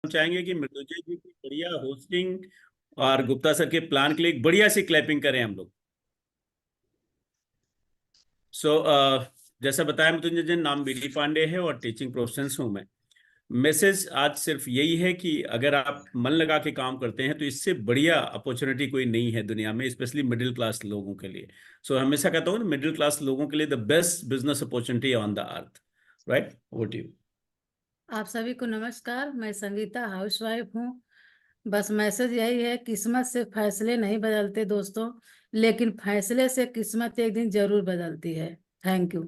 चाहेंगे कि मृत्युंजय जी की बढ़िया होस्टिंग और गुप्ता सर के प्लान के लिए एक बढ़िया सी क्लैपिंग करें हम लोग। सो जैसा बताया, मृत्युंजय जी, नाम बीडी पांडे है और टीचिंग प्रोफेशन हूँ मैं। मैसेज आज सिर्फ यही है कि अगर आप मन लगा के काम करते हैं तो इससे बढ़िया अपॉर्चुनिटी कोई नहीं है दुनिया में, स्पेशली मिडिल क्लास लोगों के लिए। सो हमेशा कहता हूँ, मिडिल क्लास लोगों के लिए the best business opportunity on the earth. Right, over to you. आप सभी को नमस्कार। मैं संगीता हाउसवाइफ हूँ। बस मैसेज यही है, किस्मत से फैसले नहीं बदलते दोस्तों, लेकिन फैसले से किस्मत एक दिन जरूर बदलती है। Thank you.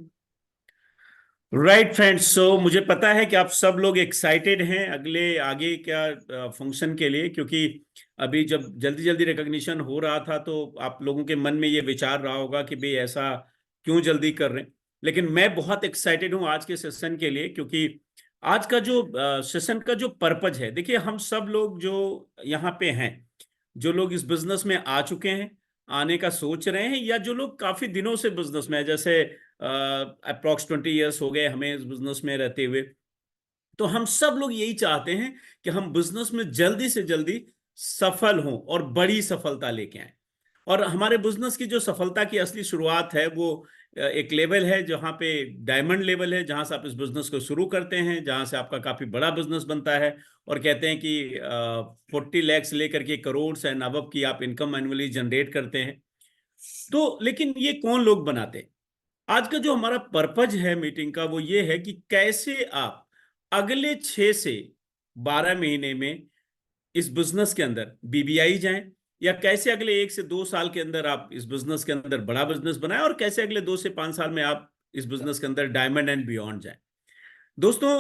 राइट फ्रेंड्स, सो मुझे पता है कि आप सब लोग एक्साइटेड हैं अगले आगे क्या फंक्शन के लिए, क्योंकि अभी जब जल्दी जल्दी रिकॉग्निशन हो रहा था तो आप लोगों के मन में ये विचार रहा होगा कि भाई ऐसा क्यों जल्दी कर रहे हैं। लेकिन मैं बहुत एक्साइटेड हूं आज के सेशन के लिए, क्योंकि आज का जो सेशन का जो पर्पज है, देखिए हम सब लोग जो यहाँ पे हैं, जो लोग इस बिजनेस में आ चुके हैं, आने का सोच रहे हैं, या जो लोग काफी दिनों से बिजनेस में है, जैसे अप्रोक्स 20 ईयर्स हो गए हमें इस बिजनेस में रहते हुए, तो हम सब लोग यही चाहते हैं कि हम बिजनेस में जल्दी से जल्दी सफल हों और बड़ी सफलता लेके आए। और हमारे बिजनेस की जो सफलता की असली शुरुआत है वो एक लेवल है जहां पे डायमंड लेवल है, जहां से आप इस बिजनेस को शुरू करते हैं, जहां से आपका काफी बड़ा बिजनेस बनता है। और कहते हैं कि 40 लाख से लेकर के करोड़ एंड अबव की आप इनकम एनुअली जनरेट करते हैं। तो लेकिन ये कौन लोग बनाते हैं? आज का जो हमारा पर्पज है मीटिंग का वो ये है कि कैसे आप अगले 6 से 12 महीने में इस बिजनेस के अंदर बीबीआई जाएं, या कैसे अगले 1 से 2 साल के अंदर आप इस बिजनेस के अंदर बड़ा बिजनेस बनाएं, और कैसे अगले 2 से 5 साल में आप इस बिजनेस के अंदर डायमंड एंड बियॉन्ड जाएं। दोस्तों,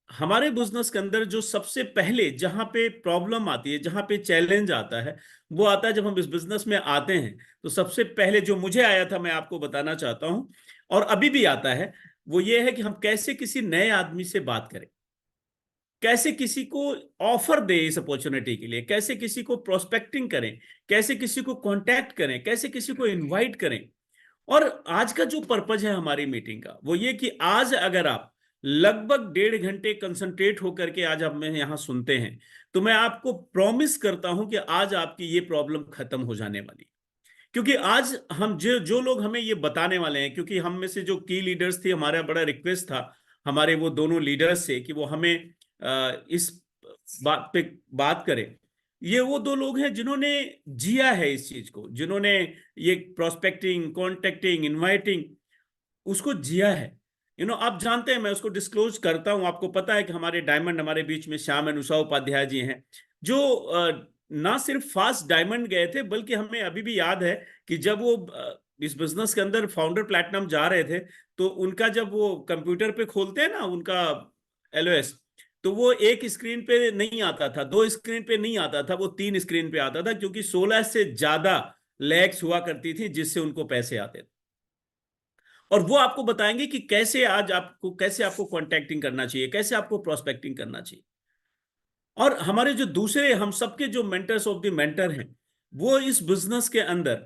हमारे बिजनेस के अंदर जो सबसे पहले जहां पे प्रॉब्लम आती है, जहां पे चैलेंज आता है, वो आता है जब हम इस बिजनेस में आते हैं। तो सबसे पहले जो मुझे आया था, मैं आपको बताना चाहता हूं, और अभी भी आता है, वो ये है कि हम कैसे किसी नए आदमी से बात करें, कैसे किसी को ऑफर दे इस अपॉर्चुनिटी के लिए, कैसे किसी को प्रोस्पेक्टिंग करें, कैसे किसी को कांटेक्ट करें, कैसे किसी को इनवाइट करें। और आज का जो पर्पज है हमारी मीटिंग का वो ये कि आज अगर आप लगभग 1.5 घंटे कंसंट्रेट होकर के आज आप में यहां सुनते हैं, तो मैं आपको प्रॉमिस करता हूं कि आज आपकी ये प्रॉब्लम खत्म हो जाने वाली। क्योंकि आज हम जो जो लोग हमें ये बताने वाले हैं, क्योंकि हम में से जो की लीडर्स थे, हमारा बड़ा रिक्वेस्ट था हमारे वो दोनों लीडर्स से कि वो हमें इस बात पे बात करें। ये वो दो लोग हैं जिन्होंने जिया है इस चीज को, जिन्होंने ये प्रोस्पेक्टिंग, कॉन्टेक्टिंग, इनवाइटिंग उसको जिया है। आप जानते हैं, मैं उसको डिस्क्लोज करता हूं। आपको पता है कि हमारे डायमंड, हमारे बीच में श्याम अनुषा उपाध्याय जी हैं, जो ना सिर्फ फास्ट डायमंड गए थे, बल्कि हमें अभी भी याद है कि जब वो इस बिजनेस के अंदर फाउंडर प्लेटिनम जा रहे थे, तो उनका जब वो कंप्यूटर पे खोलते हैं ना उनका एलओएस, तो वो एक स्क्रीन पे नहीं आता था, 2 स्क्रीन पे नहीं आता था, वो 3 स्क्रीन पे आता था, क्योंकि 16 से ज्यादा लैक्स हुआ करती थी जिससे उनको पैसे आते थे। और वो आपको बताएंगे कि कैसे आपको कॉन्टैक्टिंग करना चाहिए, कैसे आपको प्रोस्पेक्टिंग करना चाहिए। और हमारे जो दूसरे हम सबके जो मेंटर्स ऑफ द मेंटर हैं, वो इस बिजनेस के अंदर,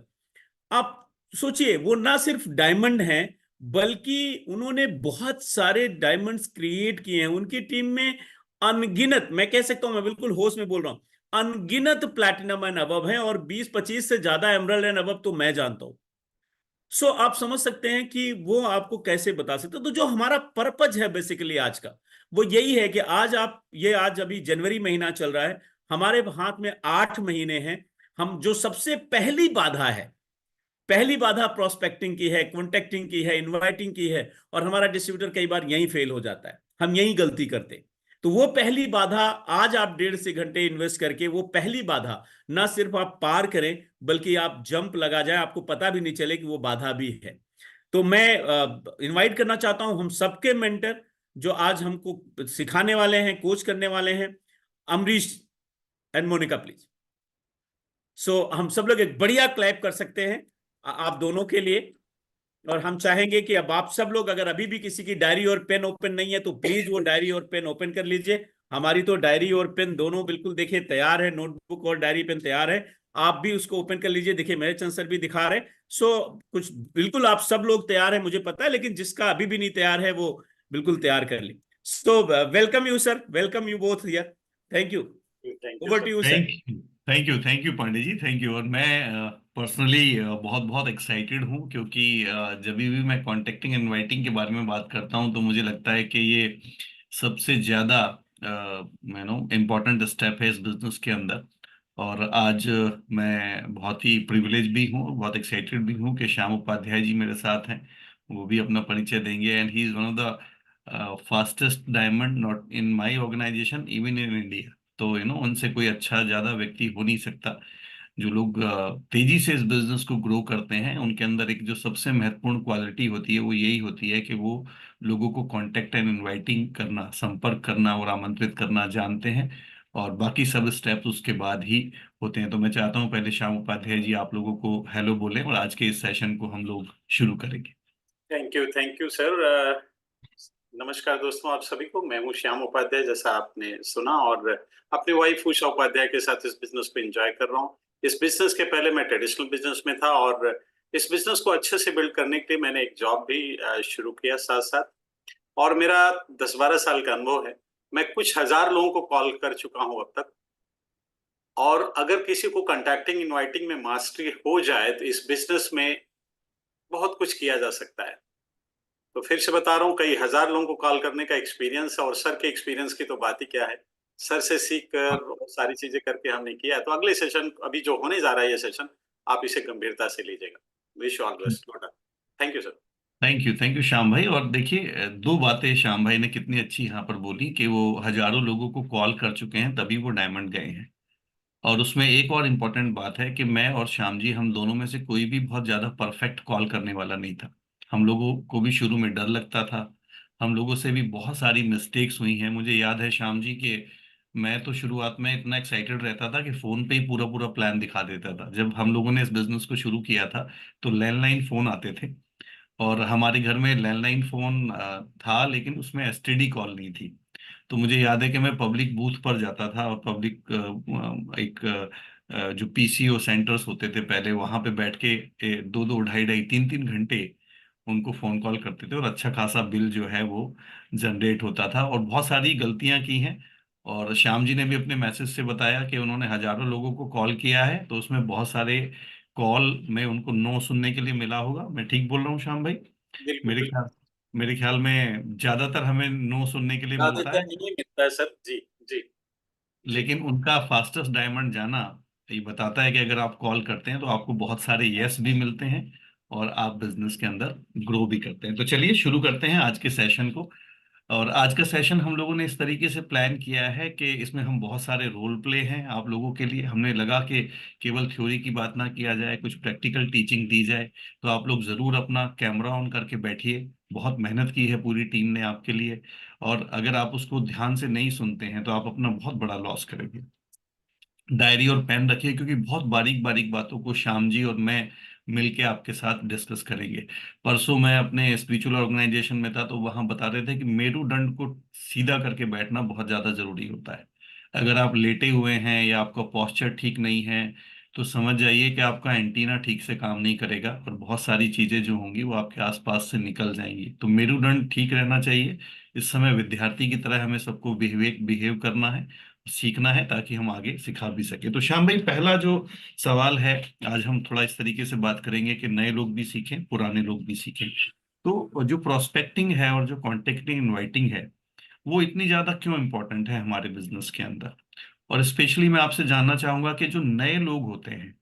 आप सोचिए, वो ना सिर्फ डायमंड हैं, बल्कि उन्होंने बहुत सारे डायमंड्स क्रिएट किए हैं। उनकी टीम में अनगिनत, मैं कह सकता हूं, मैं बिल्कुल होश में बोल रहा हूं, अनगिनत प्लैटिनम एंड अबव हैं, और 20-25 से ज्यादा एमरल्ड एंड अबव तो मैं जानता हूं। सो आप समझ सकते हैं कि वो आपको कैसे बता सकते। तो जो हमारा पर्पज है बेसिकली आज का, वो यही है कि आज अभी जनवरी महीना चल रहा है, हमारे हाथ में 8 महीने हैं। हम जो सबसे पहली बाधा प्रोस्पेक्टिंग की है, कॉन्टेक्टिंग की है, इनवाइटिंग की है, और हमारा डिस्ट्रीब्यूटर कई बार यहीं फेल हो जाता है, हम यहीं गलती करते हैं। तो वो पहली बाधा, आज आप 1.5 से घंटे इन्वेस्ट करके वो पहली बाधा ना सिर्फ आप पार करें, बल्कि आप जंप लगा जाए, आपको पता भी नहीं चले कि वो बाधा भी है। तो मैं इनवाइट करना चाहता हूं हम सबके मेंटर, जो आज हमको सिखाने वाले हैं, कोच करने वाले हैं, अमरीश एंड मोनिका, प्लीज। हम सब लोग एक बढ़िया क्लैप कर सकते हैं आप दोनों के लिए। और हम चाहेंगे कि अब आप सब लोग, अगर अभी भी किसी की डायरी और पेन ओपन नहीं है, तो प्लीज वो डायरी और पेन ओपन कर लीजिए। हमारी तो डायरी और पेन दोनों बिल्कुल देखिए तैयार है, नोटबुक और डायरी पेन तैयार है। आप भी उसको ओपन कर लीजिए। देखिए मेरे चंद सर भी दिखा रहे हैं। कुछ बिल्कुल आप सब लोग तैयार है, मुझे पता है, लेकिन जिसका अभी भी नहीं तैयार है वो बिल्कुल तैयार कर ली। Welcome you sir, welcome you both here. Thank you. Thank you over to sir. You sir. Thank you Pandey ji, thank you. और मैं पर्सनली बहुत बहुत एक्साइटेड हूँ, क्योंकि जब भी मैं कॉन्टेक्टिंग इनवाइटिंग के बारे में बात करता हूँ तो मुझे लगता है कि ये सबसे ज्यादा इम्पोर्टेंट स्टेप है इस बिजनेस के अंदर। और आज मैं बहुत ही प्रिविलेज भी हूँ, बहुत एक्साइटेड भी हूँ कि श्याम उपाध्याय जी मेरे साथ हैं। वो भी अपना परिचय देंगे, and he is one of the fastest diamond not in my organisation, even in India. तो उनसे कोई अच्छा ज्यादा व्यक्ति हो नहीं सकता। जो लोग तेजी से इस बिजनेस को ग्रो करते हैं, उनके अंदर एक जो सबसे महत्वपूर्ण क्वालिटी होती है वो यही होती है कि वो लोगों को कांटेक्ट एंड इनवाइटिंग करना, संपर्क करना और आमंत्रित करना जानते हैं। और बाकी सब स्टेप्स उसके बाद ही होते हैं। तो मैं चाहता हूं पहले श्याम उपाध्याय जी आप लोगों को हेलो बोलें और आज के इस सेशन को हम लोग शुरू करेंगे। Thank you sir. नमस्कार दोस्तों, आप सभी को। मैं हूँ श्याम उपाध्याय, जैसा आपने सुना, और अपनी वाइफ उषा उपाध्याय के साथ इस बिजनेस को एंजॉय कर रहा हूँ। इस बिजनेस के पहले मैं ट्रेडिशनल बिजनेस में था, और इस बिजनेस को अच्छे से बिल्ड करने के लिए मैंने एक जॉब भी शुरू किया साथ साथ। और मेरा 10-12 साल का अनुभव है। मैं कुछ हजार लोगों को कॉल कर चुका हूँ अब तक। और अगर किसी को कॉन्टैक्टिंग इनवाइटिंग में मास्टरी हो जाए तो इस बिजनेस में बहुत कुछ किया जा सकता है। तो फिर से बता रहा हूँ, कई हजार लोगों को कॉल करने का एक्सपीरियंस है, और सर के एक्सपीरियंस की तो बात ही क्या है। सर से सीख कर और सारी चीजें करके हमने किया है। तो अगले सेशन अभी जो होने जा रहा है, ये सेशन आप इसे गंभीरता से लीजिएगा। Wish all best. Thank you sir. Thank you Shyam भाई। और देखिए, दो बातें श्याम भाई ने कितनी अच्छी यहाँ पर बोली कि वो हजारों लोगों को कॉल कर चुके हैं तभी वो डायमंड गए हैं। और उसमें एक और इम्पोर्टेंट बात है कि मैं और श्याम जी, हम दोनों में से कोई भी बहुत ज्यादा परफेक्ट कॉल करने वाला नहीं था। हम लोगों को भी शुरू में डर लगता था, हम लोगों से भी बहुत सारी मिस्टेक्स हुई हैं। मुझे याद है श्याम जी कि मैं तो शुरुआत में इतना एक्साइटेड रहता था कि फोन पे ही पूरा पूरा प्लान दिखा देता था। जब हम लोगों ने इस बिजनेस को शुरू किया था तो लैंडलाइन फोन आते थे, और हमारे घर में लैंडलाइन फोन था, लेकिन उसमें एसटीडी कॉल नहीं थी। तो मुझे याद है कि मैं पब्लिक बूथ पर जाता था, और पब्लिक एक जो पीसीओ सेंटर्स होते थे पहले, वहां पे बैठ के 2-2, 2.5-2.5, 3-3 घंटे उनको फोन कॉल करते थे, और अच्छा खासा बिल जो है वो जनरेट होता था, और बहुत सारी गलतियां की हैं। और श्याम जी ने भी अपने मैसेज से बताया कि उन्होंने हजारों लोगों को कॉल किया है, तो उसमें बहुत सारे कॉल में उनको नो सुनने के लिए मिला होगा। मैं ठीक बोल रहा हूँ श्याम भाई? बिल्कुल मेरे बिल्कुल। ख्याल मेरे ख्याल में ज्यादातर हमें नो सुनने के लिए मिलता ज्यादातर है। नहीं मिलता है सर। जी जी जी। लेकिन उनका फास्टेस्ट डायमंड जाना ये बताता है कि अगर आप कॉल करते हैं तो आपको बहुत सारे यस भी मिलते हैं, और आप बिजनेस के अंदर ग्रो भी करते हैं। तो चलिए शुरू करते हैं आज के सेशन को। और आज का सेशन हम लोगों ने इस तरीके से प्लान किया है कि इसमें हम बहुत सारे रोल प्ले हैं आप लोगों के लिए। हमने लगा कि केवल थ्योरी की बात ना किया जाए, कुछ प्रैक्टिकल टीचिंग दी जाए। तो आप लोग जरूर अपना कैमरा ऑन करके बैठिए। बहुत मेहनत की है पूरी टीम ने आपके लिए, और अगर आप उसको ध्यान से नहीं सुनते हैं तो आप अपना बहुत बड़ा लॉस करेंगे। डायरी और पेन रखिए, क्योंकि बहुत बारीक बारीक बातों को श्याम जी और मैं मिलके आपके साथ डिस्कस करेंगे। परसों मैं अपने स्पिरिचुअल ऑर्गेनाइजेशन में था, तो वहां बता रहे थे कि मेरुदंड को सीधा करके बैठना बहुत ज्यादा जरूरी होता है। अगर आप लेटे हुए हैं या आपका पोस्चर ठीक नहीं है, तो समझ जाइए कि आपका एंटीना ठीक से काम नहीं करेगा, और बहुत सारी चीजें जो होंगी वो आपके आसपास से निकल जाएंगी। तो मेरुदंड ठीक रहना चाहिए। इस समय विद्यार्थी की तरह हमें सबको बिहेव बिहेव करना है, सीखना है, ताकि हम आगे सिखा भी सके। तो श्याम भाई, पहला जो सवाल है, आज हम थोड़ा इस तरीके से बात करेंगे कि नए लोग भी सीखें, पुराने लोग भी सीखें। तो जो प्रोस्पेक्टिंग है और जो कॉन्टेक्टिंग इनवाइटिंग है, वो इतनी ज्यादा क्यों इंपॉर्टेंट है हमारे बिजनेस के अंदर? और स्पेशली मैं आपसे जानना चाहूंगा कि जो नए लोग होते हैं,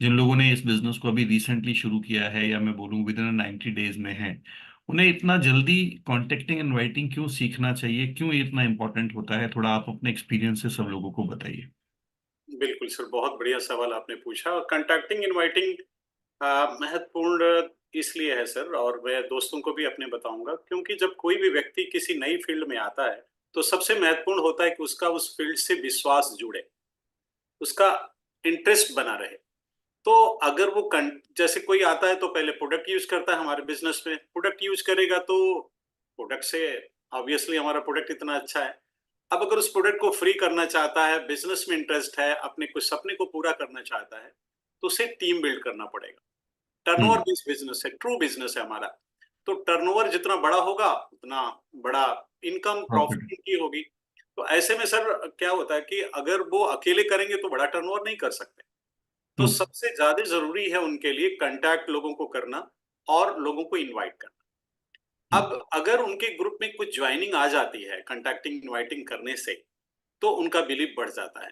जिन लोगों ने इस बिजनेस को अभी रिसेंटली शुरू किया है, या मैं बोलूँ विद इन 90 डेज में है, उन्हें इतना जल्दी कॉन्टेक्टिंग एंड राइटिंग क्यों सीखना चाहिए? क्यों ये इतना इंपॉर्टेंट होता है? थोड़ा आप अपने एक्सपीरियंस से सब लोगों को बताइए। बिल्कुल सर, बहुत बढ़िया सवाल आपने पूछा। और कंटैक्टिंग इनवाइटिंग महत्वपूर्ण इसलिए है सर, और मैं दोस्तों को भी अपने बताऊंगा, क्योंकि जब कोई भी व्यक्ति किसी नई फील्ड में आता है तो सबसे महत्वपूर्ण होता है कि उसका उस फील्ड से विश्वास जुड़े, उसका इंटरेस्ट बना रहे। तो अगर वो जैसे कोई आता है तो पहले प्रोडक्ट यूज करता है हमारे बिजनेस में, प्रोडक्ट यूज करेगा तो प्रोडक्ट से ऑब्वियसली हमारा प्रोडक्ट इतना अच्छा है। अब अगर उस प्रोडक्ट को फ्री करना चाहता है, बिजनेस में इंटरेस्ट है, अपने कुछ सपने को पूरा करना चाहता है, तो उसे टीम बिल्ड करना पड़ेगा। टर्नओवर हम्म। बेस्ड बिजनेस है, ट्रू बिजनेस है हमारा। तो टर्नओवर जितना बड़ा होगा उतना बड़ा इनकम प्रॉफिट। प्रॉफिट की होगी। तो ऐसे में सर क्या होता है कि अगर वो अकेले करेंगे तो बड़ा टर्नओवर नहीं कर सकते। तो हम्म। सबसे ज्यादा जरूरी है उनके लिए कांटेक्ट लोगों को करना और लोगों को इनवाइट करना। अब अगर उनके ग्रुप में कुछ ज्वाइनिंग आ जाती है कांटेक्टिंग इनवाइटिंग करने से, तो उनका बिलीव बढ़ जाता है।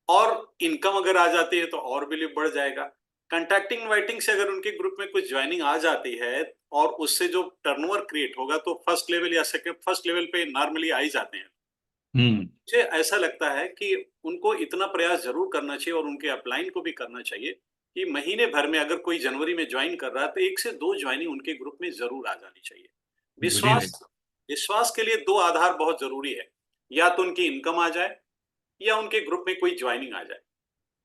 और इनकम अगर आ जाती है तो और बिलीव बढ़ जाएगा। कांटेक्टिंग इनवाइटिंग से अगर उनके ग्रुप में कुछ ज्वाइनिंग आ जाती है और उससे जो टर्नओवर क्रिएट होगा, तो फर्स्ट लेवल या सेकंड फर्स्ट लेवल पे नॉर्मली आ ही जाते हैं। हम्म। मुझे ऐसा लगता है कि उनको इतना प्रयास जरूर करना चाहिए और उनके अपलाइन को भी करना चाहिए कि महीने भर में अगर कोई जनवरी में ज्वाइन कर रहा है तो 1 से 2 ज्वाइनिंग उनके ग्रुप में जरूर आ जानी चाहिए। वेरी विश्वास नाइस। विश्वास के लिए 2 आधार बहुत जरूरी है। या तो उनकी इनकम आ जाए या उनके ग्रुप में कोई ज्वाइनिंग आ जाए।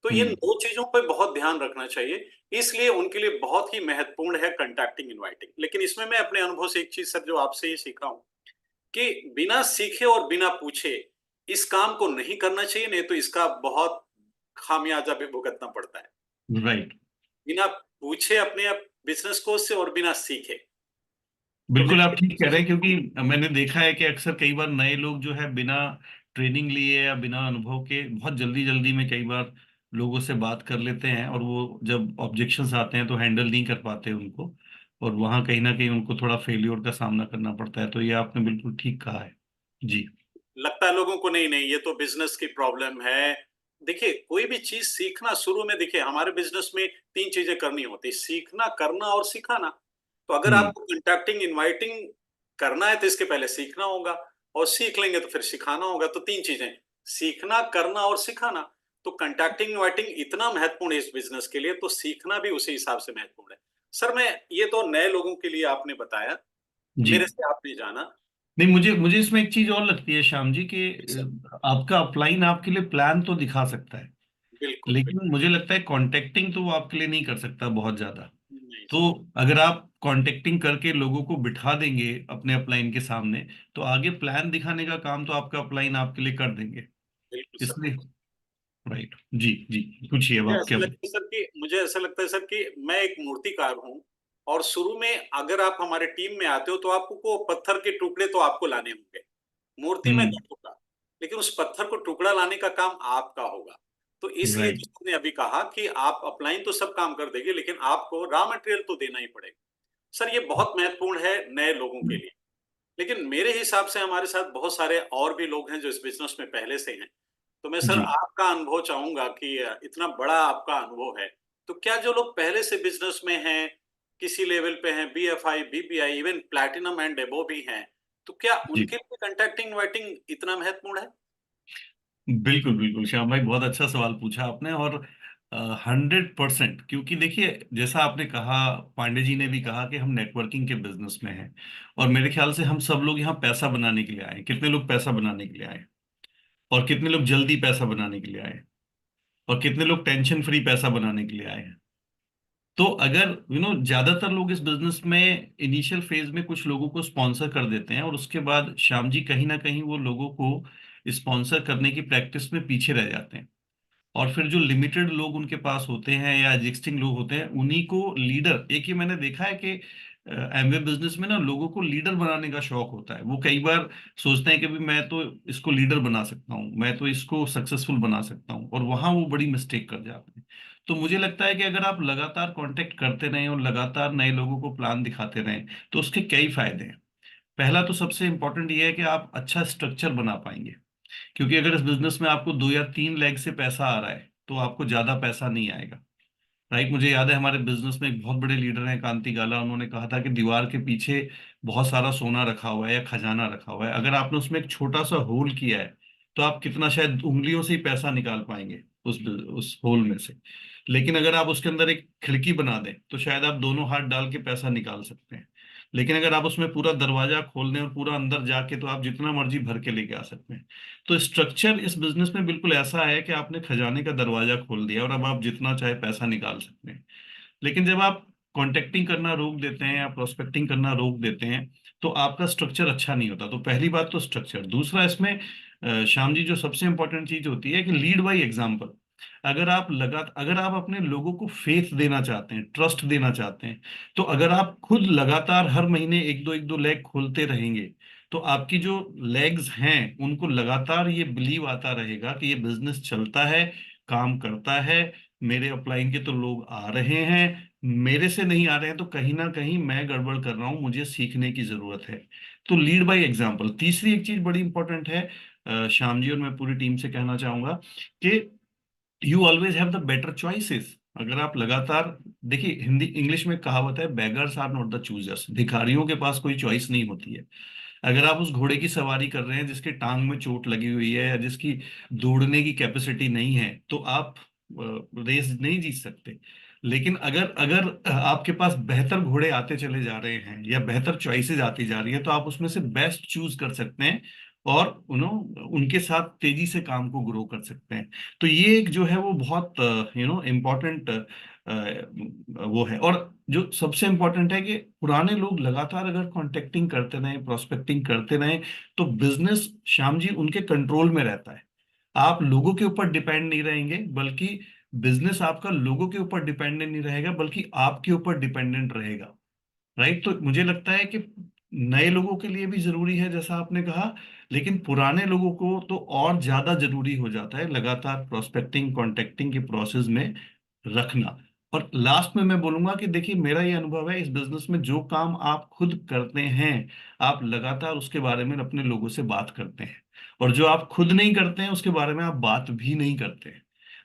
तो इन हम्म। 2 चीजों पे बहुत ध्यान रखना चाहिए। इसलिए उनके लिए बहुत ही महत्वपूर्ण है कांटेक्टिंग इनवाइटिंग। लेकिन इसमें मैं अपने अनुभव से एक चीज सर जो आपसे ही सीखा हूँ कि बिना सीखे और बिना पूछे इस काम को नहीं करना चाहिए, नहीं तो इसका बहुत खामियाजा भी भुगतना पड़ता है। राइट। बिना पूछे अपने आप बिजनेस को से और बिना सीखे। तो बिल्कुल आप ठीक कह रहे हैं, मेरे क्योंकि मैंने देखा है कि अक्सर कई बार नए लोग जो है बिना ट्रेनिंग लिए या बिना अनुभव के बहुत जल्दी जल्दी में कई बार लोगों से बात कर लेते हैं, और वो जब ऑब्जेक्शंस आते हैं तो हैंडल नहीं कर पाते उनको, और वहाँ कहीं ना कहीं उनको थोड़ा फेल्योर का सामना करना पड़ता है। तो ये आपने बिल्कुल ठीक कहा है। जी। लगता है लोगों को नहीं नहीं ये तो बिजनेस की प्रॉब्लम है। देखिए कोई भी चीज सीखना शुरू में, देखिए हमारे बिजनेस में 3 चीजें करनी होती है, सीखना, करना और सिखाना। तो अगर हम्म। आपको कांटेक्टिंग इनवाइटिंग करना है तो इसके पहले सीखना होगा, और सीख लेंगे तो फिर सिखाना होगा। तो 3 चीजें, सीखना, करना और सिखाना। तो कांटेक्टिंग इनवाइटिंग इतना महत्वपूर्ण है इस बिजनेस के लिए, तो सीखना भी उसी हिसाब से महत्वपूर्ण है। सर मैं ये तो नए लोगों के लिए आपने बताया, जी। मेरे से आपने जाना। नहीं, मुझे मुझे इसमें एक चीज और लगती है श्याम जी कि सर आपका अपलाइन आपके लिए प्लान तो दिखा सकता है, बिल्कुल लेकिन बिल्कुल। मुझे लगता है कॉन्टेक्टिंग तो वो आपके लिए नहीं कर सकता बहुत ज्यादा। नहीं तो अगर आप कॉन्टेक्टिंग करके लोगों को बिठा देंगे अपने अपलाइन के सामने, तो आगे प्लान दिखाने का काम तो आपका अपलाइन आपके लिए कर देंगे। बिल्कुल सर इसलिए बिल्कुल। राइट। जी जी, पूछिए अब आप क्या। मुझे ऐसा लगता है सर कि मैं एक मूर्तिकार हूँ, और शुरू में अगर आप हमारे टीम में आते हो तो आपको पत्थर के टुकड़े तो आपको लाने होंगे। मूर्ति मैं हम्म। कर दूंगा, लेकिन उस पत्थर को टुकड़ा लाने का काम आपका होगा। तो इसलिए राइट। जिसने अभी कहा कि आप अपलाइन तो सब काम कर देंगे, लेकिन आपको रॉ मटेरियल तो देना ही पड़ेगा। सर ये बहुत महत्वपूर्ण है नए लोगों के लिए। लेकिन मेरे हिसाब से हमारे साथ बहुत सारे और भी लोग हैं जो इस बिजनेस में पहले से हैं। तो मैं सर जी आपका अनुभव चाहूंगा कि इतना बड़ा आपका अनुभव है, तो क्या जो लोग पहले से बिजनेस में हैं, किसी लेवल पे हैं, BFI, BPI, even platinum and एबो भी हैं, तो क्या जी। उनके लिए कांटेक्टिंग इनवाइटिंग इतना महत्वपूर्ण है? बिल्कुल बिल्कुल श्याम भाई, बहुत अच्छा सवाल पूछा आपने। और 100%, क्योंकि देखिए जैसा आपने कहा, पांडे जी ने भी कहा कि हम नेटवर्किंग के बिजनेस में हैं, और मेरे ख्याल से हम सब लोग यहाँ पैसा बनाने के लिए आए हैं। कितने लोग पैसा बनाने के लिए आए, और कितने लोग जल्दी पैसा बनाने के लिए आए, और कितने लोग टेंशन फ्री पैसा बनाने के लिए आए हैं। तो अगर ज्यादातर लोग इस बिजनेस में इनिशियल फेज में कुछ लोगों को स्पॉन्सर कर देते हैं, और उसके बाद श्याम जी कहीं ना कहीं वो लोगों को स्पॉन्सर करने की प्रैक्टिस में पीछे रह जाते हैं। और फिर जो लिमिटेड लोग उनके पास होते हैं या एग्जिस्टिंग लोग होते हैं, उन्हीं को लीडर, एक ही मैंने देखा है कि एमवे बिजनेस में ना लोगों को लीडर बनाने का शौक होता है। वो कई बार सोचते हैं कि भी मैं तो इसको लीडर बना सकता हूँ, मैं तो इसको सक्सेसफुल बना सकता हूँ, और वहां वो बड़ी मिस्टेक कर जाते हैं। तो मुझे लगता है कि अगर आप लगातार कांटेक्ट करते रहें और लगातार नए लोगों को प्लान दिखाते रहें, तो उसके कई फायदे हैं। पहला तो सबसे इंपॉर्टेंट ये है कि आप अच्छा स्ट्रक्चर बना पाएंगे, क्योंकि अगर इस बिजनेस में आपको 2 या 3 लेग से पैसा आ रहा है तो आपको ज्यादा पैसा नहीं आएगा। राइट। मुझे याद है हमारे बिजनेस में एक बहुत बड़े लीडर हैं कांति गाला, उन्होंने कहा था कि दीवार के पीछे बहुत सारा सोना रखा हुआ है या खजाना रखा हुआ है, अगर आपने उसमें एक छोटा सा होल किया है तो आप कितना शायद उंगलियों से ही पैसा निकाल पाएंगे उस होल में से। लेकिन अगर आप उसके अंदर एक खिड़की बना दें तो शायद आप दोनों हाथ डाल के पैसा निकाल सकते हैं। लेकिन अगर आप उसमें पूरा दरवाजा खोल दें और पूरा अंदर जाके, तो आप जितना मर्जी भर के लेके आ सकते हैं। तो स्ट्रक्चर इस बिजनेस में बिल्कुल ऐसा है कि आपने खजाने का दरवाजा खोल दिया और अब आप जितना चाहे पैसा निकाल सकते हैं। लेकिन जब आप कॉन्टेक्टिंग करना रोक देते हैं या प्रोस्पेक्टिंग करना रोक देते हैं, तो आपका स्ट्रक्चर अच्छा नहीं होता। तो पहली बात तो स्ट्रक्चर। दूसरा इसमें श्याम जी जो सबसे इंपॉर्टेंट चीज होती है कि लीड बाय एग्जाम्पल। अगर आप अपने लोगों को फेथ देना चाहते हैं, ट्रस्ट देना चाहते हैं, तो अगर आप खुद लगातार हर महीने एक दो लेग खोलते रहेंगे, तो आपकी जो लेग्स हैं उनको लगातार ये बिलीव आता रहेगा कि ये बिजनेस चलता है, काम करता है, मेरे अपलाइन के तो लोग आ रहे हैं, मेरे से नहीं आ रहे हैं तो कहीं ना कहीं मैं गड़बड़ कर रहा हूं, मुझे सीखने की जरूरत है। तो लीड बाय एग्जाम्पल। तीसरी एक चीज बड़ी इंपॉर्टेंट है, श्याम जी, और मैं पूरी टीम से कहना चाहूंगा कि you always have the better choices. अगर आप लगातार देखिए, हिंदी इंग्लिश में कहावत है, beggars are not the choosers. भिखारियों के पास कोई चॉइस नहीं होती है। अगर आप उस घोड़े की सवारी कर रहे हैं जिसके टांग में चोट लगी हुई है या जिसकी दौड़ने की कैपेसिटी नहीं है, तो आप रेस नहीं जीत सकते। लेकिन अगर अगर आपके पास बेहतर घोड़े आते चले जा रहे हैं या बेहतर चॉइसेस आती जा रही है, तो आप उसमें से बेस्ट चूज कर सकते हैं और उनके साथ तेजी से काम को ग्रो कर सकते हैं। तो ये एक जो है वो बहुत इम्पोर्टेंट वो है। और जो सबसे इम्पोर्टेंट है कि पुराने लोग लगातार अगर कॉन्टेक्टिंग करते रहें, प्रोस्पेक्टिंग करते रहें, तो बिजनेस, श्याम जी, उनके कंट्रोल में रहता है। आप लोगों के ऊपर डिपेंड नहीं रहेंगे, बल्कि बिजनेस आपका लोगों के ऊपर डिपेंडेंट नहीं रहेगा, बल्कि आपके ऊपर डिपेंडेंट रहेगा। राइट। तो मुझे लगता है कि नए लोगों के लिए भी जरूरी है जैसा आपने कहा, लेकिन पुराने लोगों को तो और ज्यादा जरूरी हो जाता है लगातार प्रोस्पेक्टिंग, कॉन्टेक्टिंग के प्रोसेस में रखना। और लास्ट में मैं बोलूंगा कि देखिए, मेरा ये अनुभव है इस बिजनेस में, जो काम आप खुद करते हैं आप लगातार उसके बारे में अपने लोगों से बात करते हैं, और जो आप खुद नहीं करते हैं उसके बारे में आप बात भी नहीं करते हैं।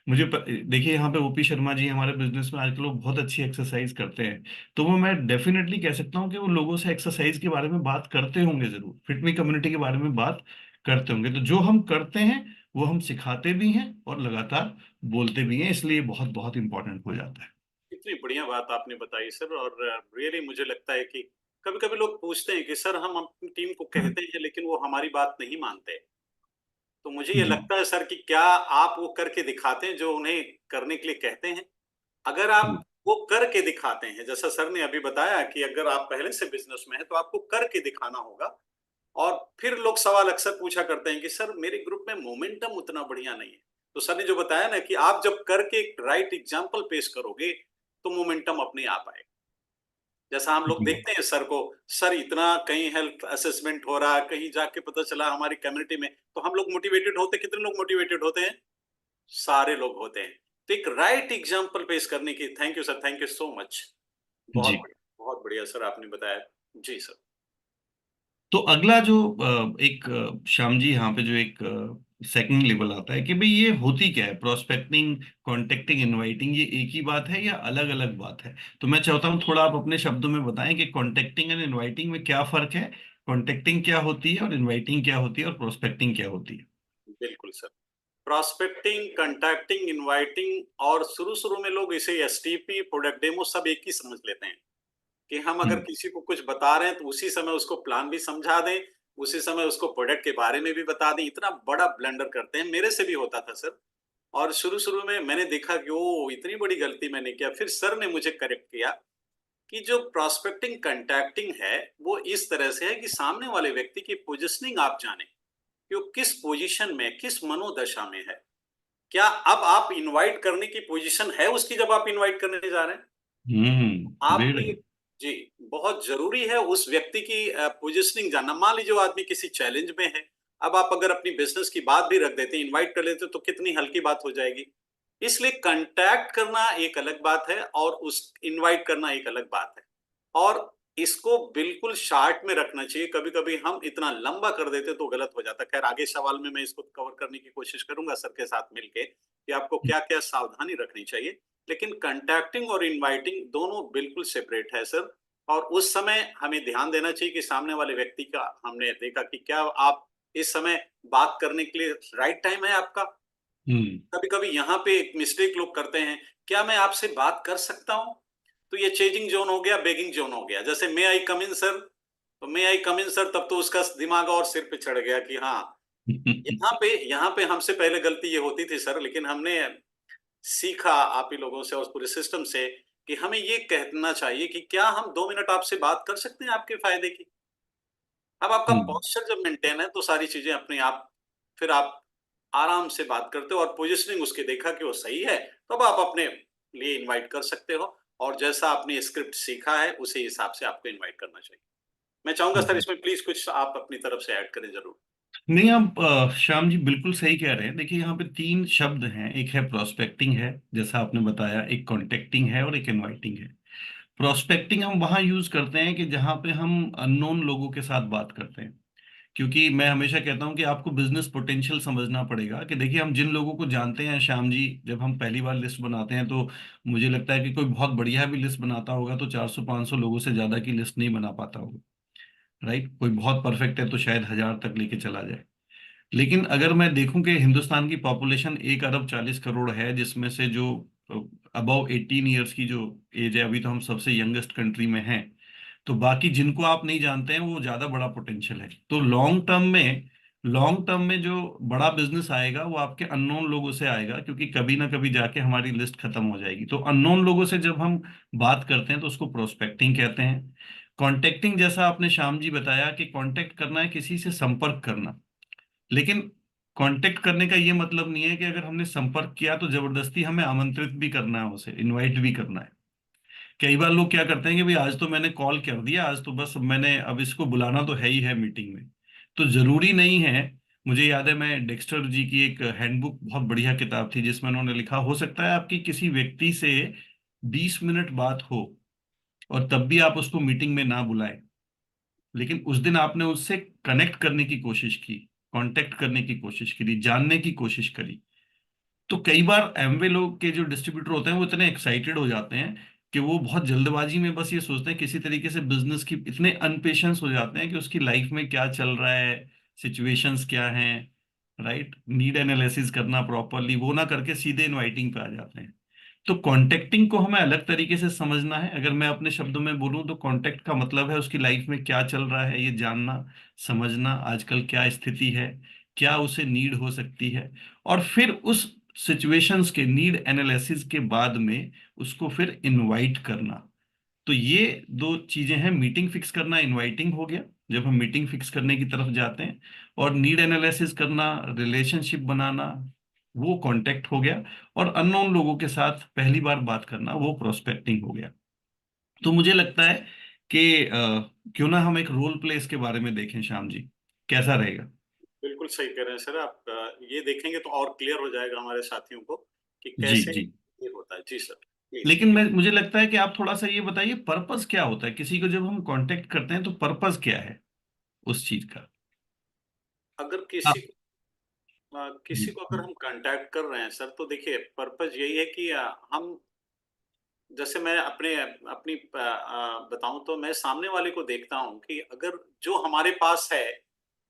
देखिए, यहाँ पे ओपी शर्मा जी हमारे बिजनेस में आजकल लोग बहुत अच्छी एक्सरसाइज करते हैं, तो वो मैं डेफिनेटली कह सकता हूँ कि वो लोगों से एक्सरसाइज के बारे में बात करते होंगे, जरूर फिटमी कम्युनिटी के बारे में बात करते होंगे। तो जो हम करते हैं वो हम सिखाते भी हैं और लगातार बोलते भी हैं, इसलिए बहुत बहुत इंपॉर्टेंट हो जाता है। इतनी बढ़िया बात आपने बताई सर। और रियली मुझे लगता है कि कभी कभी लोग पूछते हैं कि सर हम अपनी टीम को कहते हैं लेकिन वो हमारी बात नहीं मानते। तो मुझे ये जी। लगता है सर कि क्या आप वो करके दिखाते हैं जो उन्हें करने के लिए कहते हैं? अगर आप हम्म। वो करके दिखाते हैं, जैसा सर ने अभी बताया कि अगर आप पहले से बिजनेस में हैं तो आपको करके दिखाना होगा। और फिर लोग सवाल अक्सर पूछा करते हैं कि सर मेरे ग्रुप में मोमेंटम उतना बढ़िया नहीं है। तो सर ने जो बताया ना कि आप जब करके एक राइट एग्जाम्पल पेश करोगे तो मोमेंटम अपने आप आएगा। जैसा हम लोग जी। देखते हैं सर को, सर इतना कहीं हेल्थ असेसमेंट हो रहा है, कहीं जाके पता चला हमारी कम्युनिटी में, तो हम लोग मोटिवेटेड होते, कितने लोग मोटिवेटेड होते हैं? सारे लोग होते हैं। तो एक राइट एग्जाम्पल पेश करने की, thank you sir, thank you so much. जी। बहुत बढ़िया सर आपने बताया। जी सर। तो अगला जो एक श्याम जी, यहाँ पे जो एक सेकंड लेवल आता है कि भाई ये होती क्या है, प्रोस्पेक्टिंग, कॉन्टेक्टिंग, इनवाइटिंग, ये एक ही बात है या अलग अलग बात है? तो मैं चाहता हूँ थोड़ा आप अपने शब्दों में बताएं कि कॉन्टेक्टिंग एंड इनवाइटिंग में क्या फर्क है, कॉन्टेक्टिंग क्या होती है और इनवाइटिंग क्या होती है और प्रोस्पेक्टिंग क्या होती है। बिल्कुल सर। प्रॉस्पेक्टिंग, कॉन्टैक्टिंग, इनवाइटिंग, और शुरू-शुरू में लोग इसे एसटीपी, प्रोडक्ट डेमो सब एक ही समझ लेते हैं कि हम अगर हम्म। किसी को कुछ बता रहे हैं तो उसी समय उसको प्लान भी समझा दें, उसी समय उसको प्रोडक्ट के बारे में भी बता दें। इतना बड़ा ब्लंडर करते हैं, मेरे से भी होता था सर। और शुरू-शुरू में मैंने देखा कि ओह! इतनी बड़ी गलती मैंने किया। फिर सर ने मुझे करेक्ट किया कि जो प्रॉस्पेक्टिंग, कॉन्टैक्टिंग है, वो इस तरह से है कि सामने वाले व्यक्ति की पोजीशनिंग आप जानें, कि वो किस पोजीशन में, किस मनोदशा में है। क्या अब आप इनवाइट करने की पोजीशन है उसकी जब आप इनवाइट करने जा रहे हैं? वेरी आपकी गुड। जी, बहुत ज़रूरी है उस व्यक्ति की पोजीशनिंग जानना। मान लीजिए वो आदमी किसी चैलेंज में है, अब आप अगर अपनी बिज़नेस की बात भी रख देते हैं, इनवाइट कर लेते तो कितनी हल्की बात हो जाएगी। इसलिए कॉन्टैक्ट करना एक अलग बात है और उस इनवाइट करना एक अलग बात है। और इसको बिल्कुल शार्ट में रखना चाहिए। कभी-कभी हम इतना लंबा कर देते तो गलत हो जाता है। खैर आगे सवाल में मैं इसको कवर करने की कोशिश करूँगा सर के साथ मिलके कि आपको क्या-क्या सावधानी रखनी चाहिए। लेकिन कॉन्टैक्टिंग और इनवाइटिंग दोनों बिल्कुल सेपरेट है सर। और उस समय हमें ध्यान देना चाहिए कि सामने वाले व्यक्ति का हमने देखा कि क्या आप इस समय बात करने के लिए राइट टाइम है आपका? हम्म। कभी-कभी यहाँ पे एक मिस्टेक लोग करते हैं, क्या मैं आपसे बात कर सकता हूँ? तो ये चेजिंग ज़ोन हो गया, बेगिंग ज़ोन हो गया। जैसे मे आई कम इन सर? तो मे आई कम इन सर, तब तो उसका दिमाग और सिर पे चढ़ गया कि हाँ, यहाँ पे हमसे पहले गलती ये होती थी सर, लेकिन हमने सीखा आप ही लोगों से और पूरे सिस्टम से कि हमें ये कहना चाहिए कि क्या हम 2 मिनट आपसे बात कर सकते हैं आपके फ़ायदे की? अब आपका हम्म। पोस्चर जब मेंटेन है तो सारी चीज़ें अपने आप, फिर आप आराम से बात करते हो और पोजीशनिंग उसकी देखा कि वो सही है, तब आप अपने लिए इनवाइट कर सकते हो और जैसा आपने स्क्रिप्ट सीखा है, उसी हिसाब से आपको इनवाइट करना चाहिए। मैं चाहूंगा सर इसमें प्लीज कुछ आप अपनी तरफ से ऐड करें जरूर। नहीं, आप श्याम जी बिल्कुल सही कह रहे हैं। देखिए, यहाँ पे तीन शब्द हैं। एक है प्रोस्पेक्टिंग है, जैसा आपने बताया, एक कॉन्टेक्टिंग है और एक इनवाइटिंग है। प्रोस्पेक्टिंग हम वहाँ यूज करते हैं कि जहाँ पे हम अननोन लोगों के साथ बात करते हैं। क्योंकि मैं हमेशा कहता हूँ कि आपको बिजनेस पोटेंशियल समझना पड़ेगा कि देखिए, हम जिन लोगों को जानते हैं श्याम जी, जब हम पहली बार लिस्ट बनाते हैं तो मुझे लगता है कि कोई बहुत बढ़िया भी लिस्ट बनाता होगा तो 400-500 लोगों से ज्यादा की लिस्ट नहीं बना पाता होगा। राइट? कोई बहुत परफेक्ट है तो शायद 1000 तक लेके चला जाए। लेकिन अगर मैं देखूं कि हिंदुस्तान की पॉपुलेशन 1 अरब 40 करोड़ है, जिसमें से जो अबव 18 ईयर्स की जो एज है, अभी तो हम सबसे यंगेस्ट कंट्री में हैं, तो बाकी जिनको आप नहीं जानते हैं वो ज्यादा बड़ा पोटेंशियल है। तो लॉन्ग टर्म में जो बड़ा बिजनेस आएगा वो आपके अननोन लोगों से आएगा, क्योंकि कभी ना कभी जाके हमारी लिस्ट खत्म हो जाएगी। तो अननोन लोगों से जब हम बात करते हैं तो उसको प्रोस्पेक्टिंग कहते हैं। कॉन्टेक्टिंग, जैसा आपने श्याम जी बताया कि कांटेक्ट करना है, किसी से संपर्क करना। लेकिन कांटेक्ट करने का ये मतलब नहीं है कि अगर हमने संपर्क किया तो जबरदस्ती हमें आमंत्रित भी करना है, उसे इनवाइट भी करना है। कई बार लोग क्या करते हैं कि भाई आज तो मैंने कॉल कर दिया, आज तो बस मैंने अब इसको बुलाना तो है ही है मीटिंग में। तो जरूरी नहीं है। मुझे याद है, मैं डेक्स्टर जी की एक हैंडबुक, बहुत बढ़िया किताब थी, जिसमें उन्होंने लिखा, हो सकता है आपकी किसी व्यक्ति से 20 मिनट बात हो और तब भी आप उसको मीटिंग में ना बुलाएं, लेकिन उस दिन आपने उससे कनेक्ट करने की कोशिश की, कांटेक्ट करने की कोशिश करी, जानने की कोशिश करी। तो कई बार एमवे लोग के जो डिस्ट्रीब्यूटर होते हैं वो इतने एक्साइटेड हो जाते हैं कि वो बहुत जल्दबाजी में बस ये सोचते हैं किसी तरीके से बिजनेस की, इतने अनपेशेंस हो जाते हैं कि उसकी लाइफ में क्या चल रहा है, सिचुएशंस क्या हैं, राइट, नीड एनालिसिस करना प्रॉपरली वो ना करके सीधे इनवाइटिंग पे आ जाते हैं। तो कॉन्टेक्टिंग को हमें अलग तरीके से समझना है। अगर मैं अपने शब्दों में बोलूं तो कॉन्टेक्ट का मतलब है उसकी लाइफ में क्या चल रहा है ये जानना, समझना, आजकल क्या स्थिति है, क्या उसे नीड हो सकती है, और फिर उस सिचुएशंस के नीड एनालिसिस के बाद में उसको फिर इनवाइट करना। तो ये दो चीजें हैं, मीटिंग फिक्स करना इनवाइटिंग हो गया, जब हम मीटिंग फिक्स करने की तरफ जाते हैं, और नीड एनालिसिस करना, रिलेशनशिप बनाना, वो कांटेक्ट हो गया, और अननोन लोगों के साथ पहली बार बात करना वो प्रोस्पेक्टिंग हो गया। तो मुझे लगता है कि क्यों ना हम एक रोल प्ले इसके बारे में देखें श्याम जी, कैसा रहेगा? बिल्कुल सही कह रहे हैं सर आप। ये देखेंगे तो और क्लियर हो जाएगा हमारे साथियों को कि जी कैसे जी। ये होता है। जी सर प्लीज। लेकिन मुझे लगता है कि आप थोड़ा सा ये बताइए, पर्पस क्या होता है किसी को जब हम कांटेक्ट करते हैं, तो पर्पस क्या है उस चीज का? अगर हाँ किसी जी। को अगर हम कांटेक्ट कर रहे हैं सर, तो देखिए पर्पज यही है कि हम, जैसे मैं अपने अपनी बताऊं तो मैं सामने वाले को देखता हूं कि अगर जो हमारे पास है,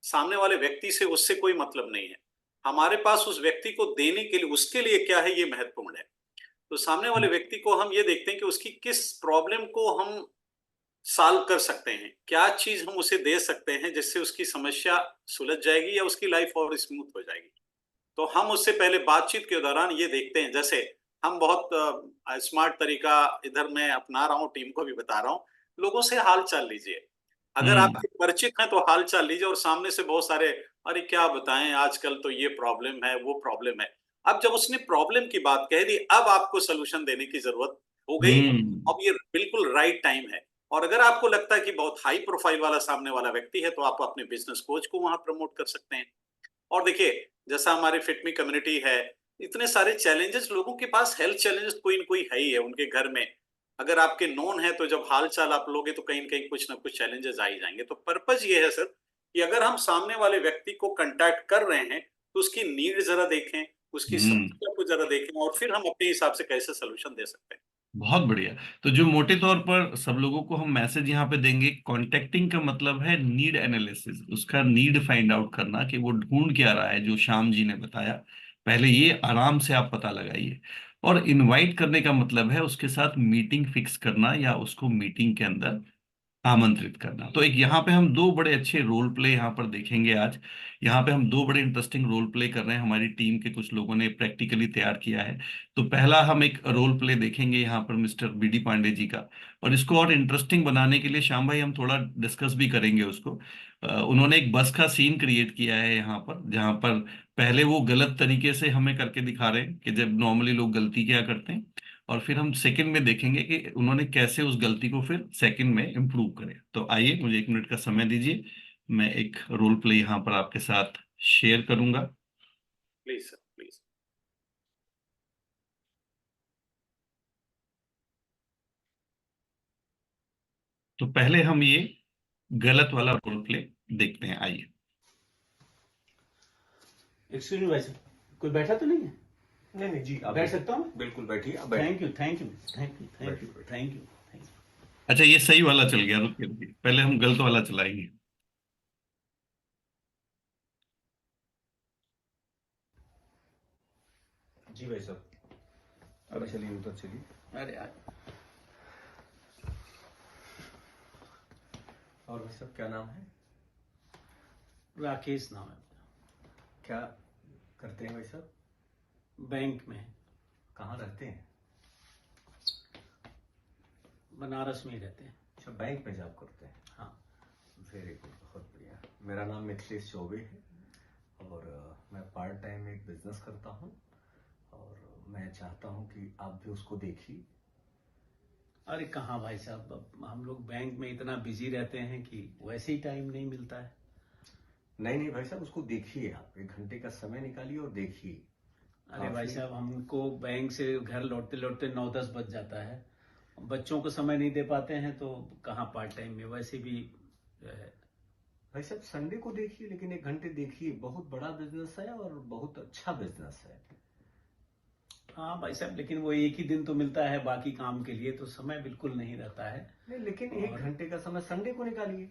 सामने वाले व्यक्ति से उससे कोई मतलब नहीं है, हमारे पास उस व्यक्ति को देने के लिए उसके लिए क्या है ये महत्वपूर्ण है। तो सामने वाले व्यक्ति को हम ये देखते हैं कि उसकी किस प्रॉब्लम को हम सॉल्व कर सकते हैं, क्या चीज हम उसे दे सकते हैं जिससे उसकी समस्या सुलझ जाएगी या उसकी लाइफ और स्मूथ हो जाएगी। तो हम उससे पहले बातचीत के दौरान ये देखते हैं, जैसे हम बहुत स्मार्ट तरीका इधर मैं अपना रहा हूँ, टीम को भी बता रहा हूँ, लोगों से हाल चाल लीजिए। अगर हम्म। आपके परिचित हैं तो हाल चाल लीजिए, और सामने से बहुत सारे, अरे क्या बताएं आजकल तो ये प्रॉब्लम है वो प्रॉब्लम है। अब जब उसने प्रॉब्लम की बात कह दी, अब आपको सोल्यूशन देने की जरूरत हो गई। हम्म। अब ये बिल्कुल राइट टाइम है। और अगर आपको लगता है कि बहुत हाई प्रोफाइल वाला सामने वाला व्यक्ति है, तो आप अपने बिजनेस कोच को वहां प्रमोट कर सकते हैं। और देखिए, जैसा हमारी फिटमी कम्युनिटी है, इतने सारे चैलेंजेस लोगों के पास, हेल्थ चैलेंजेस कोई न कोई है ही है उनके घर में। अगर आपके नोन है तो जब हाल चाल आप लोगे तो कहीं न कहीं कुछ ना कुछ चैलेंजेस आ ही जाएंगे। तो पर्पज ये है सर कि अगर हम सामने वाले व्यक्ति को कांटेक्ट कर रहे हैं तो उसकी नीड जरा देखें, उसकी हम्म। समस्या को जरा देखें, और फिर हम अपने हिसाब से कैसे सोल्यूशन दे सकते हैं। बहुत बढ़िया। तो जो मोटे तौर पर सब लोगों को हम मैसेज यहाँ पे देंगे, कॉन्टेक्टिंग का मतलब है नीड एनालिसिस, उसका नीड फाइंड आउट करना कि वो ढूंढ क्या रहा है, जो श्याम जी ने बताया। पहले ये आराम से आप पता लगाइए। और इनवाइट करने का मतलब है उसके साथ मीटिंग फिक्स करना या उसको मीटिंग के अंदर आमंत्रित करना। तो एक यहाँ पे हम दो बड़े अच्छे रोल प्ले यहाँ पर देखेंगे आज। यहाँ पे हम दो बड़े इंटरेस्टिंग रोल प्ले कर रहे हैं, हमारी टीम के कुछ लोगों ने प्रैक्टिकली तैयार किया है। तो पहला हम एक रोल प्ले देखेंगे यहाँ पर मिस्टर बीडी पांडे जी का। और इसको और इंटरेस्टिंग बनाने के लिए श्याम भाई हम थोड़ा डिस्कस भी करेंगे उसको। उन्होंने एक बस का सीन क्रिएट किया है यहाँ पर, जहाँ पर पहले वो गलत तरीके से हमें करके दिखा रहे हैं कि जब नॉर्मली लोग गलती क्या करते हैं, और फिर हम सेकंड में देखेंगे कि उन्होंने कैसे उस गलती को फिर सेकंड में इम्प्रूव करे। तो आइए, मुझे 1 मिनट का समय दीजिए, मैं एक रोल प्ले यहाँ पर आपके साथ शेयर करूंगा। Please sir, please. तो पहले हम ये गलत वाला रोल प्ले देखते हैं, आइए। एक्सक्यूज मी भाई साहब, कोई बैठा तो नहीं है? नहीं नहीं जी, आप बैठ सकता हूँ? बिल्कुल बैठिए, आप thank you, thank you, thank you, thank you, बैठिए। Thank you, thank you. अच्छा, ये सही वाला चल गया, रुकिए रुकिए, पहले हम गलत वाला चलाएंगे। जी भाई साहब, अरे चलिए उधर चलिए। अरे यार, और भाई साहब क्या नाम है? राकेश नाम है, क्या करते हैं भाई साहब? बैंक में है, कहाँ रहते हैं? बनारस में ही रहते हैं। अच्छा, बैंक में जॉब करते हैं। हाँ, वेरी गुड, बहुत बढ़िया। मेरा नाम मिथिलेश चौबे है और मैं पार्ट टाइम एक बिजनेस करता हूँ और मैं चाहता हूँ कि आप भी उसको देखिए। अरे कहाँ भाई साहब, अब हम लोग बैंक में इतना बिजी रहते हैं कि वैसे ही टाइम नहीं मिलता है। नहीं नहीं भाई साहब, उसको देखिए, आप 1 घंटे का समय निकालिए और देखिए। अरे भाई काफी- साहब, हमको बैंक से घर लौटते लौटते 9-10 बज जाता है, बच्चों को समय नहीं दे पाते हैं, तो कहाँ पार्ट टाइम में, वैसे भी जो है। भाई साहब संडे को देखिए, लेकिन 1 घंटे देखिए, बहुत बड़ा बिजनेस है और बहुत अच्छा बिजनेस है। हाँ भाई साहब, लेकिन वो एक ही दिन तो मिलता है बाकी काम के लिए, तो समय बिल्कुल नहीं रहता है। नहीं, लेकिन और- 1 घंटे का समय संडे को निकालिए।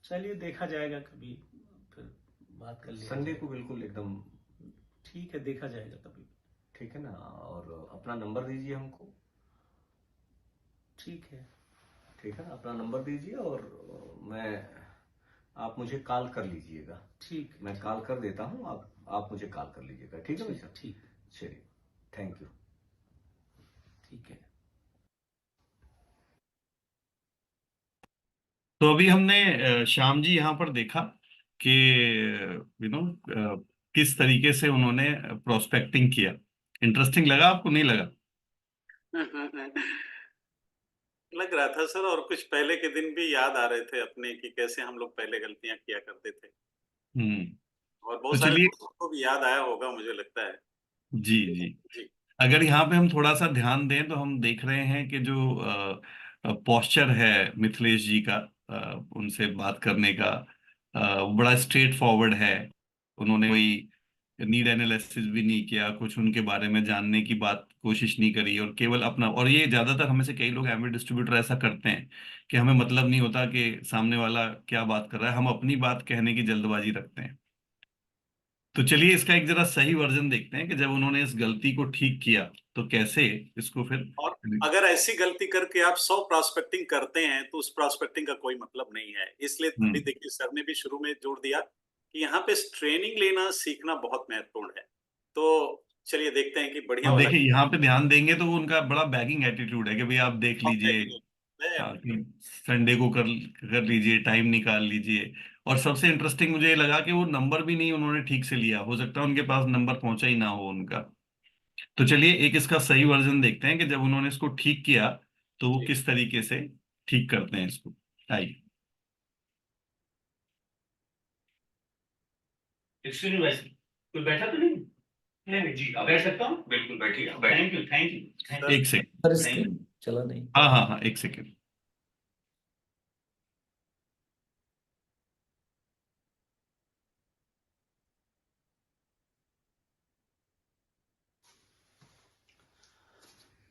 चलिए देखा जाएगा कभी, फिर बात कर लिया संडे जाएगा। को बिल्कुल एकदम ठीक है, देखा जाएगा कभी। ठीक है ना। और अपना नंबर दीजिए हमको। ठीक है, ठीक है ना, अपना नंबर दीजिए और आप मुझे कॉल कर लीजिएगा। ठीक है, मैं कॉल कर देता हूँ, आप मुझे कॉल कर लीजिएगा। ठीक है भाई साहब? ठीक, चलिए, थैंक यू। ठीक है। तो अभी हमने श्याम जी यहाँ पर देखा कि किस तरीके से उन्होंने प्रोस्पेक्टिंग किया। इंटरेस्टिंग लगा आपको, नहीं लगा? लग रहा था सर, और कुछ पहले के दिन भी याद आ रहे थे अपने कि कैसे हम लोग पहले गलतियां किया करते थे, हम्म। और तो बहुत सारे चलिए, दोस्तों को भी याद आया होगा, मुझे लगता है। जी जी, जी अगर यहाँ पे हम थोड़ा सा ध्यान दें तो हम देख रहे हैं कि जो पोस्चर है मिथिलेश जी का, उनसे बात करने का, बड़ा स्ट्रेट फॉरवर्ड है। उन्होंने कोई नीड एनालिसिस भी नहीं किया, कुछ उनके बारे में जानने की बात कोशिश नहीं करी, और केवल अपना, और ये ज्यादातर हमें से कई लोग एमबी डिस्ट्रीब्यूटर ऐसा करते हैं कि हमें मतलब नहीं होता कि सामने वाला क्या बात कर रहा है, हम अपनी बात कहने की जल्दबाजी रखते हैं। तो चलिए इसका एक जरा सही वर्जन देखते हैं कि जब उन्होंने इस गलती को ठीक किया तो कैसे इसको फिर। और अगर ऐसी गलती करके आप 100 प्रोस्पेक्टिंग करते हैं तो उस प्रोस्पेक्टिंग का कोई मतलब नहीं है। इसलिए अभी हम्म। देखिए, सर ने भी शुरू में जोड़ दिया कि यहाँ पे ट्रेनिंग लेना सीखना बहुत महत्वपूर्ण है। तो चलिए देखते हैं कि बढ़िया अब वाला देखिए यहाँ पे ध्यान देंगे तो वो उनका बड़ा बैगिंग एटीट्यूड है कि भाई आप देख लीजिए, हाँ, कि संडे को कर कर लीजिए, टाइम निकाल लीजिए। और सबसे इंटरेस्टिंग मुझे ये लगा कि वो नंबर भी नहीं उन्होंने ठीक से लिया, हो सकता है उनके पास नंबर पहुंचा ही ना हो उनका। तो चलिए एक इसका सही वर्जन देखते हैं कि जब उन्होंने इसको ठीक किया तो वो जी। किस तरीके से ठीक करते हैं इसको। आइए। एक्सक्यूज मी भाई साहब, कोई बैठा तो नहीं? नहीं नहीं जी, आप बैठ सकता हूँ? बिल्कुल बैठिए, आप thank you, thank you, thank sir, एक सेकंड, पर Thank स्क्रीन चला नहीं। हाँ हाँ हाँ, एक सेकंड।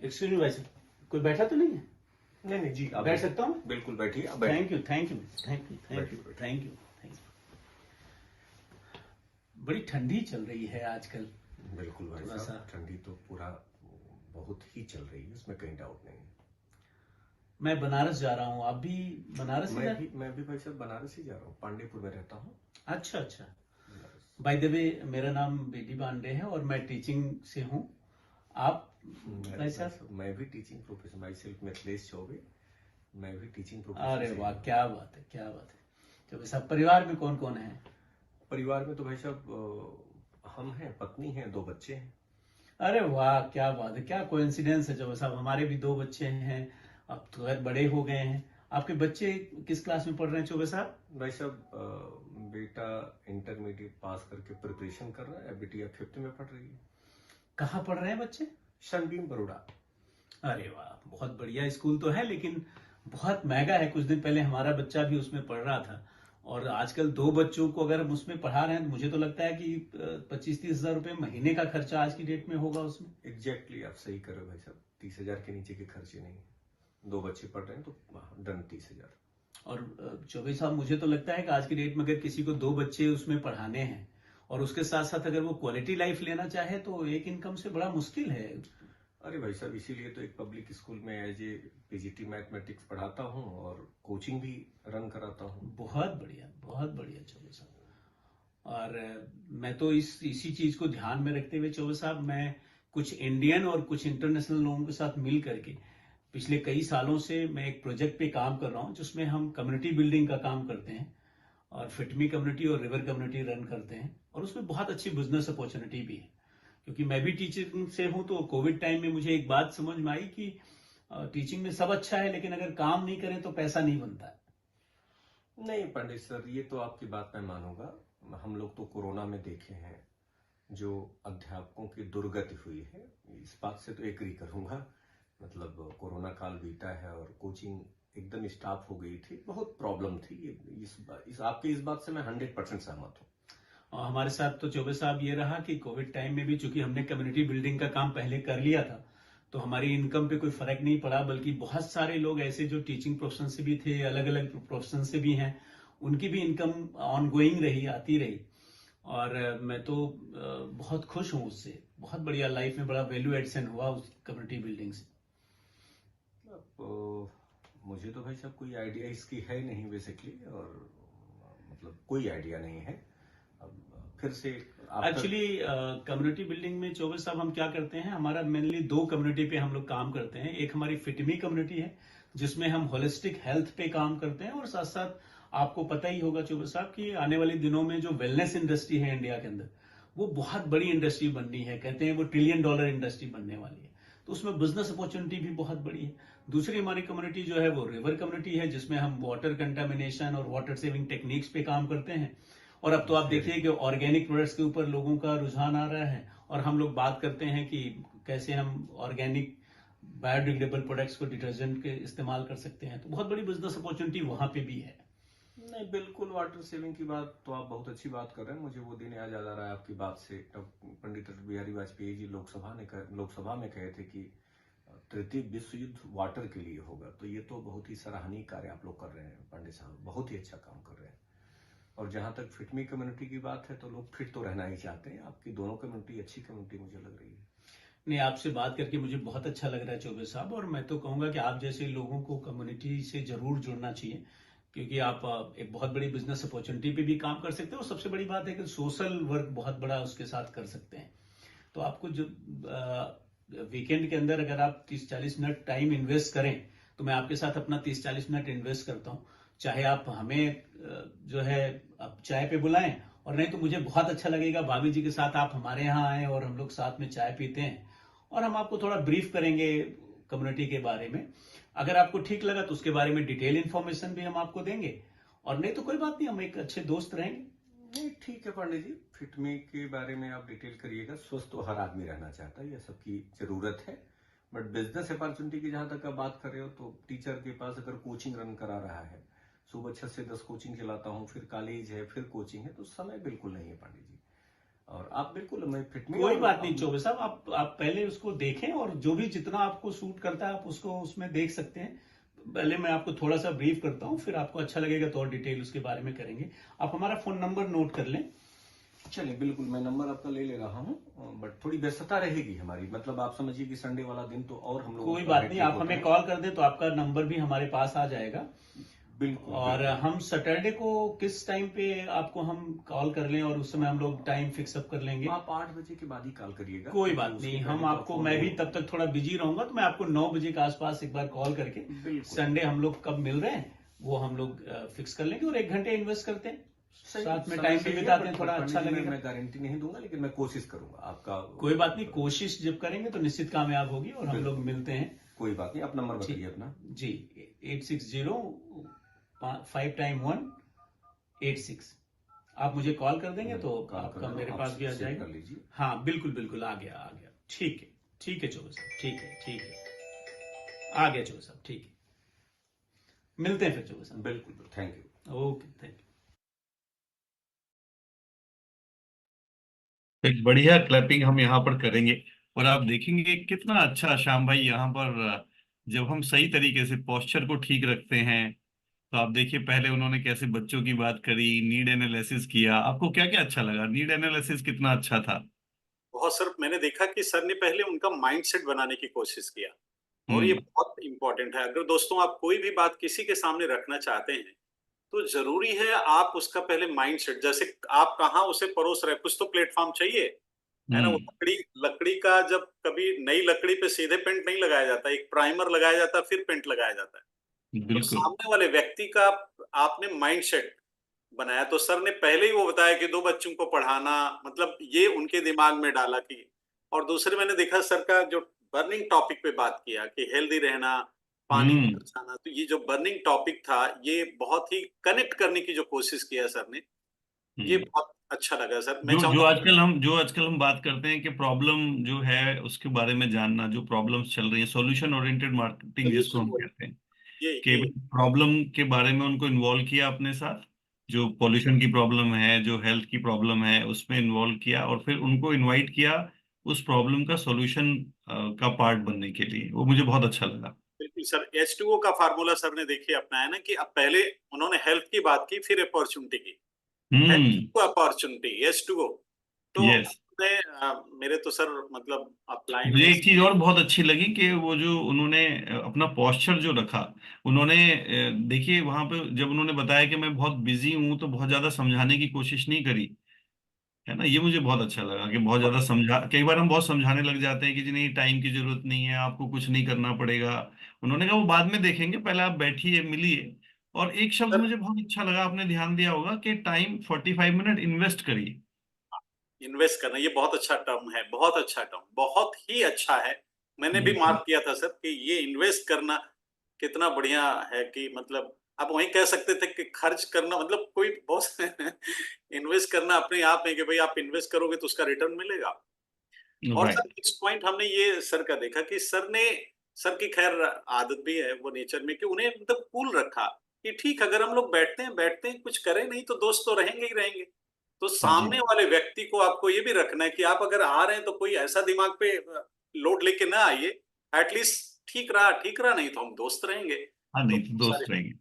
एक्सक्यूज मी भाई साहब, कोई बैठा तो नहीं है? नहीं नहीं जी, आप बैठ सकता हूँ? बिल्कुल बैठिए, आप thank you, thank you, thank you, thank you, बैठिए। Thank you, thank you. बड़ी ठंडी चल रही है आजकल। बिल्कुल भाई थोड़ा साहब, सा- ठंडी तो पूरा बहुत ही चल रही है, इसमें कहीं डाउट नहीं है। मैं बनारस जा रहा हूँ, आप भी बनारस ही जा? मैं भी भाई साहब बनारस ही जा रहा हूँ, पांडेपुर में रहता हूँ। अच्छा अच्छा। बनारस। बाय द वे, मेरा नाम बेदी पांडे है और मैं टीचिंग से हूँ। आप भाई साहब? मैं भी teaching professor, my self Mithilesh Choubey, मैं भी टीचिंग प्रोफेसर। अरे वाह, क्या बात है, क्या बात है। तो भाई साहब, परिवार में कौन कौन है? परिवार में तो भाई साहब हम हैं, पत्नी है, 2 बच्चे हैं। अरे वाह, क्या बात है, क्या कोइंसिडेंस है चौबे साहब। हमारे भी 2 बच्चे हैं, अब तो खैर बड़े हो गए हैं। आपके बच्चे किस क्लास में पढ़ रहे हैं चौबे साहब? भाई साहब बेटा इंटरमीडिएट पास करके प्रिपरेशन कर रहा है, बिटिया 5th में पढ़ रही है। कहाँ पढ़ रहे हैं बच्चे? सनबीम बड़ोड़ा। अरे वाह, बहुत बढ़िया स्कूल तो है, लेकिन बहुत महंगा है। कुछ दिन पहले हमारा बच्चा भी उसमें पढ़ रहा था, और आजकल 2 बच्चों को अगर हम उसमें पढ़ा रहे हैं तो मुझे तो लगता है कि 25-30 हजार रुपए महीने का खर्चा आज की डेट में होगा उसमें। एग्जैक्टली आप सही कर रहे हो भाई साहब, 30,000 के नीचे के खर्चे नहीं है। 2 बच्चे पढ़ रहे हैं तो डन 30,000। और चौबे साहब, मुझे तो लगता है कि आज की डेट में अगर किसी को 2 बच्चे उसमें पढ़ाने हैं और उसके साथ साथ अगर वो क्वालिटी लाइफ लेना चाहे तो एक इनकम से बड़ा मुश्किल है। अरे भाई साहब, इसीलिए तो एक पब्लिक स्कूल में एज ए पीजीटी मैथमेटिक्स पढ़ाता हूँ और कोचिंग भी रन कराता हूँ। बहुत बढ़िया चौबे साहब। और मैं तो इसी चीज को ध्यान में रखते हुए चौबे साहब, मैं कुछ इंडियन और कुछ इंटरनेशनल लोगों के साथ मिल करके पिछले कई सालों से मैं एक प्रोजेक्ट पे काम कर रहा हूँ, जिसमें हम कम्युनिटी बिल्डिंग का काम करते हैं और फिटमी कम्युनिटी और रिवर कम्युनिटी रन करते हैं, और उसमें बहुत अच्छी बिजनेस अपॉर्चुनिटी भी है। क्योंकि मैं भी टीचिंग से हूं, तो कोविड टाइम में मुझे एक बात समझ में आई कि टीचिंग में सब अच्छा है, लेकिन अगर काम नहीं करें तो पैसा नहीं बनता है। नहीं पंडित सर, ये तो आपकी बात मैं मानूंगा। हम लोग तो कोरोना में देखे हैं जो अध्यापकों की दुर्गति हुई है, इस बात से तो एग्री करूंगा। मतलब कोरोना काल बीता है और कोचिंग एकदम स्टॉप हो गई थी, बहुत प्रॉब्लम थी। आपकी इस बात से मैं 100% सहमत हूँ। और हमारे साथ तो चौबे साहब ये रहा कि कोविड टाइम में भी चूंकि हमने कम्युनिटी बिल्डिंग का काम पहले कर लिया था, तो हमारी इनकम पे कोई फर्क नहीं पड़ा, बल्कि बहुत सारे लोग ऐसे जो टीचिंग प्रोफेशन से भी थे, अलग अलग प्रोफेशन से भी हैं, उनकी भी इनकम ऑनगोइंग रही, आती रही। और मैं तो बहुत खुश हूँ उससे। बहुत बढ़िया, लाइफ में बड़ा वैल्यू एडिशन हुआ उस कम्युनिटी बिल्डिंग से। मुझे तो भाई साहब कोई आइडिया इसकी है नहीं बेसिकली, और मतलब कोई आइडिया नहीं है। अब फिर से एक्चुअली कम्युनिटी बिल्डिंग में चौबे साहब हम क्या करते हैं, हमारा मेनली 2 कम्युनिटी पे हम लोग काम करते हैं। एक हमारी फिटमी कम्युनिटी है, जिसमें हम होलिस्टिक हेल्थ पे काम करते हैं, और साथ साथ आपको पता ही होगा चौबे साहब कि आने वाले दिनों में जो वेलनेस इंडस्ट्री है इंडिया के अंदर, वो बहुत बड़ी इंडस्ट्री बननी है। कहते हैं वो $1 ट्रिलियन इंडस्ट्री बनने वाली है, तो उसमें बिजनेस अपॉर्चुनिटी भी बहुत बड़ी है। दूसरी हमारी कम्युनिटी जो है वो रिवर कम्युनिटी है, जिसमें हम वाटर कंटामिनेशन और वाटर सेविंग टेक्निक्स पे काम करते हैं। और अब तो आप देखिए कि ऑर्गेनिक प्रोडक्ट्स के ऊपर लोगों का रुझान आ रहा है, और हम लोग बात करते हैं कि कैसे हम ऑर्गेनिक बायोडिग्रेडेबल प्रोडक्ट्स को डिटर्जेंट के इस्तेमाल कर सकते हैं। तो बहुत बड़ी बिजनेस अपॉर्चुनिटी वहां पे भी है। नहीं, बिल्कुल वाटर सेविंग की बात तो आप बहुत अच्छी बात कर रहे हैं। मुझे वो दिन याद आ रहा है आपकी बात से, पंडित अटल बिहारी वाजपेयी जी लोकसभा में कहे थे कि तृतीय विश्व युद्ध वाटर के लिए होगा। तो ये तो बहुत ही सराहनीय कार्य आप लोग कर रहे हैं पंडित साहब, बहुत ही अच्छा काम कर रहे हैं। और जहां तक फिटमी कम्युनिटी की बात है, तो लोग फिट तो रहना ही चाहते हैं। आपकी दोनों कम्युनिटी अच्छी कम्युनिटी मुझे लग रही है। नहीं, आपसे बात करके मुझे बहुत अच्छा लग रहा है चौबे साहब, और मैं तो कहूंगा कि आप जैसे लोगों को कम्युनिटी से जरूर जुड़ना चाहिए, क्योंकि आप एक बहुत बड़ी बिजनेस अपॉर्चुनिटी पे भी काम कर सकते हैं, और सबसे बड़ी बात है कि सोशल वर्क बहुत बड़ा उसके साथ कर सकते हैं। तो आपको जो वीकेंड के अंदर अगर आप 30-40 मिनट टाइम इन्वेस्ट करें, तो मैं आपके साथ अपना 30-40 मिनट इन्वेस्ट करता हूँ। चाहे आप हमें जो है आप चाय पे बुलाएं, और नहीं तो मुझे बहुत अच्छा लगेगा भाभी जी के साथ आप हमारे यहाँ आए और हम लोग साथ में चाय पीते हैं, और हम आपको थोड़ा ब्रीफ करेंगे कम्युनिटी के बारे में। अगर आपको ठीक लगा तो उसके बारे में डिटेल इंफॉर्मेशन भी हम आपको देंगे, और नहीं तो कोई बात नहीं, हम एक अच्छे दोस्त रहेंगे। नहीं ठीक है पंडित जी, फिटमी के बारे में आप डिटेल करिएगा। स्वस्थ तो हर आदमी रहना चाहता है, यह सबकी जरूरत है। बट बिजनेस अपॉर्चुनिटी की जहां तक आप बात कर रहे हो, तो टीचर के पास अगर कोचिंग रन करा रहा है, सुबह 6 से 10 कोचिंग चलाता हूँ, फिर कॉलेज है, फिर कोचिंग है, तो समय बिल्कुल नहीं है पंडित जी। और आप बिल्कुल, मैं फिटमी कोई बात नहीं चौबे साहब, आप पहले उसको देखें, और जो भी जितना आपको सूट करता है आप उसको उसमें देख सकते हैं। पहले मैं आपको थोड़ा सा ब्रीफ करता हूँ, फिर आपको अच्छा लगेगा तो और डिटेल उसके बारे में करेंगे। आप हमारा फोन नंबर नोट कर लें। चलिए बिल्कुल, मैं नंबर आपका ले रहा हूँ, बट थोड़ी व्यस्तता रहेगी हमारी। मतलब आप समझिए कि संडे वाला दिन तो और हम लोग, कोई बात नहीं, आप हमें कॉल कर दें तो आपका नंबर भी हमारे पास आ जाएगा। बिल्कुल। और हम सैटरडे को किस टाइम पे आपको हम कॉल कर लें, और उस समय हम लोग टाइम फिक्स अप कर लेंगे। आप 8 बजे के बाद ही कॉल करिएगा। कोई बात नहीं, हम आपको, मैं भी तब तक थोड़ा बिजी रहूंगा, तो मैं आपको 9 बजे के आसपास एक बार कॉल करके संडे हम लोग कब मिल रहे हैं वो हम लोग फिक्स कर लेंगे, और 1 घंटे इन्वेस्ट करते हैं। साथ में टाइम भी बिताते हैं, थोड़ा अच्छा लगेगा। मैं गारंटी नहीं दूंगा, लेकिन मैं कोशिश करूंगा आपका। कोई बात नहीं, कोशिश जब करेंगे तो निश्चित कामयाब होगी और हम लोग मिलते हैं। कोई बात नहीं, आप नंबर बताइए अपना। जी 860-5 1 86। आप मुझे कॉल कर देंगे तो आपका मेरे पास भी आ जाएगा। कर लीजिए। हाँ बिल्कुल बिल्कुल, आ गया। ठीक है चौबे साहब, ठीक है आ गया चौबे साहब, ठीक है। मिलते हैं फिर चौबे साहब। बिल्कुल, thank you. Okay, thank you. एक बढ़िया क्लैपिंग हम यहाँ पर करेंगे और आप देखेंगे कितना अच्छा श्याम भाई यहाँ पर जब हम सही तरीके से पोस्चर को ठीक रखते हैं तो आप देखिए पहले उन्होंने कैसे बच्चों की बात करी, नीड एनालिसिस किया। आपको क्या क्या अच्छा लगा? नीड एनालिसिस कितना अच्छा था? बहुत सर, मैंने देखा कि सर ने पहले उनका माइंडसेट बनाने की कोशिश किया और ये हम्म। बहुत इंपॉर्टेंट है। अगर दोस्तों आप कोई भी बात किसी के सामने रखना चाहते हैं तो जरूरी है आप उसका पहले माइंडसेट, जैसे आप कहाँ उसे परोस रहे, कुछ तो प्लेटफॉर्म चाहिए, है ना। वो लकड़ी लकड़ी का जब कभी नई लकड़ी पे सीधे पेंट नहीं लगाया जाता, एक प्राइमर लगाया जाता है फिर पेंट लगाया जाता है। तो बिल्कुल। सामने वाले व्यक्ति का आपने माइंडसेट बनाया। तो सर ने पहले ही वो बताया कि 2 बच्चों को पढ़ाना, मतलब ये उनके दिमाग में डाला कि, और दूसरे मैंने देखा सर का जो बर्निंग टॉपिक पे बात किया कि हेल्दी रहना, पानी हम्म। बचाना, तो ये जो बर्निंग टॉपिक था ये बहुत ही कनेक्ट करने की जो कोशिश किया सर ने, ये हम्म। बहुत अच्छा लगा सर। मैं जो चाहूंगा जो आजकल हम बात करते हैं कि प्रॉब्लम जो है उसके बारे में जानना, जो प्रॉब्लम्स चल रही है, सॉल्यूशन ओरिएंटेड मार्केटिंग जिसको हम कहते हैं, कि ये प्रॉब्लम के बारे में उनको इन्वॉल्व किया अपने साथ। जो पॉल्यूशन की प्रॉब्लम है, जो हेल्थ की प्रॉब्लम है, उसमें इन्वॉल्व किया और फिर उनको इनवाइट किया उस प्रॉब्लम का सॉल्यूशन का पार्ट बनने के लिए। वो मुझे बहुत अच्छा लगा। बिल्कुल सर, H2O का फार्मूला सर ने देखिए अपनाया ना, कि अब पहले उन्होंने हेल्थ की बात की फिर अपॉर्चुनिटी की, हम्म। Health opportunity H2O। तो यस। मेरे तो सर मतलब अपलाइन मुझे है। एक चीज और बहुत अच्छी लगी कि वो जो उन्होंने अपना पोस्चर जो रखा, उन्होंने देखिए वहां पे जब उन्होंने बताया कि मैं बहुत बिजी हूं तो बहुत ज्यादा समझाने की कोशिश नहीं करी, है ना। ये मुझे बहुत अच्छा लगा कि बहुत ज्यादा समझा, कई बार हम बहुत समझाने लग जाते हैं कि जी नहीं टाइम की जरूरत नहीं है, आपको कुछ नहीं करना पड़ेगा। उन्होंने कहा वो बाद में देखेंगे, पहले आप बैठिए मिलिए। और एक शब्द सर मुझे बहुत अच्छा लगा, आपने ध्यान दिया होगा कि टाइम 45 मिनट इन्वेस्ट करिए। इन्वेस्ट करना ये बहुत अच्छा टर्म है, बहुत अच्छा टर्म, बहुत ही अच्छा है। मैंने भी मार्क किया था सर कि ये इन्वेस्ट करना कितना बढ़िया है, कि मतलब आप वही कह सकते थे कि खर्च करना, मतलब कोई बहुत इन्वेस्ट करना अपने आप में, कि भाई आप इन्वेस्ट करोगे तो उसका रिटर्न मिलेगा। और सर राइट। नेक्स्ट पॉइंट हमने ये सर का देखा कि सर की खैर आदत भी है वो नेचर में, कि उन्हें मतलब कूल रखा कि ठीक, अगर हम लोग बैठते हैं कुछ करें नहीं तो दोस्त तो रहेंगे ही रहेंगे। तो जी। सामने वाले व्यक्ति को आपको ये भी रखना है कि आप अगर आ रहे हैं तो कोई ऐसा दिमाग पे लोड लेके ना आइए, एटलीस्ट ठीक रहा नहीं तो हम दोस्त रहेंगे। हाँ, तो नहीं तो सारे दोस्त रहेंगे।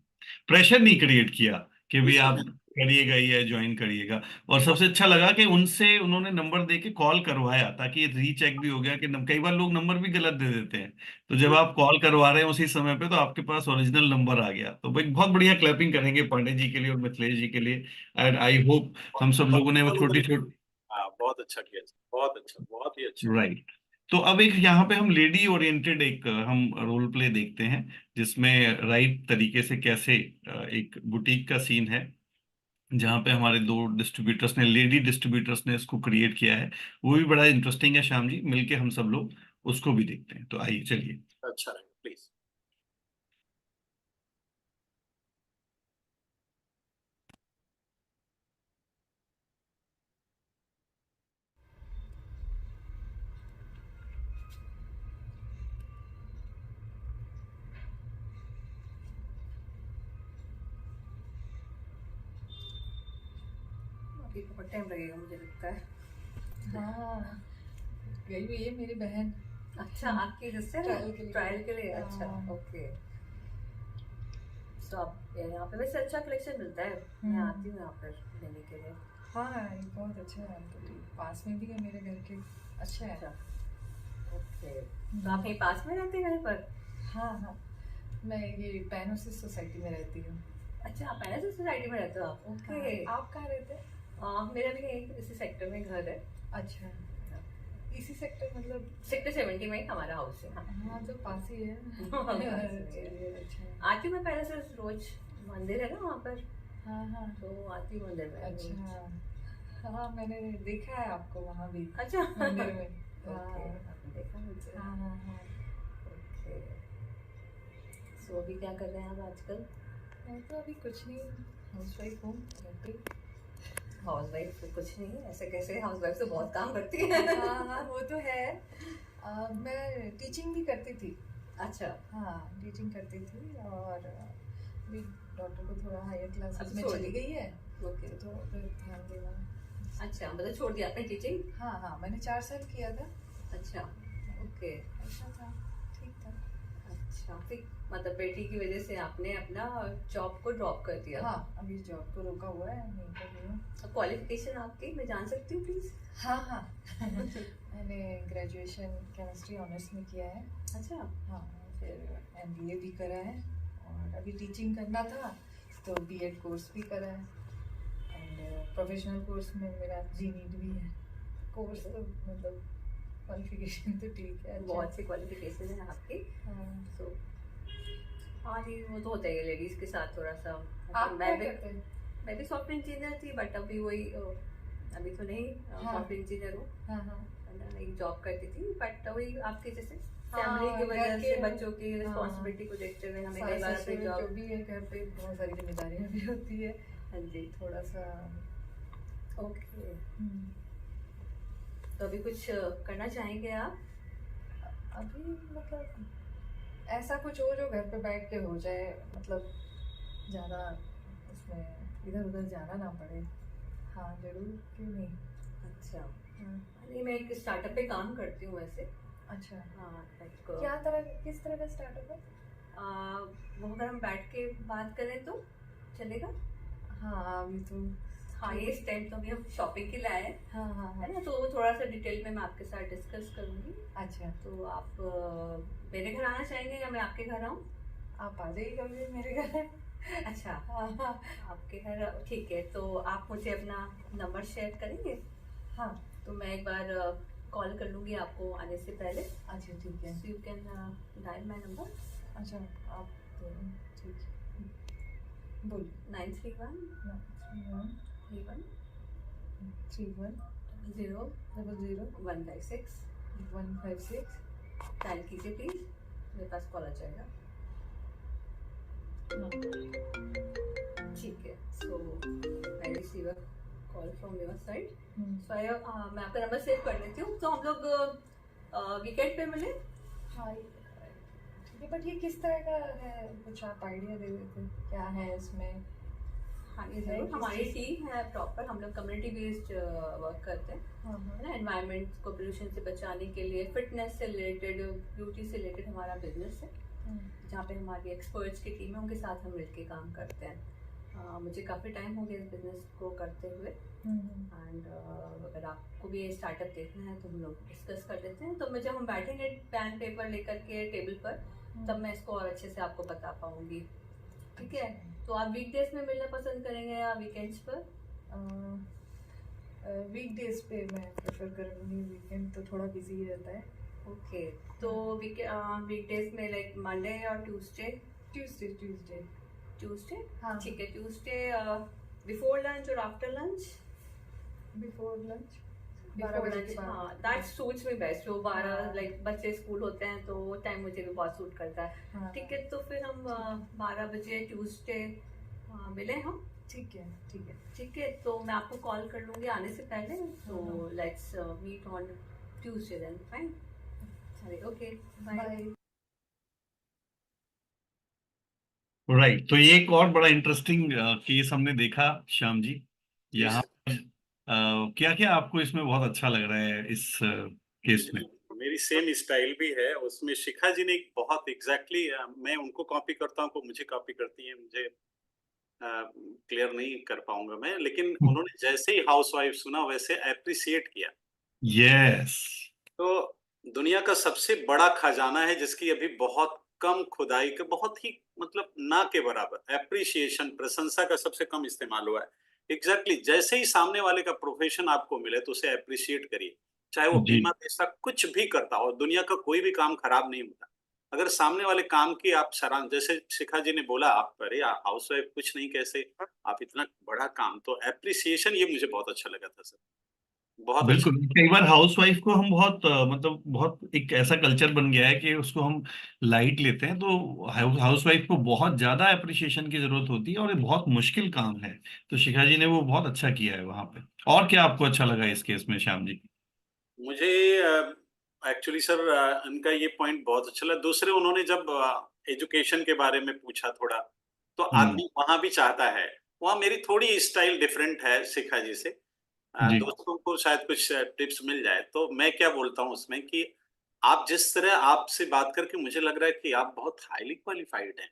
प्रेशर नहीं क्रिएट किया कि भी प्रेशर आप नहीं। करिएगा या ज्वाइन करिएगा। और सबसे अच्छा लगा कि उनसे उन्होंने नंबर दे के कॉल करवाया ताकि रीचेक भी हो गया कि कई बार लोग नंबर भी गलत दे देते हैं, तो जब आप कॉल करवा रहे हैं उसी समय पे तो आपके पास ओरिजिनल नंबर आ गया। तो भाई बहुत बढ़िया क्लैपिंग करेंगे पांडे जी के लिए और मिथिलेश जी के लिए। एंड आई होप हम सब लोगों ने वो छोटी छोटी। हाँ बहुत अच्छा किया सर, बहुत अच्छा, बहुत ही अच्छा। राइट। तो अब एक यहाँ पे हम लेडी ओरिएंटेड एक हम रोल प्ले देखते हैं जिसमें राइट तरीके से कैसे एक बुटीक का सीन है जहाँ पे हमारे दो डिस्ट्रीब्यूटर्स ने, लेडी डिस्ट्रीब्यूटर्स ने इसको क्रिएट किया है। वो भी बड़ा इंटरेस्टिंग है श्याम जी, मिलके हम सब लोग उसको भी देखते हैं। तो आइए चलिए। अच्छा रहेगा प्लीज। अभी बहुत टाइम लगेगा मुझे लगता है। हाँ गई हुई है मेरी बहन। अच्छा, आपकी सिस्टर ट्रायल के लिए। ट्रायल के लिए? अच्छा हाँ। ओके। तो आप यहाँ पे वैसे अच्छा कलेक्शन मिलता है, मैं आती हूँ यहाँ पर लेने के लिए। हाँ ये बहुत अच्छा है, तो पास में भी है मेरे घर के। अच्छा है। अच्छा ओके, तो आप यहीं पास में रहते हैं घर पर? हाँ हाँ, मैं ये पैनोसिस सोसाइटी में रहती हूँ। अच्छा, आप पैनोसिस सोसाइटी में रहते हो आप? ओके। हाँ, आप कहाँ रहते हैं? मेरा भी यहीं इसी सेक्टर में घर है। अच्छा, इसी सेक्टर मतलब सेक्टर 70 में हमारा हाउस है। हाँ तो पास ही है। पास ही है। चलिए अच्छा है। आती हूँ मैं पैनोसिस रोज, मंदिर है ना वहाँ पर। हाँ हाँ तो आती हूँ मंदिर में। अच्छा हाँ मैंने देखा है आपको वहाँ भी अच्छा मंदिर में। ओके, हाँ आपने देखा मुझे। हाँ हाँ हाँ ओके, सो अभी क्या कर रहे हैं आप आजकल? मैं तो अभी कुछ नहीं, हाउस वाइफ हूँ घर पे। हाउस वाइफ तो कुछ नहीं है, ऐसे कैसे? हाउस वाइफ तो बहुत काम करती है। हाँ हाँ वो तो है। मैं टीचिंग भी करती थी। अच्छा, हाँ टीचिंग करती थी और अभी डॉटर को थोड़ा हायर क्लासेस अच्छा, में छोड़ चली दी। गई है ओके, तो थोड़ा फिर ध्यान देना। अच्छा, मतलब छोड़ दिया आपने टीचिंग? हाँ हाँ मैंने 4 साल किया था। अच्छा, ओके, अच्छा था, ठीक था। अच्छा, फिर मतलब बेटी की वजह से आपने अपना जॉब को ड्रॉप कर दिया? हाँ अभी जॉब को रोका हुआ है, नहीं कर रही हूँ। क्वालिफिकेशन आपकी मैं जान सकती हूँ प्लीज? हाँ हाँ मैंने ग्रेजुएशन केमिस्ट्री ऑनर्स में किया है। अच्छा, हाँ फिर MBA भी करा है और अभी टीचिंग करना था तो B.Ed कोर्स भी करा है एंड प्रोफेशनल कोर्स में मेरा GNEET भी है। कोर्स तो मतलब क्वालिफिकेशन तो ठीक है, अच्छा। बहुत अच्छी क्वालिफिकेशन है आपकी। हाँ। सो हाँ जी, वो तो होता ही है लेडीज के साथ थोड़ा सा। आप मैं क्या भी करते हैं? मैं भी सॉफ्टवेयर इंजीनियर थी, बट अभी वही अभी तो नहीं हाँ। सॉफ्टवेयर इंजीनियर हूँ। हाँ हाँ एक जॉब करती थी, बट वही आपके जैसे हाँ, फैमिली की घर वजह के- से बच्चों की हाँ। रिस्पॉन्सिबिलिटी को देखते हुए हमें कई बार सास अपनी ससुर जॉब। जो भी है घर पे बहुत सारी जिम्मेदारियां भी होती है, हाँ जी, थोड़ा सा। ओके। तो अभी कुछ करना चाहेंगे आप? अभी मतलब ऐसा कुछ हो जो घर पे बैठ के हो जाए, मतलब ज़्यादा उसमें इधर उधर जाना ना पड़े। हाँ जरूर, क्यों नहीं। अच्छा, हाँ, नहीं मैं एक स्टार्टअप पे काम करती हूँ वैसे। अच्छा हाँ, लाइक किस तरह का स्टार्टअप है? वो अगर हम बैठ के बात करें तो चलेगा? हाँ अभी तो हाँ, ये टाइम तो अभी हम शॉपिंग के लिए आए हैं, हाँ हाँ है हाँ ना, तो वो थोड़ा सा डिटेल में मैं आपके साथ डिस्कस करूंगी। अच्छा, तो आप मेरे घर आना चाहेंगे या मैं आपके घर आऊँ? आप आ जाइए कभी मेरे घर। अच्छा, हाँ हाँ आपके घर, ठीक है। तो आप मुझे अपना नंबर शेयर करेंगे? हाँ तो मैं एक बार कॉल कर लूँगी आपको आने से पहले। अच्छा ठीक है। So you can dial my number. अच्छा आप ठीक है, बोलिए। 931 31 31 0 00 156। 156। डायल कीजिए प्लीज, मेरे पास कॉल आ जाएगा। ठीक है, so I receive a call from your side. So मैं आपका नंबर सेव कर लेती हूँ। तो हम लोग वीकेंड पे मिले? हाँ ठीक है, बट ये किस तरह का है, कुछ आप आइडिया दे देते क्या है इसमें? हाँ जी है जरूर, किस हमारी चीज़- टीम है प्रॉपर, हम लोग कम्युनिटी बेस्ड वर्क करते हैं, हाँ हाँ है ना। एनवायरनमेंट को पोल्यूशन से बचाने के लिए, फिटनेस से रिलेटेड, ब्यूटी से रिलेटेड हमारा बिजनेस है, जहाँ पे हमारी एक्सपर्ट्स की टीम है, उनके साथ हम मिलके काम करते हैं। मुझे काफ़ी टाइम हो गया इस बिजनेस को करते हुए, एंड अगर आपको भी ये स्टार्टअप देखना है तो हम लोग डिस्कस कर लेते हैं। तो मैं जब हम बैठेंगे पेन पेपर लेकर के टेबल पर, तब मैं इसको और अच्छे से आपको बता पाऊंगी, ठीक है। तो आप वीकडेज में मिलना पसंद करेंगे या वीकेंड्स पर? वीकडेज पे मैं प्रेफर करूँगी, वीकेंड तो थोड़ा बिजी रहता है। ओके, तो वीकडेज में लाइक मंडे और ट्यूसडे? ट्यूसडे ट्यूसडे, हाँ ठीक है। ट्यूसडे बिफोर लंच और after lunch? Before lunch, 12 before बजे लंच, के बाद। हाँ, दैट सूट्स मी बेस्ट। जो 12 हाँ। लाइक बच्चे स्कूल होते हैं तो वो टाइम मुझे भी बहुत सूट करता है, हाँ, ठीक है। तो फिर हम 12 बजे ट्यूसडे मिले हम, ठीक है ठीक है ठीक है। तो मैं आपको कॉल कर लूँगी आने से पहले, तो let's meet on Tuesday then, fine. चलिए, ओके, बाय। बाय। राइट, तो ये एक और बड़ा इंटरेस्टिंग केस हमने देखा श्याम जी यहाँ। क्या क्या आपको इसमें बहुत अच्छा लग रहा है इस केस में? मेरी सेम स्टाइल भी है उसमें। शिखा जी ने एक बहुत एग्जैक्टली मैं उनको कॉपी करता हूँ, वो मुझे कॉपी करती है, मुझे क्लियर नहीं कर पाऊंगा मैं, लेकिन उन्होंने जैसे ही हाउसवाइफ सुना वैसे अप्रिशिएट किया। यस, तो दुनिया का सबसे बड़ा खजाना है जिसकी अभी बहुत कम खुदाई के, बहुत ही मतलब ना के बराबर एप्रिसिएशन, प्रशंसा का सबसे कम इस्तेमाल हुआ है। एग्जैक्टली जैसे ही सामने वाले का प्रोफेशन आपको मिले तो उसे अप्रिशिएट करिए, चाहे वो जी बीमा पेशा कुछ भी करता हो, दुनिया का कोई भी काम खराब नहीं होता। अगर सामने वाले काम की आप सराहना, जैसे शिखा जी ने बोला, आप अरे हाउस वाइफ कुछ नहीं, कैसे आप इतना बड़ा काम, तो एप्रिसिएशन ये मुझे बहुत अच्छा लगा था सर, बहुत अच्छा। बिल्कुल, कई बार हाउस वाइफ को हम बहुत मतलब बहुत एक ऐसा कल्चर बन गया है कि उसको हम लाइट लेते हैं, तो हाउस वाइफ को बहुत ज्यादा अप्रिशिएशन की जरूरत होती है और ये बहुत मुश्किल काम है। तो शिखा जी ने वो बहुत अच्छा किया है वहां पे। और क्या आपको अच्छा लगा इस केस में श्याम जी? मुझे एक्चुअली सर उनका ये पॉइंट बहुत अच्छा लगा। दूसरे उन्होंने जब एजुकेशन के बारे में पूछा थोड़ा, तो हम्म। आदमी वहां भी चाहता है, वहां मेरी थोड़ी स्टाइल डिफरेंट है शिखा जी से। जी। दोस्तों को शायद कुछ टिप्स मिल जाए, तो मैं क्या बोलता हूँ उसमें कि आप जिस तरह, आपसे बात करके मुझे लग रहा है कि आप बहुत हाईली क्वालिफाइड हैं,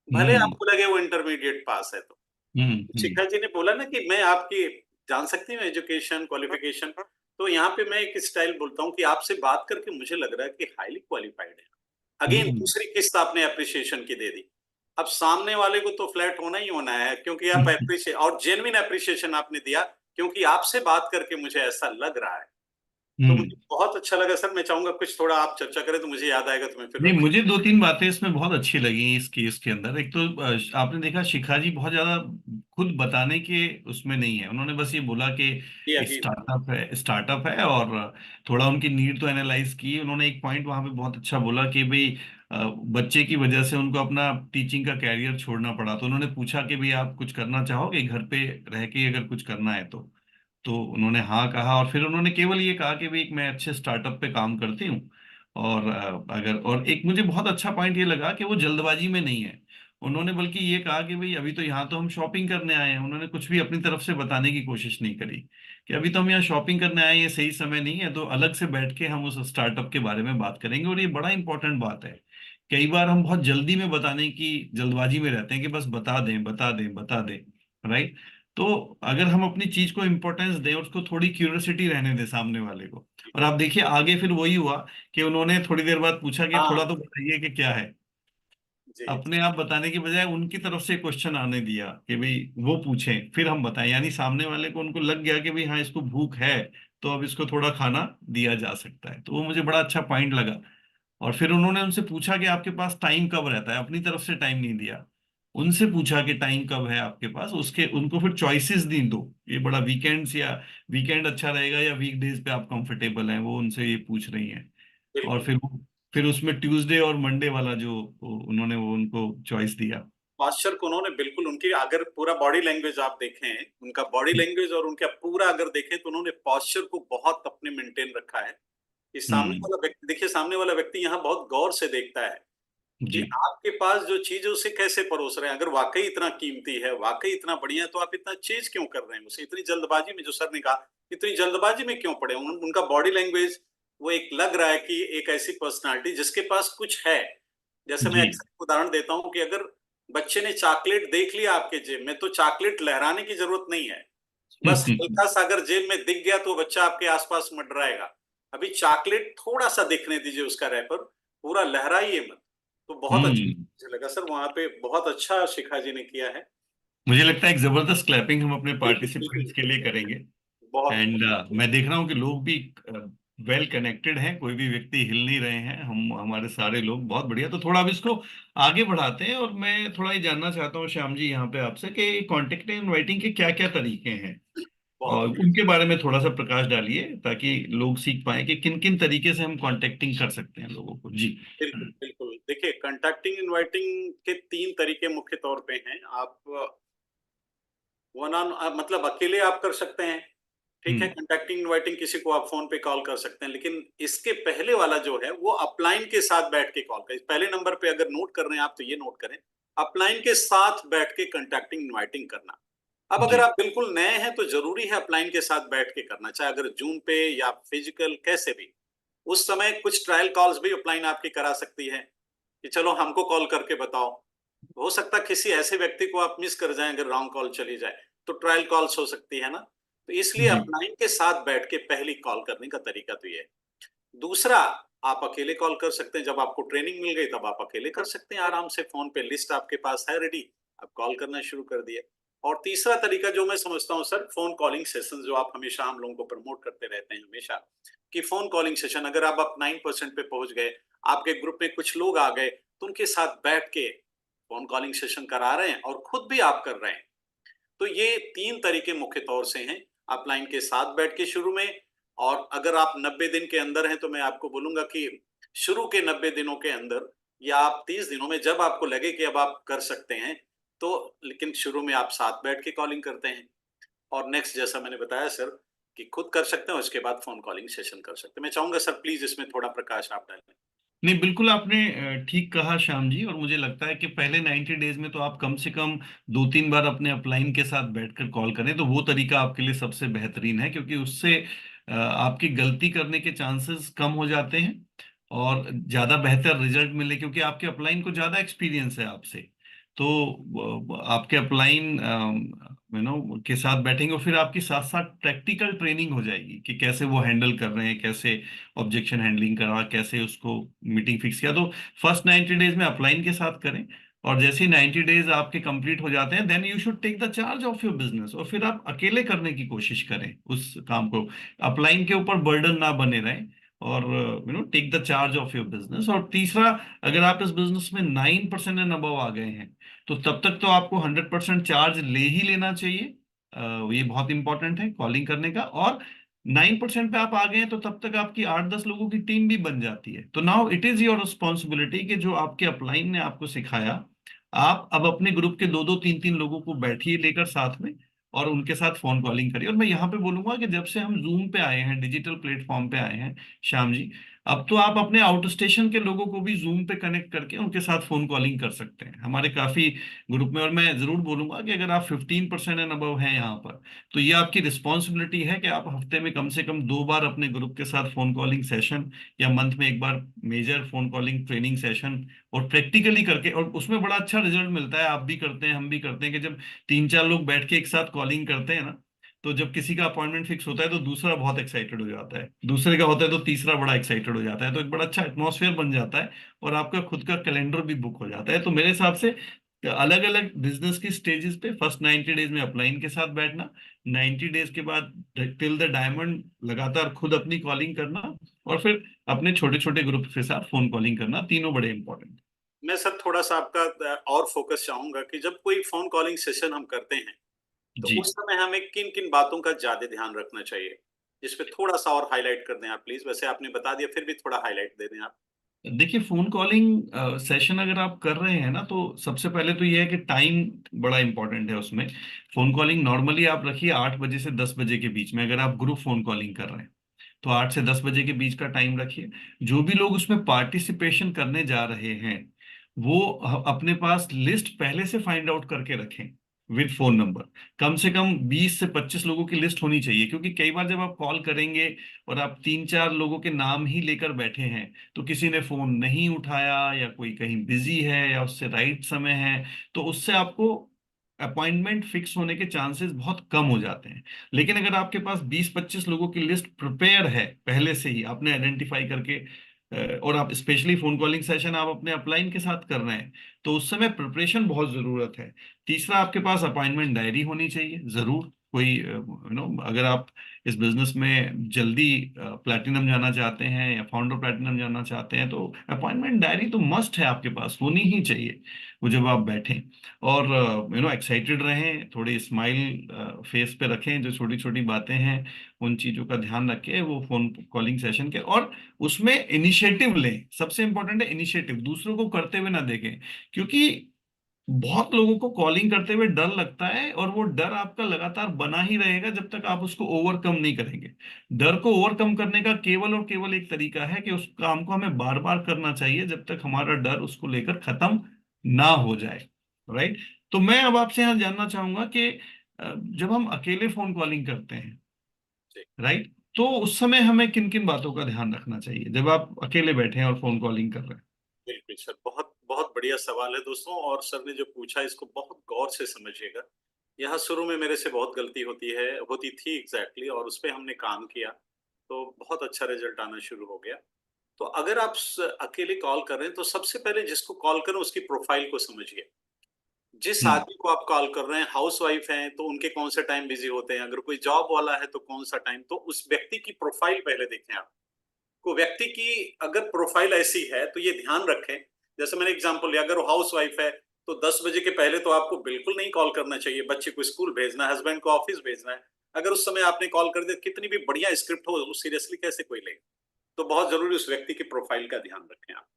भले हम्म। आपको लगे वो इंटरमीडिएट पास है। तो हम्म। शिखा जी ने बोला ना कि मैं आपकी जान सकती हूँ एजुकेशन क्वालिफिकेशन, तो यहाँ पे मैं एक स्टाइल बोलता हूँ कि आपसे बात करके मुझे लग रहा है कि हाईली क्वालिफाइड है। अगेन हम्म। दूसरी किस्त आपने अप्रिसिएशन की दे दी। अब सामने वाले को तो फ्लैट होना ही होना है, क्योंकि आप अप्रिशिएट और जेन्युइन अप्रिसिएशन आपने दिया, क्योंकि आपसे बात करके मुझे ऐसा लग रहा है। तो हम्म। मुझे बहुत अच्छा लगा सर। मैं चाहूंगा कुछ थोड़ा आप चर्चा करें, तो मुझे याद आएगा, तो मैं फिर नहीं, मुझे दो तीन बातें इसमें बहुत अच्छी लगी इस केस के अंदर। एक तो आपने देखा शिखा जी बहुत ज्यादा खुद बताने के उसमें नहीं है, उन्होंने बस ये बोला कि जी एक अभी। स्टार्टअप है और थोड़ा उनकी नीड तो एनालाइज की। उन्होंने एक पॉइंट वहां पे बहुत अच्छा बोला कि भाई बच्चे की वजह से उनको अपना टीचिंग का कैरियर छोड़ना पड़ा, तो उन्होंने पूछा कि भाई आप कुछ करना चाहोगे घर पे रह के, अगर कुछ करना है तो उन्होंने हाँ कहा। और फिर उन्होंने केवल ये कहा कि भाई मैं अच्छे स्टार्टअप पे काम करती हूँ, और अगर, और एक मुझे बहुत अच्छा पॉइंट ये लगा कि वो जल्दबाजी में नहीं है। उन्होंने बल्कि ये कहा कि भाई अभी तो यहाँ तो हम शॉपिंग करने आए हैं। उन्होंने कुछ भी अपनी तरफ से बताने की कोशिश नहीं करी कि अभी तो हम यहाँ शॉपिंग करने आए हैं, ये सही समय नहीं है, तो अलग से बैठ के हम उस स्टार्टअप के बारे में बात करेंगे। और ये बड़ा इंपॉर्टेंट बात है। कई बार हम बहुत जल्दी में बताने की जल्दबाजी में रहते हैं कि बस बता दें बता दें बता दें, राइट? तो अगर हम अपनी चीज को इंपॉर्टेंस दें और उसको थोड़ी क्यूरियोसिटी रहने दें सामने वाले को। और आप देखिए आगे फिर वही हुआ कि उन्होंने थोड़ी देर बाद पूछा कि थोड़ा हाँ तो बताइए कि क्या है। जी अपने आप बताने की बजाय उनकी तरफ से क्वेश्चन आने दिया कि भाई वो पूछें फिर हम बताएं, यानी सामने वाले को उनको लग गया कि भाई हाँ इसको भूख है, तो अब इसको थोड़ा खाना दिया जा सकता है। तो वो मुझे बड़ा अच्छा पॉइंट लगा। और फिर उन्होंने उनसे पूछा कि आपके पास टाइम कब रहता है, अपनी तरफ से टाइम नहीं दिया, उनसे पूछा कि टाइम कब है आपके पास, उसके उनको फिर चॉइसेस दी दो। ये बड़ा वीकेंड्स या वीकेंड अच्छा रहेगा या वीकडेज पे आप कंफर्टेबल हैं, वो उनसे ये पूछ रही हैं। और बिल्कुल। फिर उसमें ट्यूसडे और मंडे वाला जो उन्होंने वो उनको चॉइस दिया। पास्चर को उन्होंने बिल्कुल, उनकी अगर पूरा बॉडी लैंग्वेज आप देखें, उनका बॉडी लैंग्वेज और उनका पूरा अगर देखें, तो उन्होंने पास्चर को बहुत अपने मेंटेन रखा है। कि सामने हम्म। वाला व्यक्ति, देखिए सामने वाला व्यक्ति यहाँ बहुत गौर से देखता है कि जी। आपके पास जो चीज है उसे कैसे परोस रहे हैं। अगर वाकई इतना कीमती है, वाकई इतना बढ़िया है, तो आप इतना चेज क्यों कर रहे हैं उसे, इतनी जल्दबाजी में, जो सर ने कहा इतनी जल्दबाजी में क्यों पड़े। उनका बॉडी लैंग्वेज, वो एक लग रहा है कि एक ऐसी पर्सनालिटी जिसके पास कुछ है। जैसे मैं जी। अक्सर उदाहरण देता हूँ कि अगर बच्चे ने चॉकलेट देख लिया आपके जेब में, तो चॉकलेट लहराने की जरूरत नहीं है। बस हल्का सा अगर जेब में दिख गया, तो बच्चा आपके आसपास मंडराएगा। अभी चॉकलेट थोड़ा सा दिखने दीजिए उसका रैपर, पूरा लहराइए मत। तो बहुत अच्छा हम्म। मुझे लगा सर, वहां पे बहुत अच्छा शिखा जी ने किया है। मुझे लगता है एक जबरदस्त क्लैपिंग हम अपने बिल्कुल पार्टिसिपेंट्स के लिए बिल्कुल। करेंगे। बहुत एंड मैं देख रहा हूँ कि लोग भी वेल कनेक्टेड हैं, कोई भी व्यक्ति हिल नहीं रहे हैं। हम हमारे सारे लोग बहुत बढ़िया। तो थोड़ा अब इसको आगे बढ़ाते हैं, और मैं थोड़ा ये जानना चाहता हूँ श्याम जी यहाँ पे आपसे कि कॉन्टेक्ट इनवाइटिंग के क्या क्या तरीके हैं, बहुत और बढ़िया। उनके बारे में थोड़ा सा प्रकाश डालिए ताकि लोग सीख पाए कि किन किन तरीके से हम कॉन्टेक्टिंग कर सकते हैं लोगों को। जी। बिल्कुल बिल्कुल। देखिए, कंटैक्टिंग इनवाइटिंग के 3 तरीके मुख्य तौर पे हैं। आप वन ऑन, मतलब अकेले आप कर सकते हैं, ठीक है। हम्म। कंटैक्टिंग इनवाइटिंग किसी को आप फोन पे कॉल कर सकते हैं, लेकिन इसके पहले वाला जो है वो अपलाइन के साथ बैठ के कॉल करें। पहले नंबर पे अगर नोट कर रहे हैं आप, तो ये नोट करें, अपलाइन के साथ बैठ के कंटैक्टिंग इनवाइटिंग करना। अब अगर जी। आप बिल्कुल नए हैं, तो जरूरी है अपलाइन के साथ बैठ के करना, चाहे अगर जूम पे या फिजिकल कैसे भी। उस समय कुछ ट्रायल कॉल्स भी अपलाइन आपकी करा सकती है कि चलो हमको कॉल करके बताओ। हो सकता है किसी ऐसे व्यक्ति को आप मिस कर जाएं, अगर रॉन्ग कॉल चली जाए, तो ट्रायल कॉल्स हो सकती है ना। तो इसलिए जी। अपलाइन के साथ बैठ के पहली कॉल करने का तरीका तो ये है। दूसरा, आप अकेले कॉल कर सकते हैं। जब आपको ट्रेनिंग मिल गई, तब आप अकेले कर सकते हैं आराम से। फोन पे लिस्ट आपके पास है रेडी, आप कॉल करना शुरू कर दिए। और तीसरा तरीका जो मैं समझता हूँ सर, फोन कॉलिंग सेशन, जो आप हमेशा हम लोगों को प्रमोट करते रहते हैं हमेशा, कि फोन कॉलिंग सेशन अगर आप 9% पे पहुंच गए, आपके ग्रुप में कुछ लोग आ गए, तो उनके साथ बैठ के फोन कॉलिंग सेशन करा रहे हैं और खुद भी आप कर रहे हैं। तो ये 3 तरीके मुख्य तौर से हैं, अपलाइन के साथ बैठ के शुरू में। और अगर आप 90 दिन के अंदर हैं, तो मैं आपको बोलूंगा कि शुरू के 90 दिनों के अंदर या आप 30 दिनों में, जब आपको लगे कि अब आप कर सकते हैं, तो लेकिन शुरू में आप साथ बैठ के कॉलिंग करते हैं। और नेक्स्ट, जैसा मैंने बताया सर, कि खुद कर सकते हैं, उसके बाद फोन कॉलिंग सेशन कर सकते हैं। मैं चाहूंगा सर प्लीज इसमें थोड़ा प्रकाश आप डालें। नहीं, बिल्कुल आपने ठीक कहा श्याम जी। और मुझे लगता है कि पहले 90 डेज में तो आप कम से कम 2-3 बार अपने अपलाइन के साथ बैठकर कॉल करें, तो वो तरीका आपके लिए सबसे बेहतरीन है, क्योंकि उससे आपकी गलती करने के चांसेस कम हो जाते हैं और ज्यादा बेहतर रिजल्ट मिले, क्योंकि आपके अपलाइन को ज्यादा एक्सपीरियंस है आपसे। तो आपके अपलाइन के साथ बैठेंगे और फिर आपकी साथ साथ प्रैक्टिकल ट्रेनिंग हो जाएगी कि कैसे वो हैंडल कर रहे हैं, कैसे ऑब्जेक्शन हैंडलिंग करा, कैसे उसको मीटिंग फिक्स किया। तो फर्स्ट 90 डेज में अपलाइन के साथ करें, और जैसे ही 90 डेज आपके कंप्लीट हो जाते हैं, then you should take the charge of your business, और फिर आप अकेले करने की कोशिश करें उस काम को। अपलाइन के ऊपर बर्डन ना बने रहें, और take the charge of your business. और तीसरा, अगर आप इस बिजनेस में 9% एंड अबव आ गए हैं, तो तब तक तो आपको 100% चार्ज ले ही लेना चाहिए। ये बहुत इंपॉर्टेंट है कॉलिंग करने का। और 9% पे आप आ गए हैं, तो तब तक आपकी 8-10 लोगों की टीम भी बन जाती है। तो now it is your responsibility कि जो आपके अपलाइन ने आपको सिखाया, आप अब अपने ग्रुप के 2-2, 3-3 लोगों को बैठिए लेकर साथ में, और उनके साथ फोन कॉलिंग करिए। और मैं यहाँ पे बोलूंगा कि जब से हम जूम पे आए हैं, डिजिटल प्लेटफॉर्म पे आए हैं श्याम जी, अब तो आप अपने आउट स्टेशन के लोगों को भी जूम पे कनेक्ट करके उनके साथ फोन कॉलिंग कर सकते हैं, हमारे काफी ग्रुप में। और मैं जरूर बोलूंगा कि अगर आप 15% एंड अबव हैं यहाँ पर, तो ये आपकी रिस्पॉन्सिबिलिटी है कि आप हफ्ते में कम से कम 2 बार अपने ग्रुप के साथ फोन कॉलिंग सेशन, या मंथ में 1 बार major phone calling training session, और प्रैक्टिकली करके। और उसमें बड़ा अच्छा रिजल्ट मिलता है, आप भी करते हैं, हम भी करते हैं, कि जब 3-4 लोग बैठ के एक साथ कॉलिंग करते हैं ना, तो जब किसी का अपॉइंटमेंट फिक्स होता है तो दूसरा बहुत एक्साइटेड हो जाता है, दूसरे का होता है तो तीसरा बड़ा एक्साइटेड हो जाता है, तो एक बड़ा अच्छा एटमॉस्फेयर बन जाता है, और आपका खुद का कैलेंडर भी बुक हो जाता है। तो मेरे हिसाब से अलग अलग बिजनेस की स्टेजेस पे फर्स्ट 90 डेज में अपलाइन के साथ बैठना, 90 डेज के बाद टिल द डायमंड लगातार खुद अपनी कॉलिंग करना, और फिर अपने छोटे छोटे ग्रुप के साथ फोन कॉलिंग करना, तीनों बड़े इंपॉर्टेंट। मैं सर थोड़ा सा आपका और फोकस चाहूंगा कि जब कोई फोन कॉलिंग सेशन हम करते हैं, तो जी, उस समय हमें किन किन बातों का ज्यादा ध्यान रखना चाहिए, जिस पे थोड़ा सा और हाईलाइट कर दें आप प्लीज। वैसे आपने बता दिया, फिर भी थोड़ा हाईलाइट दे दें आप। देखिए, फोन कॉलिंग सेशन अगर आप कर रहे हैं ना, तो सबसे पहले तो ये है कि टाइम बड़ा इंपॉर्टेंट है उसमें। फोन कॉलिंग नॉर्मली आप रखिए 8 बजे से 10 बजे के बीच में, अगर आप ग्रुप फोन कॉलिंग कर रहे हैं तो 8 से 10 बजे के बीच का टाइम रखिए। जो भी लोग उसमें पार्टिसिपेशन करने जा रहे हैं, वो अपने पास लिस्ट पहले से फाइंड आउट करके रखें विद फोन नंबर। कम से कम 20 से 25 लोगों की लिस्ट होनी चाहिए, क्योंकि कई बार जब आप कॉल करेंगे और आप 3-4 लोगों के नाम ही लेकर बैठे हैं, तो किसी ने फोन नहीं उठाया, या कोई कहीं बिजी है, या उससे राइट समय है, तो उससे आपको अपॉइंटमेंट फिक्स होने के चांसेस बहुत कम हो जाते हैं। लेकिन अगर आपके पास 20-25 लोगों की लिस्ट प्रिपेयर है, पहले से ही आपने आइडेंटिफाई करके, और आप स्पेशली फोन कॉलिंग सेशन आप अपने अपलाइन के साथ कर रहे हैं, तो उस समय प्रिपरेशन बहुत जरूरत है। तीसरा, आपके पास अपॉइंटमेंट डायरी होनी चाहिए जरूर। कोई अगर आप इस बिजनेस में जल्दी प्लैटिनम जाना चाहते हैं, या फाउंडर प्लैटिनम जाना चाहते हैं, तो अपॉइंटमेंट डायरी तो मस्ट है, आपके पास होनी ही चाहिए वो जब आप बैठें। और एक्साइटेड रहें, थोड़ी स्माइल फेस पे रखें, जो छोटी छोटी बातें हैं उन चीजों का ध्यान रखें वो फोन कॉलिंग सेशन के। और उसमें इनिशिएटिव लें, सबसे इंपॉर्टेंट है इनिशिएटिव, दूसरों को करते हुए ना देखें, क्योंकि बहुत लोगों को कॉलिंग करते हुए डर लगता है, और वो डर आपका लगातार बना ही रहेगा जब तक आप उसको ओवरकम नहीं करेंगे। डर को ओवरकम करने का केवल और केवल एक तरीका है कि उस काम को हमें बार बार करना चाहिए जब तक हमारा डर उसको लेकर खत्म ना हो जाए। राइट। तो मैं अब आपसे यहाँ जानना चाहूंगा कि जब हम अकेले फोन कॉलिंग करते हैं, जी, राइट, तो उस समय हमें किन किन बातों का ध्यान रखना चाहिए जब आप अकेले बैठे हैं और फोन कॉलिंग कर रहे हैं? बिल्कुल सर, बहुत बहुत बढ़िया सवाल है दोस्तों। और सर ने जो पूछा, इसको बहुत गौर से समझिएगा। यहाँ शुरू में मेरे से बहुत गलती होती थी एग्जैक्टली, और उस पर हमने काम किया, तो बहुत अच्छा रिजल्ट आना शुरू हो गया। तो अगर आप अकेले कॉल कर रहे हैं, तो सबसे पहले जिसको कॉल करें उसकी प्रोफाइल को समझिए। जिस आदमी को आप कॉल कर रहे हैं हाउस वाइफ हैं तो उनके कौन से टाइम बिजी होते हैं, अगर कोई जॉब वाला है तो कौन सा टाइम, तो उस व्यक्ति की प्रोफाइल पहले देखें आप। को व्यक्ति की अगर प्रोफाइल ऐसी है तो ये ध्यान रखें, जैसे मैंने एग्जांपल लिया, अगर वो हाउस वाइफ है तो 10 बजे के पहले तो आपको बिल्कुल नहीं कॉल करना चाहिए, बच्चे को स्कूल भेजना है, हस्बैंड को ऑफिस भेजना है। अगर उस समय आपने कॉल कर दिया, कितनी भी बढ़िया स्क्रिप्ट हो, वो सीरियसली कैसे कोई लेगा। तो बहुत जरूरी उस व्यक्ति की प्रोफाइल का ध्यान रखें आप।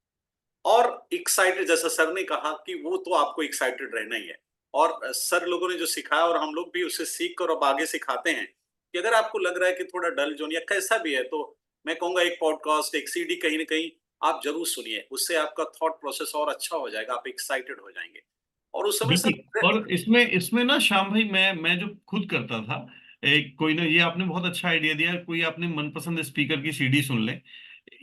और एक्साइटेड, जैसा सर ने कहा कि वो तो आपको एक्साइटेड रहना ही है, और सर लोगों ने जो सिखाया और हम लोग भी उसे सीख कर अब आगे सिखाते हैं कि अगर आपको लग रहा है कि थोड़ा डल जोन या कैसा भी है, तो मैं कहूंगा एक पॉडकास्ट, एक सीडी कहीं ना कहीं आप जरूर सुनिए, उससे आपका थॉट प्रोसेस और अच्छा हो जाएगा, आप एक्साइटेड हो जाएंगे। और उस समय बिल्कुल। सर, और इसमें इसमें ना श्याम भाई, मैं जो खुद करता था, एक कोई ना, ये आपने बहुत अच्छा आइडिया दिया, कोई आपने मनपसंद स्पीकर की सीडी सुन ले।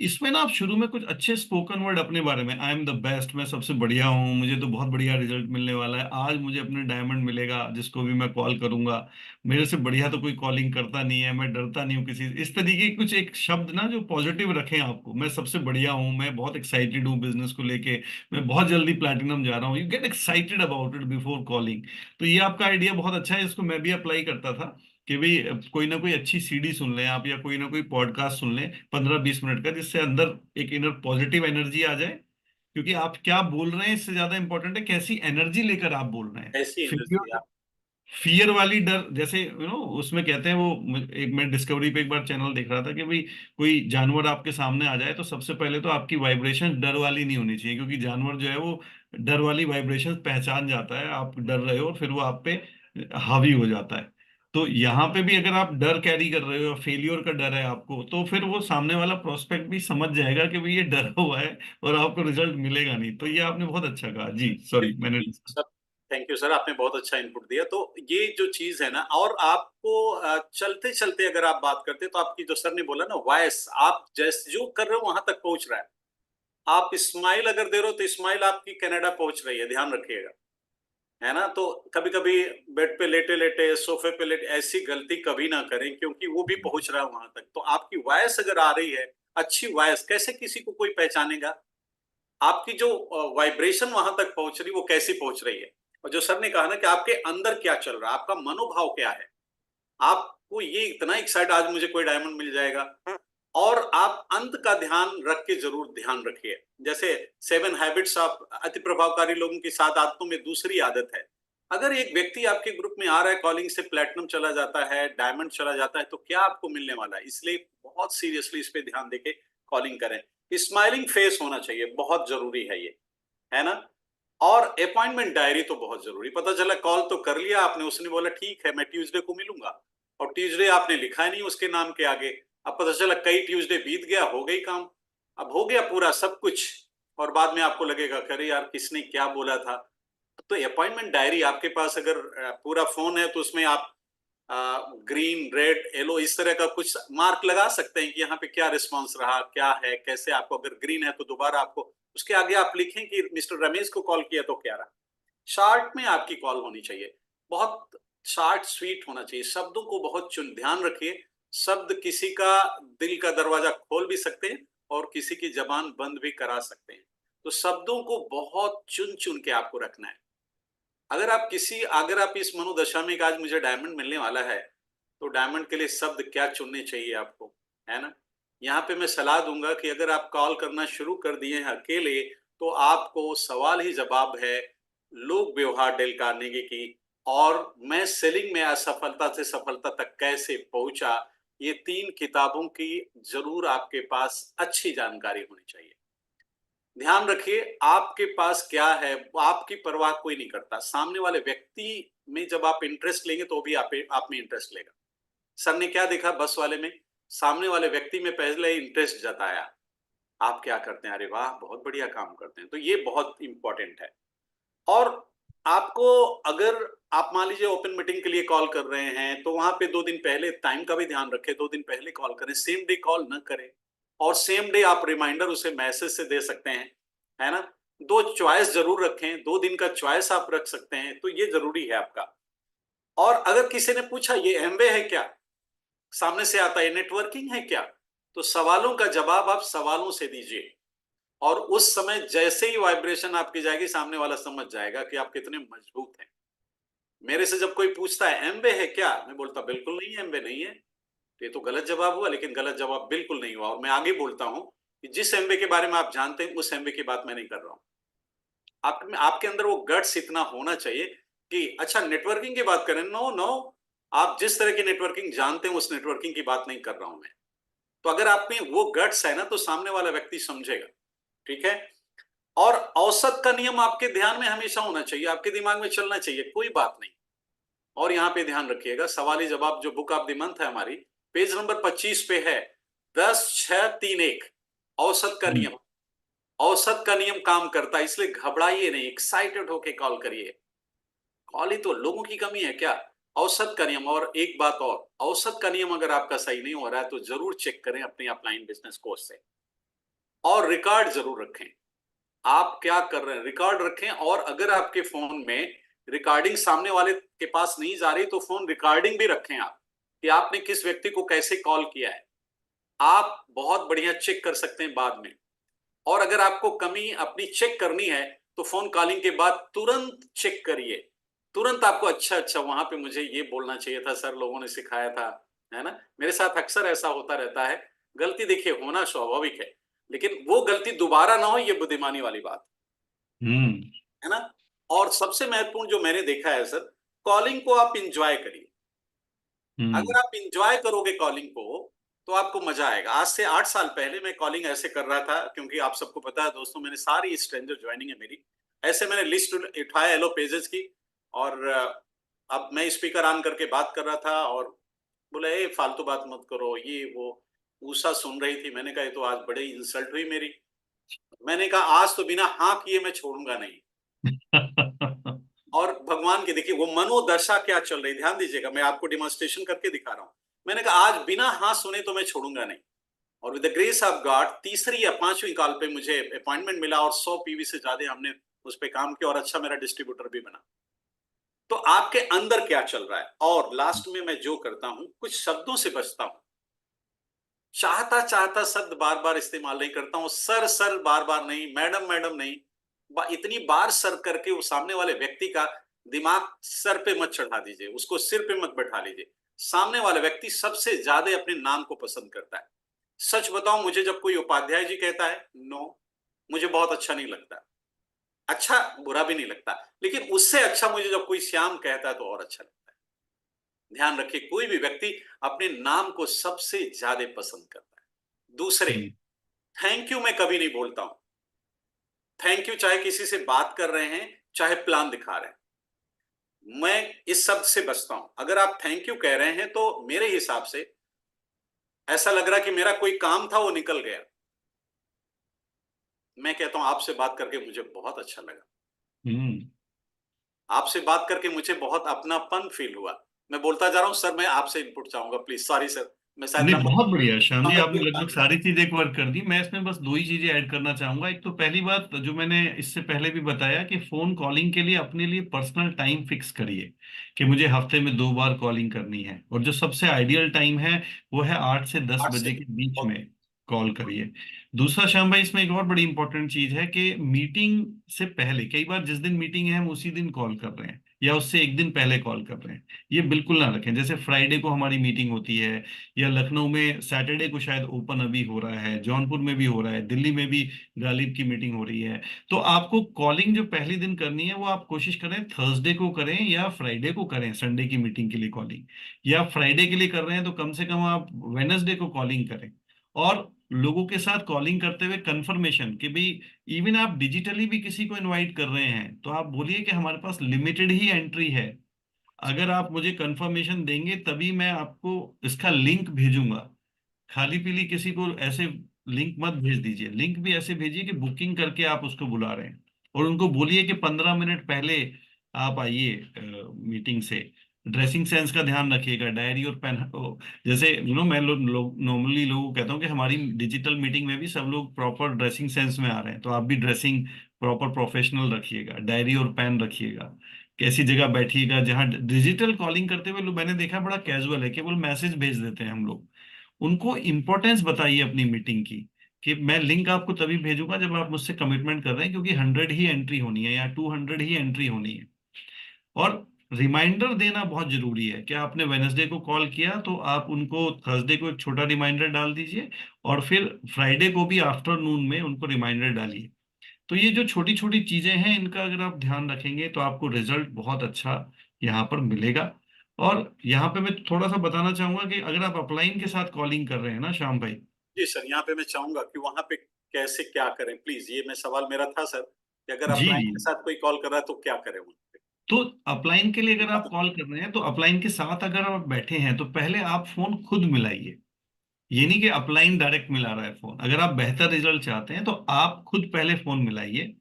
इसमें ना आप शुरू में कुछ अच्छे स्पोकन वर्ड अपने बारे में, आई एम द बेस्ट, मैं सबसे बढ़िया हूँ, मुझे तो बहुत बढ़िया रिजल्ट मिलने वाला है, आज मुझे अपने डायमंड मिलेगा, जिसको भी मैं कॉल करूंगा मेरे से बढ़िया तो कोई कॉलिंग करता नहीं है, मैं डरता नहीं हूँ किसी से। इस तरीके के कुछ एक शब्द ना जो पॉजिटिव रखें आपको, मैं सबसे बढ़िया हूँ, मैं बहुत एक्साइटेड हूँ बिजनेस को लेके, मैं बहुत जल्दी प्लैटिनम जा रहा हूँ, you get excited about it before calling. तो ये आपका आइडिया बहुत अच्छा है, इसको मैं भी अप्लाई करता था कि भाई कोई ना कोई अच्छी सीडी सुन लें आप, या कोई ना कोई पॉडकास्ट सुन लें 15-20 मिनट का, जिससे अंदर एक इनर पॉजिटिव एनर्जी आ जाए। क्योंकि आप क्या बोल रहे हैं इससे ज्यादा इंपॉर्टेंट है कैसी एनर्जी लेकर आप बोल रहे हैं। ऐसी इंडस्ट्री फियर आप। फियर वाली डर, जैसे उसमें कहते हैं वो, एक मैं डिस्कवरी पे एक बार चैनल देख रहा था कि भाई कोई जानवर आपके सामने आ जाए तो सबसे पहले तो आपकी वाइब्रेशन डर वाली नहीं होनी चाहिए, क्योंकि जानवर जो है वो डर वाली वाइब्रेशन पहचान जाता है, आप डर रहे हो और फिर वो आप पे हावी हो जाता है। तो यहाँ पे भी अगर आप डर कैरी कर रहे हो, फेलियर का डर है आपको, तो फिर वो सामने वाला प्रोस्पेक्ट भी समझ जाएगा कि भाई ये डरा हुआ है और आपको रिजल्ट मिलेगा नहीं। तो ये आपने बहुत अच्छा कहा जी, सॉरी मैंने। सर थैंक यू सर, आपने बहुत अच्छा इनपुट दिया। तो ये जो चीज है ना, और आपको चलते चलते अगर आप बात करते हैं तो आपकी जो सर ने बोला ना वॉइस, आप जैसे जो कर रहे हो वहां तक पहुंच रहा है। आप स्माइल अगर दे रहे हो तो स्माइल आपकी कनाडा पहुंच रही है, ध्यान रखिएगा, है ना। तो कभी कभी बेड पे लेटे लेटे, सोफे पे लेटे, ऐसी गलती कभी ना करें, क्योंकि वो भी पहुंच रहा है वहां तक। तो आपकी वॉइस अगर आ रही है, अच्छी वॉइस, कैसे किसी को कोई पहचानेगा, आपकी जो वाइब्रेशन वहां तक पहुंच रही, वो कैसी पहुंच रही है। और जो सर ने कहा ना कि आपके अंदर क्या चल रहा है, आपका मनोभाव क्या है, आपको ये इतना एक्साइट, आज मुझे कोई डायमंड मिल जाएगा। और आप अंत का ध्यान रख के जरूर ध्यान रखिए। जैसे 7 हैबिट्स ऑफ अति प्रभावकारी लोगों की 7 आदतों में दूसरी आदत है, अगर एक व्यक्ति आपके ग्रुप में आ रहा है, कॉलिंग से प्लेटिनम चला जाता है, डायमंड चला जाता है, तो क्या आपको मिलने वाला है। इसलिए बहुत सीरियसली इस पे ध्यान देके कॉलिंग करें। स्माइलिंग फेस होना चाहिए, बहुत जरूरी है ये, है ना। और अपॉइंटमेंट डायरी तो बहुत जरूरी। पता चला कॉल तो कर लिया आपने, उसने बोला ठीक है मैं ट्यूसडे को मिलूंगा, और ट्यूसडे आपने लिखा नहीं उसके नाम के आगे। अब पता चला कई ट्यूसडे बीत गया, हो गई काम, अब हो गया पूरा सब कुछ, और बाद में आपको लगेगा अरे यार किसने क्या बोला था। तो अपॉइंटमेंट डायरी आपके पास अगर पूरा फोन है तो उसमें आप ग्रीन, रेड, येलो इस तरह का कुछ मार्क लगा सकते हैं कि यहाँ पे क्या रिस्पांस रहा, क्या है, कैसे। आपको अगर ग्रीन है तो दोबारा आपको उसके आगे आप लिखें कि मिस्टर रमेश को कॉल किया तो क्या रहा। शार्ट में आपकी कॉल होनी चाहिए, बहुत शार्ट स्वीट होना चाहिए, शब्दों को बहुत चुन, ध्यान रखिए। शब्द किसी का दिल का दरवाजा खोल भी सकते हैं और किसी की जबान बंद भी करा सकते हैं। तो शब्दों को बहुत चुन चुन के आपको रखना है। अगर आप इस मनोदशा में कि आज मुझे डायमंड मिलने वाला है, तो डायमंड के लिए शब्द क्या चुनने चाहिए आपको, है ना। यहाँ पे मैं सलाह दूंगा कि अगर आप कॉल करना शुरू कर दिए हैं अकेले, तो आपको सवाल ही जवाब है, लोक व्यवहार डेल कार्नेगी की, और मैं सेलिंग में असफलता से सफलता तक कैसे पहुंचा, ये 3 किताबों की जरूर आपके पास अच्छी जानकारी होनी चाहिए। ध्यान रखिए आपके पास क्या है, आपकी परवाह कोई नहीं करता। सामने वाले व्यक्ति में जब आप इंटरेस्ट लेंगे तो भी आप में इंटरेस्ट लेगा। सर ने क्या देखा बस वाले में, सामने वाले व्यक्ति में पहले इंटरेस्ट जताया, आप क्या करते हैं, अरे वाह बहुत बढ़िया काम करते हैं। तो ये बहुत इंपॉर्टेंट है। और आपको, अगर आप मान लीजिए ओपन मीटिंग के लिए कॉल कर रहे हैं, तो वहां पे 2 दिन पहले टाइम का भी ध्यान रखें, 2 दिन पहले कॉल करें, सेम डे कॉल न करें। और सेम डे आप रिमाइंडर उसे मैसेज से दे सकते हैं, है ना। 2 चॉइस जरूर रखें, 2 दिन का चॉइस आप रख सकते हैं, तो ये जरूरी है आपका। और अगर किसी ने पूछा ये एमवे है क्या, सामने से आता है नेटवर्किंग है क्या, तो सवालों का जवाब आप सवालों से दीजिए। और उस समय जैसे ही वाइब्रेशन आपकी जाएगी, सामने वाला समझ जाएगा कि आप कितने मजबूत हैं। मेरे से जब कोई पूछता है एमबे है क्या, मैं बोलता बिल्कुल नहीं, एमबे नहीं है। ये तो गलत जवाब हुआ, लेकिन गलत जवाब बिल्कुल नहीं हुआ। और मैं आगे बोलता हूं कि जिस एमबे के बारे में आप जानते हैं, उस एमबे की बात मैं नहीं कर रहा हूं। आपके अंदर वो गट्स इतना होना चाहिए कि अच्छा नेटवर्किंग की बात करें, नो नो, आप जिस तरह की नेटवर्किंग जानते हैं उस नेटवर्किंग की बात नहीं कर रहा हूं मैं। तो अगर आप में वो गट्स है ना, तो सामने वाला व्यक्ति समझेगा। ठीक है। और औसत का नियम आपके ध्यान में हमेशा होना चाहिए, आपके दिमाग में चलना चाहिए, कोई बात नहीं। और यहाँ पे ध्यान रखिएगा, सवाली जवाब जो बुक ऑफ द मंथ है हमारी, पेज नंबर 25 पे है 10-6-3-1 औसत का नियम। औसत का नियम काम करता है, इसलिए घबराइए नहीं, एक्साइटेड होके कॉल करिए। कॉल ही तो, लोगों की कमी है क्या? औसत का नियम। और एक बात और, औसत का नियम अगर आपका सही नहीं हो रहा है तो जरूर चेक करें अपने अपलाइन बिजनेस कोर्स से, और रिकॉर्ड जरूर रखें। आप क्या कर रहे हैं रिकॉर्ड रखें। और अगर आपके फोन में रिकॉर्डिंग सामने वाले के पास नहीं जा रही, तो फोन रिकॉर्डिंग भी रखें आप, कि आपने किस व्यक्ति को कैसे कॉल किया है। आप बहुत बढ़िया चेक कर सकते हैं बाद में। और अगर आपको कमी अपनी चेक करनी है, तो फोन कॉलिंग के बाद तुरंत चेक करिए। तुरंत आपको अच्छा वहां पे मुझे ये बोलना चाहिए था सर, लोगों ने सिखाया था, है ना। मेरे साथ अक्सर ऐसा होता रहता है। गलती देखिए होना स्वाभाविक है, लेकिन वो गलती दोबारा ना हो, ये बुद्धिमानी वाली बात है ना। और सबसे महत्वपूर्ण जो मैंने देखा है सर, कॉलिंग को आप इंजॉय करिए। अगर आप इंजॉय करोगे कॉलिंग को, तो आपको मजा आएगा। आज से 8 साल पहले मैं कॉलिंग ऐसे कर रहा था, क्योंकि आप सबको पता है दोस्तों, मैंने सारी स्ट्रेंजर ज्वाइनिंग है मेरी, ऐसे मैंने लिस्ट उठाया येलो पेजेस की, और अब मैं स्पीकर ऑन करके बात कर रहा था, और बोला ए फालतू बात मत करो, ये वो। उषा सुन रही थी, मैंने कहा ये तो आज बड़ी इंसल्ट हुई मेरी। मैंने कहा आज तो बिना हाँ किए मैं छोड़ूंगा नहीं। और भगवान की देखिए वो मनोदशा क्या चल रही, ध्यान दीजिएगा, मैं आपको डिमॉन्स्ट्रेशन करके दिखा रहा हूं। मैंने कहा आज बिना हाँ सुने तो मैं छोड़ूंगा नहीं। और with the grace of God तीसरी या 5वीं कॉल पे मुझे अपॉइंटमेंट मिला, और 100 पीवी से ज्यादा हमने उस पे काम किया, और अच्छा मेरा डिस्ट्रीब्यूटर भी बना। तो आपके अंदर क्या चल रहा है। और लास्ट में मैं जो करता हूं, कुछ शब्दों से बचता हूं। चाहता शब्द बार बार इस्तेमाल नहीं करता हूं। सर बार बार नहीं, मैडम मैडम नहीं। इतनी बार सर करके वो सामने वाले व्यक्ति का दिमाग सर पे मत चढ़ा दीजिए, उसको सिर पे मत बैठा लीजिए। सामने वाला व्यक्ति सबसे ज्यादा अपने नाम को पसंद करता है। सच बताऊं, मुझे जब कोई उपाध्याय जी कहता है, नो, मुझे बहुत अच्छा नहीं लगता। अच्छा बुरा भी नहीं लगता, लेकिन उससे अच्छा मुझे जब कोई श्याम कहता है तो और अच्छा लगता है। ध्यान रखिए, कोई भी व्यक्ति अपने नाम को सबसे ज्यादा पसंद करता है। दूसरे, थैंक यू मैं कभी नहीं बोलता हूं। थैंक यू चाहे किसी से बात कर रहे हैं, चाहे प्लान दिखा रहे हैं, मैं इस शब्द से बचता हूं। अगर आप थैंक यू कह रहे हैं, तो मेरे हिसाब से ऐसा लग रहा कि मेरा कोई काम था वो निकल गया। मैं कहता हूं आपसे बात करके मुझे बहुत अच्छा लगा, आपसे बात करके मुझे बहुत अपनापन फील हुआ। मैं बोलता जा रहा हूं सर, मैं आपसे इनपुट चाहूंगा प्लीज, सॉरी सर, मैं शायद नहीं, लंबा बहुत बढ़िया श्याम जी, आपने लगभग बात कर सारी चीजें कवर कर दी। मैं इसमें बस 2 ही चीजें ऐड करना चाहूंगा। एक तो पहली बात जो मैंने इससे पहले भी बताया कि फोन कॉलिंग के लिए अपने लिए पर्सनल टाइम फिक्स करिए, कि मुझे हफ्ते में 2 बार कॉलिंग करनी है, और जो सबसे आइडियल टाइम है वो है 8 से 10 8 से। बजे के बीच में कॉल करिए। दूसरा श्याम भाई, इसमें एक और बड़ी इंपॉर्टेंट चीज है कि मीटिंग से पहले, कई बार जिस दिन मीटिंग है हम उसी दिन कॉल कर रहे हैं, या उससे एक दिन पहले कॉल कर रहे हैं, ये बिल्कुल ना रखें। जैसे फ्राइडे को हमारी मीटिंग होती है, या लखनऊ में सैटरडे को शायद ओपन अभी हो रहा है, जौनपुर में भी हो रहा है, दिल्ली में भी गालिब की मीटिंग हो रही है। तो आपको कॉलिंग जो पहली दिन करनी है वो आप कोशिश करें थर्सडे को करें या फ्राइडे को करें, संडे की मीटिंग के लिए कॉलिंग। या फ्राइडे के लिए कर रहे हैं तो कम से कम आप वेनसडे को कॉलिंग करें। और लोगों के साथ कॉलिंग करते हुए कंफर्मेशन कि भाई, इवन आप डिजिटली भी किसी को इनवाइट कर रहे हैं तो आप बोलिए कि हमारे पास लिमिटेड ही एंट्री है, अगर आप मुझे कंफर्मेशन देंगे तभी मैं आपको इसका लिंक भेजूंगा। खाली पीली किसी को ऐसे लिंक मत भेज दीजिए। लिंक भी ऐसे भेजिए कि बुकिंग करके आप उसको बुला रहे हैं, और उनको बोलिए कि 15 मिनट पहले आप आइए मीटिंग से। ड्रेसिंग सेंस का ध्यान रखिएगा, डायरी और पेन। जैसे मैं नॉर्मली लोगों को कहता हूँ कि हमारी डिजिटल मीटिंग में भी सब लोग प्रॉपर ड्रेसिंग सेंस में आ रहे हैं, तो आप भी ड्रेसिंग प्रॉपर प्रोफेशनल रखिएगा, डायरी और पेन रखिएगा। कैसी जगह बैठिएगा जहां डिजिटल कॉलिंग करते हुए लोग, मैंने देखा बड़ा कैजुअल है, केवल मैसेज भेज देते हैं हम लोग। उनको इंपॉर्टेंस बताइए अपनी मीटिंग की, कि मैं लिंक आपको तभी भेजूंगा जब आप मुझसे कमिटमेंट कर रहे हैं, क्योंकि 100 ही एंट्री होनी है या 200 ही एंट्री होनी है। और रिमाइंडर देना बहुत जरूरी है कि आपने वेनसडे को कॉल किया तो आप उनको थर्सडे को एक छोटा रिमाइंडर डाल दीजिए, और फिर फ्राइडे को भी आफ्टरनून में उनको रिमाइंडर डालिए। तो ये जो छोटी छोटी चीजें हैं, इनका अगर आप ध्यान रखेंगे तो आपको रिजल्ट बहुत अच्छा यहाँ पर मिलेगा। और यहाँ पे मैं थोड़ा सा बताना चाहूंगा कि अगर आप अपलाइन के साथ कॉलिंग कर रहे हैं ना श्याम भाई। जी सर, यहाँ पे मैं चाहूंगा कि वहां पे कैसे क्या करें, प्लीज, ये मैं सवाल मेरा था सर, कि अगर जी अपलाइन जी। के साथ कोई कॉल कर रहा है तो क्या करें वहां पे। तो अपलाइन के लिए अगर आप कॉल कर रहे हैं तो अपलाइन के साथ अगर आप बैठे हैं तो पहले आप फोन खुद मिलाइए। ये नहीं कि अपलाइन डायरेक्ट मिला रहा है फोन। अगर आप बेहतर रिजल्ट चाहते हैं तो आप खुद पहले फोन मिलाइए,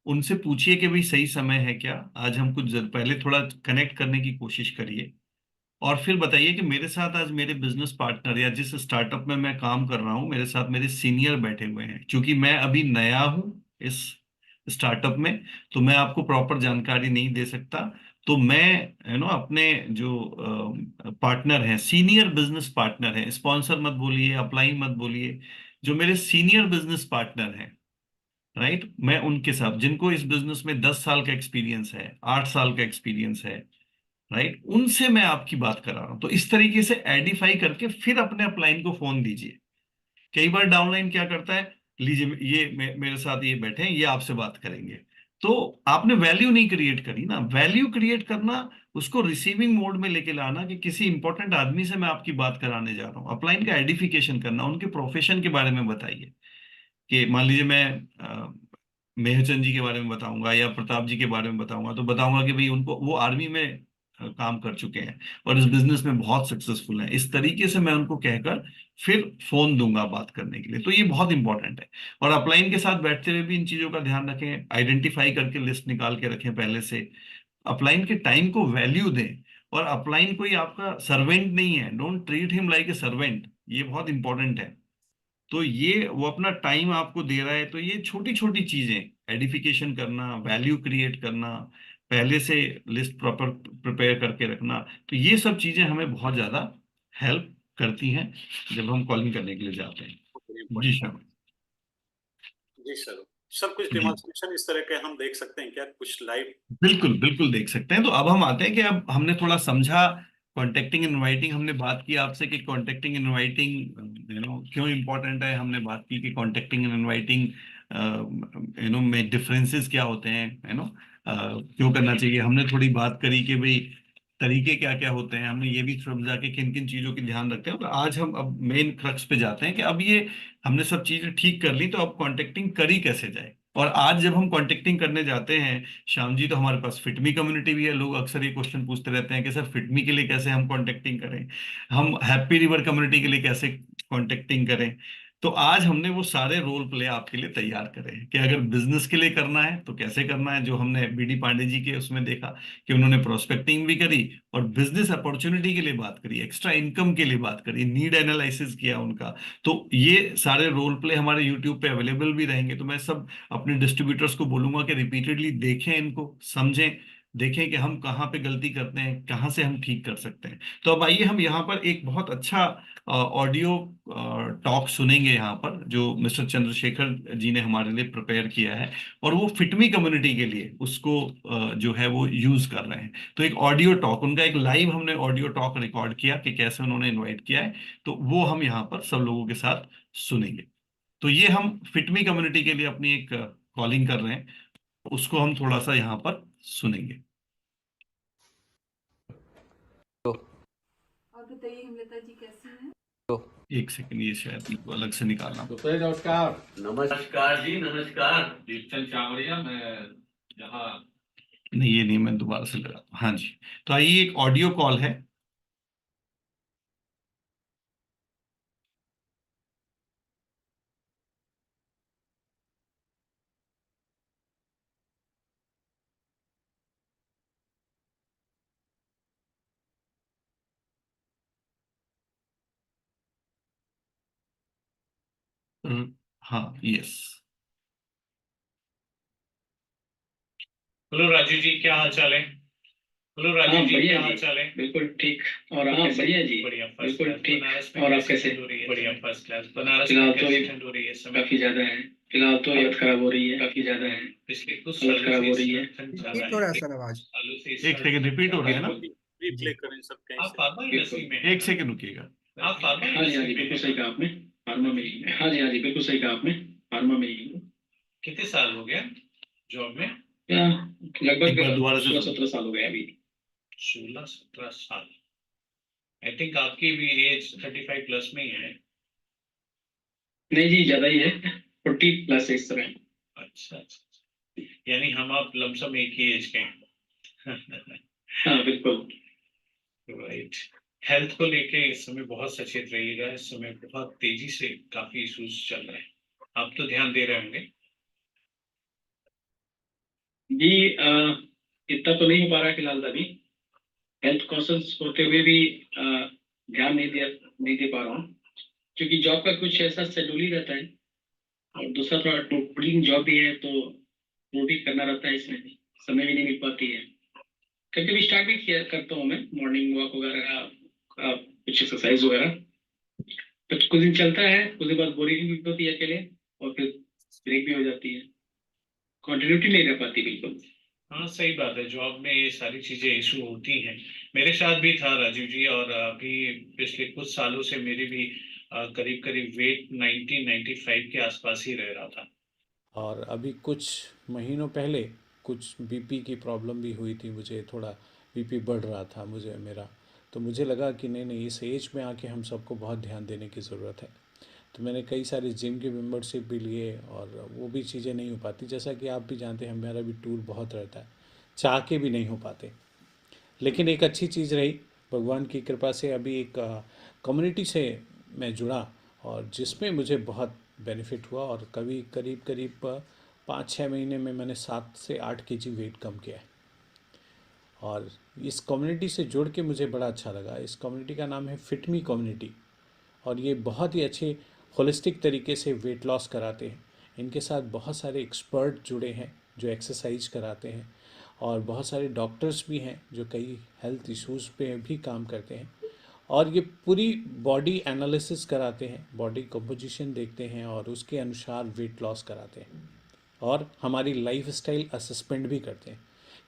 उनसे पूछिए कि भाई सही समय है क्या, आज हम कुछ पहले थोड़ा कनेक्ट करने की कोशिश करिए। और फिर बताइए कि मेरे साथ आज मेरे बिजनेस पार्टनर या जिस स्टार्टअप में मैं काम कर रहा हूँ, मेरे साथ मेरे सीनियर बैठे हुए हैं। क्योंकि मैं अभी नया हूँ इस स्टार्टअप में, तो मैं आपको प्रॉपर जानकारी नहीं दे सकता। तो मैं अपने जो पार्टनर हैं, सीनियर बिजनेस पार्टनर हैं, स्पॉन्सर मत बोलिए, अपलाइन मत बोलिए, जो मेरे सीनियर बिजनेस पार्टनर हैं, राइट, मैं उनके साथ, जिनको इस बिजनेस में 10 साल का एक्सपीरियंस है, 8 साल का एक्सपीरियंस है, राइट, उनसे मैं आपकी बात करा रहा हूं। तो इस तरीके से एडिफाई करके फिर अपने अपलाइन को फोन दीजिए। कई बार डाउनलाइन क्या करता है, लीजिए ये मेरे साथ ये बैठे हैं, ये आपसे बात करेंगे। तो आपने वैल्यू नहीं क्रिएट करी ना। वैल्यू क्रिएट करना, उसको रिसीविंग मोड में लेके लाना कि किसी इंपॉर्टेंट आदमी से मैं आपकी बात कराने जा रहा हूँ। अपलाइन का एडिफिकेशन करना, उनके प्रोफेशन के बारे में बताइए। कि मान लीजिए मैं मेहरचंद जी के बारे में बताऊंगा या प्रताप जी के बारे में बताऊंगा, तो बताऊंगा कि भाई उनको, वो आर्मी में काम कर चुके हैं और इस बिजनेस में बहुत सक्सेसफुल हैं। इस तरीके से मैं उनको कहकर फिर फोन दूंगा बात करने के लिए। तो ये बहुत इंपॉर्टेंट है। और अपलाइन के साथ बैठते हुए भी इन चीजों का ध्यान रखें, आइडेंटिफाई करके लिस्ट निकाल के रखें पहले से। अपलाइन के टाइम को वैल्यू दें। और अपलाइन कोई आपका सर्वेंट नहीं है, don't treat him like a servant, ये बहुत इंपॉर्टेंट है। तो ये वो अपना टाइम आपको दे रहा है, तो ये छोटी छोटी चीजें, एडिफिकेशन करना, वैल्यू क्रिएट करना, पहले से लिस्ट प्रॉपर प्रिपेयर करके रखना, तो ये सब चीजें हमें बहुत ज्यादा हेल्प करती हैं जब हम कॉलिंग करने के लिए जाते वेरी हैं। जी इंपॉर्टेंट। श्याम। जी सर, सर कुछ जी डेमोन्स्ट्रेशन इस तरह के हम देख सकते हैं क्या, कुछ लाइव। बिल्कुल बिल्कुल देख सकते हैं। तो अब हम आते हैं कि अब हमने थोड़ा समझा कॉन्टेक्टिंग इनवाइटिंग, हमने बात की आपसे कि कॉन्टेक्टिंग इनवाइटिंग क्यों इंपॉर्टेंट है, हमने बात की कि कॉन्टेक्टिंग इनवाइटिंग में डिफरेंसेस क्या होते हैं, क्यों करना चाहिए। हमने थोड़ी बात करी कि भाई तरीके क्या क्या होते हैं, हमने ये भी समझा कि किन किन चीजों की ध्यान रखते हैं। तो आज हम अब मेन क्रक्स पे जाते हैं कि अब ये हमने सब चीजें ठीक कर ली, तो अब कॉन्टेक्टिंग करी कैसे जाए। और आज जब हम कॉन्टेक्टिंग करने जाते हैं श्याम जी, तो हमारे पास फिटमी कम्युनिटी भी है। लोग अक्सर ये क्वेश्चन पूछते रहते हैं कि सर फिटमी के लिए कैसे हम कॉन्टेक्टिंग करें, हम हैप्पी रिवर कम्युनिटी के लिए कैसे कॉन्टेक्टिंग करें। तो आज हमने वो सारे रोल प्ले आपके लिए तैयार करे हैं कि अगर बिजनेस के लिए करना है तो कैसे करना है, जो हमने बीडी पांडे जी के उसमें देखा कि उन्होंने प्रोस्पेक्टिंग भी करी और बिजनेस अपॉर्चुनिटी के लिए बात करी, एक्स्ट्रा इनकम के लिए बात करी, नीड एनालिसिस किया उनका। तो ये सारे रोल प्ले हमारे यूट्यूब पे अवेलेबल भी रहेंगे। तो मैं सब अपने डिस्ट्रीब्यूटर्स को बोलूंगा कि रिपीटेडली देखें, इनको समझें, देखें कि हम कहाँ पे गलती करते हैं, कहाँ से हम ठीक कर सकते हैं। तो अब आइए हम यहाँ पर एक बहुत अच्छा ऑडियो टॉक सुनेंगे यहाँ पर, जो मिस्टर चंद्रशेखर जी ने हमारे लिए प्रिपेयर किया है। और वो फिटमी कम्युनिटी के लिए उसको जो है वो यूज कर रहे हैं। तो एक ऑडियो टॉक, उनका एक लाइव हमने ऑडियो टॉक रिकॉर्ड किया कि कैसे उन्होंने इनवाइट किया है, तो वो हम यहाँ पर सब लोगों के साथ सुनेंगे। तो ये हम फिटमी कम्युनिटी के लिए अपनी एक कॉलिंग कर रहे हैं, उसको हम थोड़ा सा यहाँ पर सुनेंगे। और बताइए हिमलता जी कैसी हैं? एक सेकंड, ये शायद इनको अलग से निकालना। नमस्कार। नमस्कार जी, नमस्कार। दीपचंद चावड़िया, मैं यहाँ, नहीं ये नहीं, मैं दोबारा से लगा, हाँ जी। तो आइए, एक ऑडियो कॉल है। हाँ, यस। हेलो राजू जी, क्या हाल चाल है? हेलो राजीव जी, बढ़िया क्या जी, हाल चाल है? बिल्कुल ठीक। और आप कैसे? बढ़िया जी, बढ़िया, फर्स्ट बिल्कुल क्लास। ठीक। बनारस में और आप कैसी कैसे? ठंड हो रही है? बढ़िया, फर्स्ट क्लास। बनारस फिलहाल में तो कैसी ये ठंड हो रही है इस समय? काफी ज्यादा है। फिलहाल तो हालत खराब हो रही है, काफी ज्यादा है। पिछले कुछ हालत सालों खराब से हो इस रही है। ठंड ज्यादा रिपीट है। हो रहा है सर आवाज। सालों से इस एक साल सेकंड रिपीट हो रहा है ना? रिप्ले करें सब कहीं आप से। फार्मा इंडस्ट्री में हैं एक ना? सेकंड रुकिएगा। आप फार्मा हाँ जी, हाँ जी, इंडस्ट्री में बिल्कुल हैं सही ना? कहा आपने। फार्मा में ही। हाँ जी, हाँ जी, बिल्कुल सही कहा आपने। फार्मा में ही हूँ। कितने साल हो गया जॉब में? क्या एक लगभग बार दोबारा से 16-17 साल हो गए अभी। 16-17 साल। आई थिंक आपकी भी एज 35 प्लस में ही है। नहीं जी, ज्यादा ही है, 40 प्लस इस तरह। अच्छा अच्छा, यानी हम आप लमसम एक ही एज के हैं। हाँ बिल्कुल। राइट। हेल्थ को लेके इस समय बहुत सचेत रहिएगा। इस समय बहुत तेजी से काफी इश्यूज चल रहे हैं, आप तो ध्यान दे रहे होंगे। जी इतना तो नहीं हो पा रहा है फिलहाल अभी। हेल्थ कॉन्शियस होते हुए भी ध्यान नहीं दे पा रहा हूँ, क्योंकि जॉब का कुछ ऐसा शेड्यूल ही रहता है। और दूसरा थोड़ा टूरिंग जॉब भी है, तो वो भी करना रहता है, इसमें भी समय भी नहीं मिल पाती है। कभी कभी स्टार्ट भी किया करता हूँ मैं, मॉर्निंग वॉक वगैरह, कुछ एक्सरसाइज वगैरह। तो कुछ दिन चलता है, कुछ दिन बाद बोरिंग भी होती है अकेले, और फिर ब्रेक भी हो जाती है। कंटिन्यूटी नहीं रह पाती बिल्कुल। हाँ सही बात है, जॉब में ये सारी चीजें इशू होती हैं। मेरे साथ भी था राजीव जी, और अभी पिछले कुछ सालों से मेरी भी करीब करीब वेट 90-95 के आसपास ही रह रहा था। और अभी कुछ महीनों पहले कुछ बीपी की प्रॉब्लम भी हुई थी मुझे, थोड़ा बीपी बढ़ रहा था मुझे मेरा। तो मुझे लगा कि नहीं नहीं, इस एज में आके हम सबको बहुत ध्यान देने की ज़रूरत है। तो मैंने कई सारे जिम की मेंबरशिप भी लिए, और वो भी चीज़ें नहीं हो पाती। जैसा कि आप भी जानते हैं, हमारा भी टूर बहुत रहता है, चाह के भी नहीं हो पाते। लेकिन एक अच्छी चीज़ रही, भगवान की कृपा से अभी एक कम्युनिटी से मैं जुड़ा, और जिसमें मुझे बहुत बेनिफिट हुआ। और कभी करीब करीब 5-6 महीने में मैंने 7 से 8 केजी वेट कम किया है। और इस कम्युनिटी से जुड़ के मुझे बड़ा अच्छा लगा। इस कम्युनिटी का नाम है फिट मी कम्युनिटी, और ये बहुत ही अच्छे होलिस्टिक तरीके से वेट लॉस कराते हैं। इनके साथ बहुत सारे एक्सपर्ट जुड़े हैं जो एक्सरसाइज कराते हैं, और बहुत सारे डॉक्टर्स भी हैं जो कई हेल्थ इश्यूज़ पे भी काम करते हैं। और ये पूरी बॉडी एनालिसिस कराते हैं, बॉडी कंपोजिशन देखते हैं, और उसके अनुसार वेट लॉस कराते हैं। और हमारी लाइफ स्टाइल असेसमेंट भी करते हैं।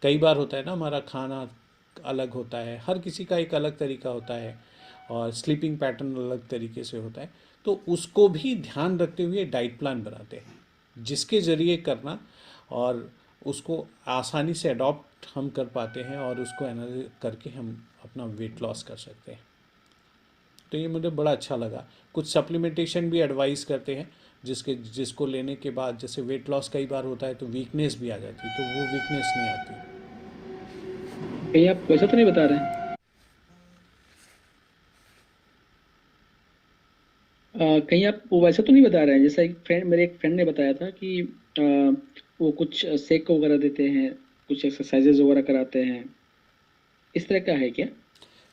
कई बार होता है ना, हमारा खाना अलग होता है, हर किसी का एक अलग तरीका होता है, और स्लीपिंग पैटर्न अलग तरीके से होता है। तो उसको भी ध्यान रखते हुए डाइट प्लान बनाते हैं, जिसके ज़रिए करना और उसको आसानी से अडॉप्ट हम कर पाते हैं, और उसको एनालाइज करके हम अपना वेट लॉस कर सकते हैं। तो ये मुझे बड़ा अच्छा लगा। कुछ सप्लीमेंटेशन भी एडवाइस करते हैं, जिसको लेने के बाद, जैसे वेट लॉस कई बार होता है तो वीकनेस भी आ जाती है, तो वो वीकनेस नहीं आती। कहीं आप वैसा तो नहीं बता रहे हैं? कहीं आप वो वैसा तो नहीं बता रहे हैं, जैसा मेरे एक फ्रेंड ने बताया था कि वो कुछ सेक वगैरह देते हैं, कुछ एक्सरसाइजेज वगैरह कराते हैं, इस तरह का है क्या?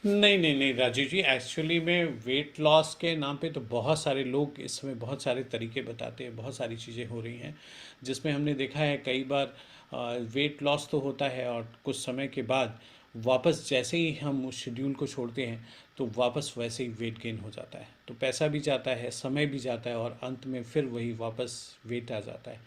नहीं नहीं नहीं राजीव जी, एक्चुअली में वेट लॉस के नाम पे तो बहुत सारे लोग इस समय बहुत सारे तरीके बताते हैं, बहुत सारी चीज़ें हो रही हैं, जिसमें हमने देखा है कई बार वेट लॉस तो होता है, और कुछ समय के बाद वापस जैसे ही हम उस शेड्यूल को छोड़ते हैं, तो वापस वैसे ही वेट गेन हो जाता है। तो पैसा भी जाता है, समय भी जाता है, और अंत में फिर वही वापस वेट आ जाता है।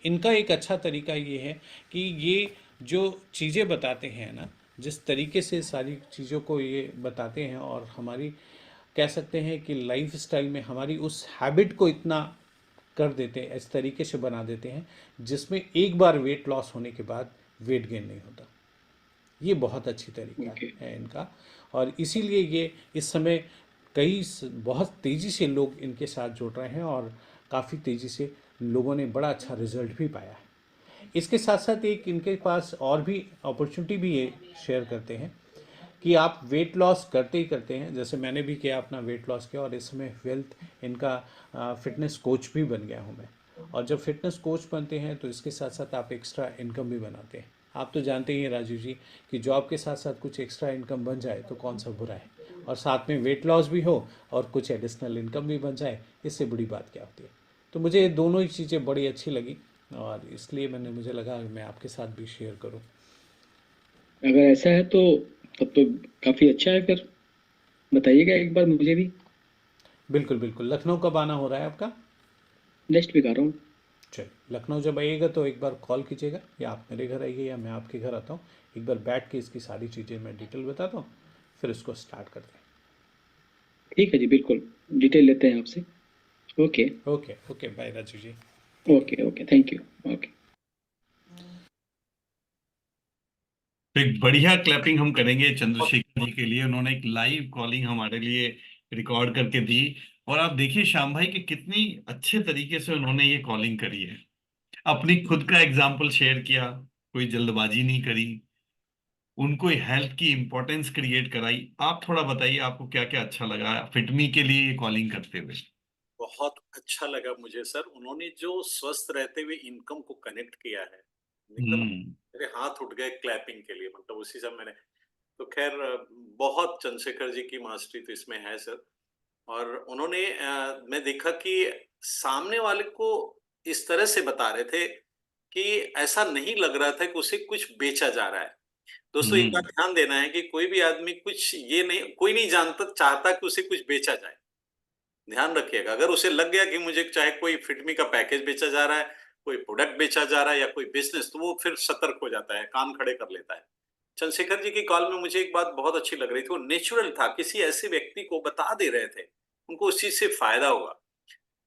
इनका एक अच्छा तरीका ये है कि ये जो चीज़ें बताते हैं ना, जिस तरीके से सारी चीज़ों को ये बताते हैं, और हमारी कह सकते हैं कि लाइफ स्टाइल में हमारी उस हैबिट को इतना कर देते हैं, इस तरीके से बना देते हैं, जिसमें एक बार वेट लॉस होने के बाद वेट गेन नहीं होता। ये बहुत अच्छी तरीका है इनका, और इसीलिए ये इस समय बहुत तेज़ी से लोग इनके साथ जुड़ रहे हैं, और काफ़ी तेज़ी से लोगों ने बड़ा अच्छा रिजल्ट भी पाया है। इसके साथ साथ एक इनके पास और भी अपॉर्चुनिटी भी ये शेयर करते हैं कि आप वेट लॉस करते ही करते हैं, जैसे मैंने भी किया, अपना वेट लॉस किया, और इस समय इनका फिटनेस कोच भी बन गया हूँ मैं। और जब फिटनेस कोच बनते हैं तो इसके साथ साथ आप एक्स्ट्रा इनकम भी बनाते हैं। आप तो जानते ही हैं राजीव जी कि जॉब के साथ साथ कुछ एक्स्ट्रा इनकम बन जाए तो कौन सा बुरा है, और साथ में वेट लॉस भी हो और कुछ एडिशनल इनकम भी बन जाए, इससे बड़ी बात क्या होती है। तो मुझे ये दोनों ही चीज़ें बड़ी अच्छी लगी, और इसलिए मुझे लगा मैं आपके साथ भी शेयर करूं। अगर ऐसा है तो तब तो काफ़ी अच्छा है फिर। बताइएगा एक बार मुझे भी। बिल्कुल बिल्कुल। लखनऊ कब आना हो रहा है आपका? नेक्स्ट वीक आ रहा हूँ। चलिए, लखनऊ जब आइएगा तो एक बार कॉल कीजिएगा, या आप मेरे घर आइए या मैं आपके घर आता हूँ। एक बार बैठ के इसकी सारी चीज़ें मैं डिटेल बताता हूँ, फिर इसको स्टार्ट करते ठीक है जी, बिल्कुल डिटेल लेते हैं आपसे। ओके। हैं। Okay okay, bye Raju ji. Okay okay, thank you. Okay. तो एक बढ़िया क्लैपिंग हम करेंगे चंद्रशेखर जी के लिए। उन्होंने एक लाइव कॉलिंग हमारे लिए रिकॉर्ड करके दी। और आप देखिए श्याम भाई कि कितनी अच्छे तरीके से उन्होंने ये कॉलिंग करी है। अपनी खुद का एग्जाम्पल शेयर किया, कोई जल्दबाजी नहीं करी, उनको हेल्थ की इंपॉर्टेंस क्रिएट कराई। आप थोड़ा बताइए आपको क्या क्या अच्छा लगा फिटमी के लिए ये कॉलिंग करते हुए। बहुत अच्छा लगा मुझे सर, उन्होंने जो स्वस्थ रहते हुए इनकम को कनेक्ट किया है, एकदम हम्म। मेरे हाथ उठ गए क्लैपिंग के लिए, मतलब उसी समय मैंने तो खैर बहुत चंद्रशेखर जी की मास्टरी तो इसमें है सर। और उन्होंने मैं देखा कि सामने वाले को इस तरह से बता रहे थे कि ऐसा नहीं लग रहा था कि उसे कुछ बेचा जा रहा है। दोस्तों एक बात हम्म। ध्यान देना है कि कोई भी आदमी कुछ ये नहीं, कोई नहीं जानता चाहता कि उसे कुछ बेचा जाए। ध्यान रखिएगा, अगर उसे लग गया कि मुझे चाहे कोई फिटमी का पैकेज बेचा जा रहा है, कोई प्रोडक्ट बेचा जा रहा है या कोई बिजनेस, तो वो फिर सतर्क हो जाता है, कान खड़े कर लेता है। चंद्रशेखर जी की कॉल में मुझे एक बात बहुत अच्छी लग रही थी, वो नेचुरल था, किसी ऐसे व्यक्ति को बता दे रहे थे, उनको उस चीज से फायदा होगा।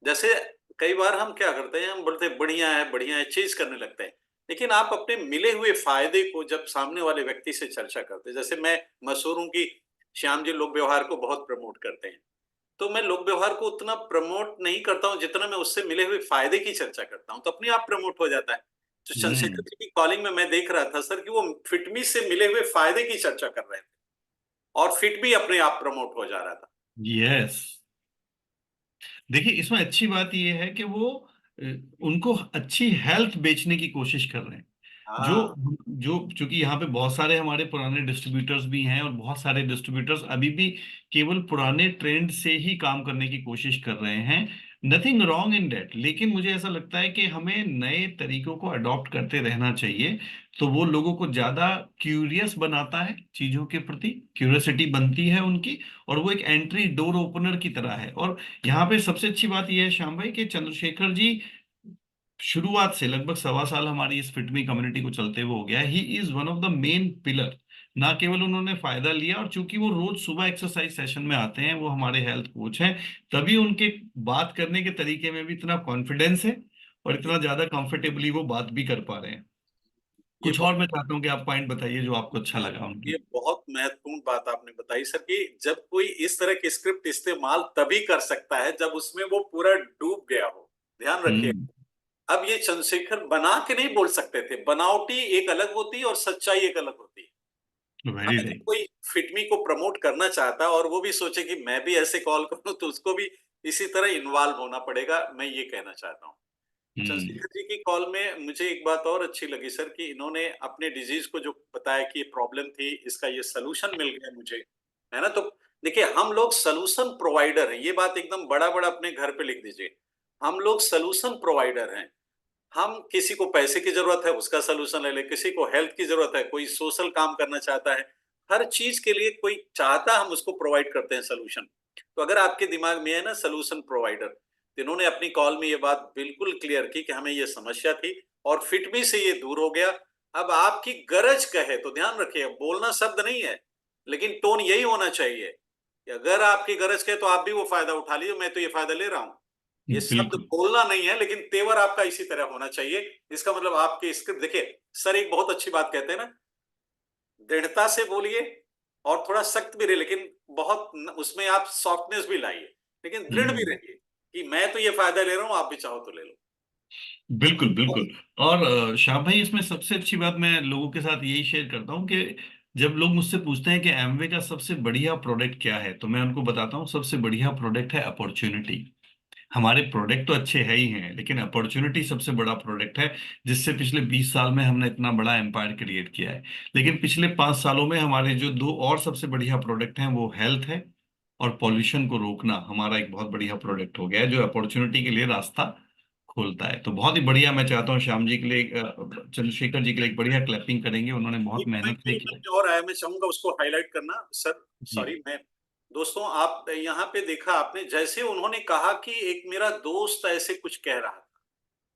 जैसे कई बार हम क्या करते हैं, हम बोलते हैं बढ़िया है, चेज करने लगते हैं। लेकिन आप अपने मिले हुए फायदे को जब सामने वाले व्यक्ति से चर्चा करते हैं, जैसे मैं मशहूर हूं कि श्याम जी लोक व्यवहार को बहुत प्रमोट करते हैं, तो मैं लोक व्यवहार को उतना प्रमोट नहीं करता हूं जितना मैं उससे मिले हुए फायदे की चर्चा करता हूं, तो अपने आप प्रमोट हो जाता है। तो चंद्रशेखर हम्म। जी की कॉलिंग में मैं देख रहा था सर कि वो फिटमी से मिले हुए फायदे की चर्चा कर रहे थे, और फिटमी अपने आप प्रमोट हो जा रहा था। यस। देखिए इसमें अच्छी बात यह है कि वो अ, उनको अच्छी हेल्थ बेचने की कोशिश कर रहे हैं। जो हाँ, जो चूंकि यहाँ पे बहुत सारे हमारे पुराने डिस्ट्रीब्यूटर्स भी हैं और बहुत सारे डिस्ट्रीब्यूटर्स अभी भी केवल पुराने ट्रेंड से ही काम करने की कोशिश कर रहे हैं। नथिंग रॉन्ग इन डेट, लेकिन मुझे ऐसा लगता है कि हमें नए तरीकों को अडॉप्ट करते रहना चाहिए। तो वो लोगों को ज्यादा क्यूरियस बनाता है, चीजों के प्रति क्यूरियोसिटी बनती है उनकी। और वो एक एंट्री डोर ओपनर की तरह है। और यहाँ पे सबसे अच्छी बात यह है श्याम भाई कि चंद्रशेखर जी शुरुआत से लगभग 1.25 साल हमारी इस फिटमी कम्युनिटी को चलते हुए हो गया। ही is one of the main pillar. ना केवल उन्होंने फायदा लिया, और चूंकि वो रोज सुबह एक्सरसाइज सेशन में आते हैं, वो हमारे हेल्थ कोच हैं, तभी उनके बात करने के तरीके में भी इतना कॉन्फिडेंस है और इतना ज्यादा कंफर्टेबली वो बात भी कर पा रहे हैं। ये कुछ और बहुत मैं चाहता हूँ कि आप पॉइंट बताइए जो आपको अच्छा लगा ये उनकी। बहुत महत्वपूर्ण बात आपने बताई सर, कि जब कोई इस तरह की स्क्रिप्ट इस्तेमाल तभी कर सकता है जब उसमें वो पूरा डूब गया हो। ध्यान रखिए, हम्म। अब ये चंद्रशेखर बना के नहीं बोल सकते थे, बनावटी एक अलग होती है और सच्चाई एक अलग होती है। वेरी अगर राइट। कोई फिटमी को प्रमोट करना चाहता है और वो भी सोचे कि मैं भी ऐसे कॉल करूं, तो उसको भी इसी तरह इन्वॉल्व होना पड़ेगा, मैं ये कहना चाहता हूँ। हम्म। चंद्रशेखर जी की कॉल में मुझे एक बात और अच्छी लगी सर, कि इन्होंने अपने डिजीज को जो बताया कि ये प्रॉब्लम थी, इसका ये सलूशन मिल गया मुझे, है ना। तो देखिए, हम लोग सलूशन प्रोवाइडर हैं, ये बात एकदम बड़ा बड़ा अपने घर पे लिख दीजिए। हम लोग सलूशन प्रोवाइडर हैं। हम किसी को पैसे की जरूरत है, उसका सलूशन ले ले, किसी को हेल्थ की जरूरत है, कोई सोशल काम करना चाहता है, हर चीज के लिए कोई चाहता, हम उसको प्रोवाइड करते हैं सलूशन। तो अगर आपके दिमाग में है ना सलूशन प्रोवाइडर, तो इन्होंने अपनी कॉल में ये बात बिल्कुल क्लियर की कि हमें ये समस्या थी और फिटमी से ये दूर हो गया। अब आपकी गरज कहे तो ध्यान रखिए, बोलना शब्द नहीं है, लेकिन टोन यही होना चाहिए कि अगर आपकी गरज कहे तो आप भी वो फायदा उठा लीजिए, मैं तो ये फायदा ले रहा हूं। ये शब्द बिल्कुल। बोलना नहीं है, लेकिन तेवर आपका इसी तरह होना चाहिए। इसका मतलब आपके स्क्रिप्ट देखिए सर, एक बहुत अच्छी बात कहते हैं ना, दृढ़ता से बोलिए और थोड़ा सख्त भी रहे, लेकिन उसमें आप सॉफ्टनेस भी लाइए, लेकिन दृढ़ भी हम्म। रहिए कि मैं तो ये फायदा ले रहा हूं, आप भी चाहो तो ले लो। बिल्कुल बिल्कुल। और शाह भाई इसमें सबसे अच्छी बात मैं लोगों के साथ यही शेयर करता हूँ कि जब लोग मुझसे पूछते हैं कि एमवे का सबसे बढ़िया प्रोडक्ट क्या है, तो मैं उनको बताता हूँ सबसे बढ़िया प्रोडक्ट है अपॉर्चुनिटी। हमारे प्रोडक्ट तो अच्छे है ही हैं, लेकिन अपॉर्चुनिटी सबसे बड़ा प्रोडक्ट है, जिससे पिछले 20 साल में हमने इतना बड़ा एम्पायर क्रिएट किया है। लेकिन पिछले 5 सालों में हमारे जो दो और सबसे बढ़िया प्रोडक्ट हैं वो हेल्थ है और पॉल्यूशन को रोकना हमारा एक बहुत बढ़िया प्रोडक्ट हो गया है, जो अपॉर्चुनिटी के लिए रास्ता खोलता है। तो बहुत ही बढ़िया, मैं चाहता हूँ श्याम जी के लिए चंद्रशेखर जी के लिए एक बढ़िया क्लैपिंग करेंगे, उन्होंने बहुत एक मेहनत से पॉइंट किया। और आया, मैं चाहूंगा उसको हाईलाइट करना सर। जी सॉरी, मैं दोस्तों, आप यहाँ पे देखा आपने, जैसे उन्होंने कहा कि एक मेरा दोस्त ऐसे कुछ कह रहा था,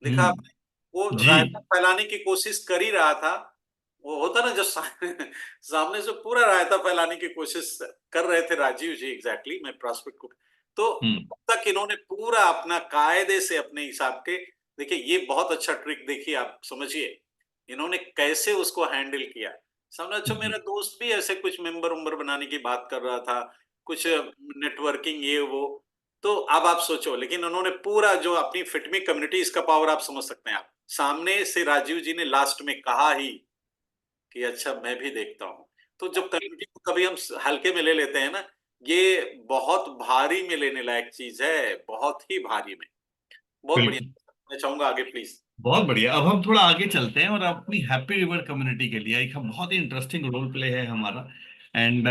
देखा आपने, वो जी रायता फैलाने की कोशिश कर ही रहा था। वो होता ना, जब सामने से पूरा रायता फैलाने की कोशिश कर रहे थे राजीव जी, एग्जैक्टली, मैं प्रॉस्पेक्ट को, तो तब तक इन्होंने पूरा अपना कायदे से अपने हिसाब के, देखिए ये बहुत अच्छा ट्रिक, देखिए आप समझिए इन्होंने कैसे उसको हैंडल किया। सामने, अच्छा मेरा दोस्त भी ऐसे कुछ मेंबर उम्बर बनाने की बात कर रहा था, कुछ नेटवर्किंग ये वो, तो अब आप सोचो, लेकिन उन्होंने पूरा जो अपनी फिटमी कम्युनिटी, इसका पावर आप समझ सकते हैं। आप सामने से राजीव जी ने लास्ट में कहा ही कि अच्छा मैं भी देखता हूँ। तो जब कम्युनिटी को कभी हम हल्के में ले लेते हैं ना, ये बहुत भारी में लेने लायक चीज है, बहुत ही भारी में। बहुत बढ़िया, बिल्कुल, मैं चाहूंगा आगे प्लीज। बहुत बढ़िया। अब हम थोड़ा आगे चलते हैं और अपनी हैप्पी रिवर कम्युनिटी के लिए एक हम बहुत ही इंटरेस्टिंग रोल प्ले है हमारा, एंड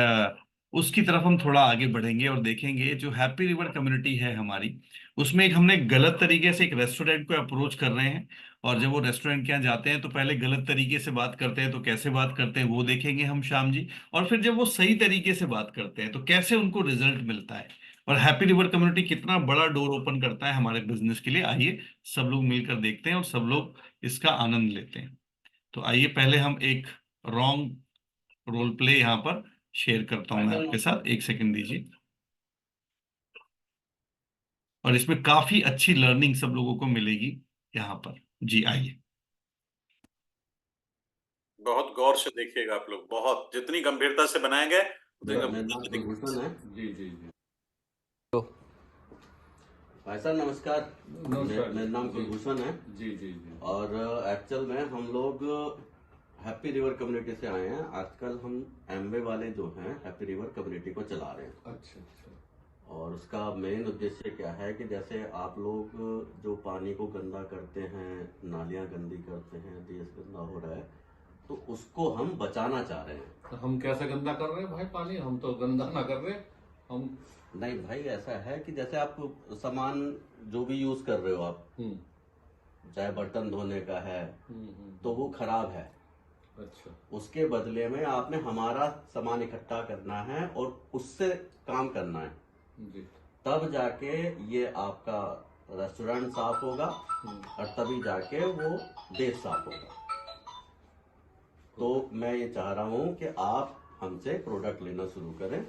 उसकी तरफ हम थोड़ा आगे बढ़ेंगे और देखेंगे जो हैप्पी रिवर कम्युनिटी है हमारी, उसमें एक हमने गलत तरीके से एक रेस्टोरेंट को अप्रोच कर रहे हैं। और जब वो रेस्टोरेंट के यहाँ जाते हैं तो पहले गलत तरीके से बात करते हैं, तो कैसे बात करते हैं वो देखेंगे हम श्याम जी। और फिर जब वो सही तरीके से बात करते हैं तो कैसे उनको रिजल्ट मिलता है, और हैप्पी रिवर कम्युनिटी कितना बड़ा डोर ओपन करता है हमारे बिजनेस के लिए। आइए सब लोग मिलकर देखते हैं और सब लोग इसका आनंद लेते हैं। तो आइए पहले हम एक रॉन्ग रोल प्ले यहाँ पर शेयर करता हूं मैं आपके साथ, एक सेकंड दीजिए। और इसमें काफी अच्छी लर्निंग सब लोगों को मिलेगी यहाँ पर। जी आइए। बहुत गौर से देखिएगा आप लोग, बहुत जितनी गंभीरता से बनाया गया है, उतनी मेरा गंभीरता नाम से देखिए। कुलभूषण है। जी जी जी। भाई साहब नमस्कार। नमस्कार मेरा नाम जी। कुलभूषण है। जी जी जी। और एक्चुअल में हम लोग हैप्पी रिवर कम्युनिटी से आए हैं। आजकल हम एमवे वाले जो हैं हैप्पी रिवर कम्युनिटी को चला रहे हैं। अच्छा अच्छा। और उसका मेन उद्देश्य क्या है कि जैसे आप लोग जो पानी को गंदा करते हैं, नालियां गंदी करते हैं, देश गंदा हो रहा है, तो उसको हम बचाना चाह रहे हैं। तो हम कैसे गंदा कर रहे हैं भाई पानी? हम तो गंदा ना कर रहे हम। नहीं भाई, ऐसा है कि जैसे आप सामान जो भी यूज कर रहे हो आप, चाहे बर्तन धोने का है, तो वो खराब है। अच्छा। उसके बदले में आपने हमारा सामान इकट्ठा करना है और उससे काम करना है। जी। तब जाके ये आपका रेस्टोरेंट साफ होगा और तभी जाके वो देश साफ होगा। तो मैं ये चाह रहा हूँ कि आप हमसे प्रोडक्ट लेना शुरू करें।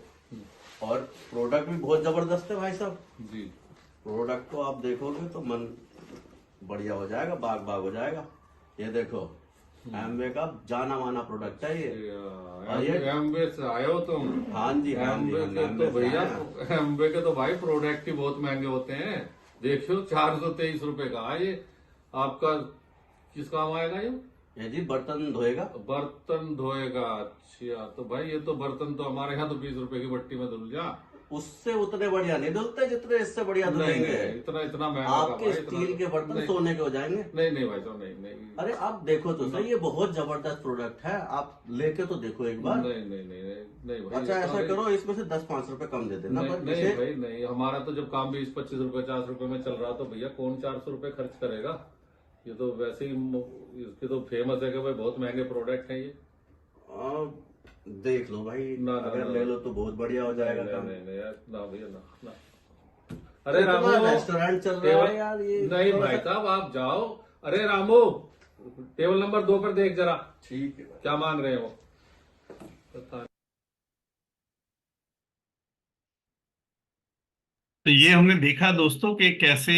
और प्रोडक्ट भी बहुत जबरदस्त है भाई साहब जी। प्रोडक्ट को आप देखोगे तो मन बढ़िया हो जाएगा, बाग बाग हो जाएगा। ये देखो एमवे का जाना माना प्रोडक्ट है ये। एमवे से आए हो तुम? हाँ जी, हाँ जी, एमवे के तो भैया, एमवे के तो भाई प्रोडक्ट ही बहुत महंगे होते हैं। देखियो 423 रुपए का ये आपका किस काम आएगा ये जी बर्तन धोएगा। बर्तन धोएगा। अच्छा, तो भाई ये तो बर्तन तो हमारे यहाँ तो 20 रुपए की भट्टी में धुल जा। उससे उतने बढ़िया नहीं धुलते जितने इससे बढ़िया धुलेंगे। इतना महंगा आपके स्टील के बर्तन सोने के हो जाएंगे। नहीं भाई साहब, नहीं। अरे आप देखो तो सही, ये बहुत जबरदस्त प्रोडक्ट है, आप लेके तो देखो एक बार। नहीं भाई। अच्छा ऐसा करो, इसमें से 10-5 रुपए कम दे देना। नहीं भाई नहीं, हमारा तो जब काम 20-25 रुपए 50 रुपए में चल रहा तो भैया कौन 400 रुपए खर्च करेगा? ये तो वैसे ही इसके तो फेमस है कि भाई बहुत महंगे प्रोडक्ट है ये। देख लो भाई, अगर ले लो तो बहुत बढ़िया हो जाएगा काम। ना भैया ना। अरे रामू, रेस्टोरेंट चल रहा है यार ये। नहीं भाई साहब आप जाओ। अरे रामू, टेबल नंबर 2 पर देख जरा। ठीक है। क्या मांग रहे हो? तो ये हमने देखा दोस्तों कि कैसे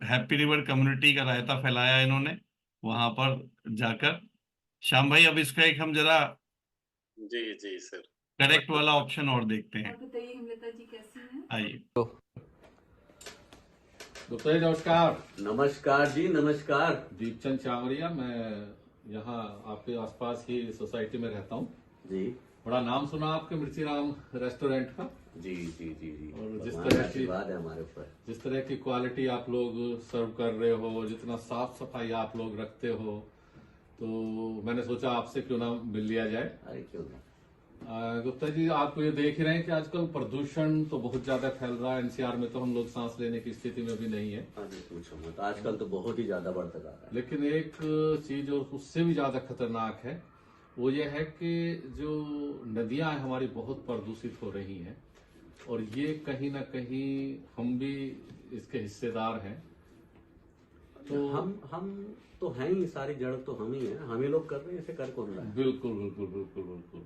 हैप्पी रिवर कम्युनिटी का रायता फैलाया इन्होंने वहां पर जाकर। श्याम भाई अब इसका एक हम जरा जी जी सर, करेक्ट वाला ऑप्शन और देखते हैं। बताइए हिमलता जी कैसी हैं? आइए। गुप्ता जी नमस्कार। नमस्कार जी, नमस्कार। दीपचंद चावरिया, मैं यहाँ आपके आसपास ही सोसाइटी में रहता हूँ जी। बड़ा नाम सुना आपके मिर्ची राम रेस्टोरेंट का। जी जी जी जी। और जिस तरह की बात है हमारे ऊपर, जिस तरह की क्वालिटी आप लोग सर्व कर रहे हो, जितना साफ सफाई आप लोग रखते हो, तो मैंने सोचा आपसे क्यों ना मिल लिया जाए। अरे क्यों नहीं। गुप्ता जी, आप ये देख ही रहे हैं कि आजकल प्रदूषण तो बहुत ज्यादा फैल रहा है। एनसीआर में तो हम लोग सांस लेने की स्थिति में भी नहीं है। हाँ जी, पूछो मत, आजकल तो बहुत ही ज्यादा बढ़ता जा रहा है। लेकिन एक चीज और उससे भी ज्यादा खतरनाक है, वो ये है कि जो नदियां हैं हमारी बहुत प्रदूषित हो रही हैं, और ये कहीं ना कहीं हम भी इसके हिस्सेदार हैं। तो हम तो हैं ही, सारी जड़ तो हम ही हैं, हम ही लोग कर रहे हैं, इसे कर कौन रहा है? बिल्कुल बिल्कुल बिल्कुल बिल्कुल।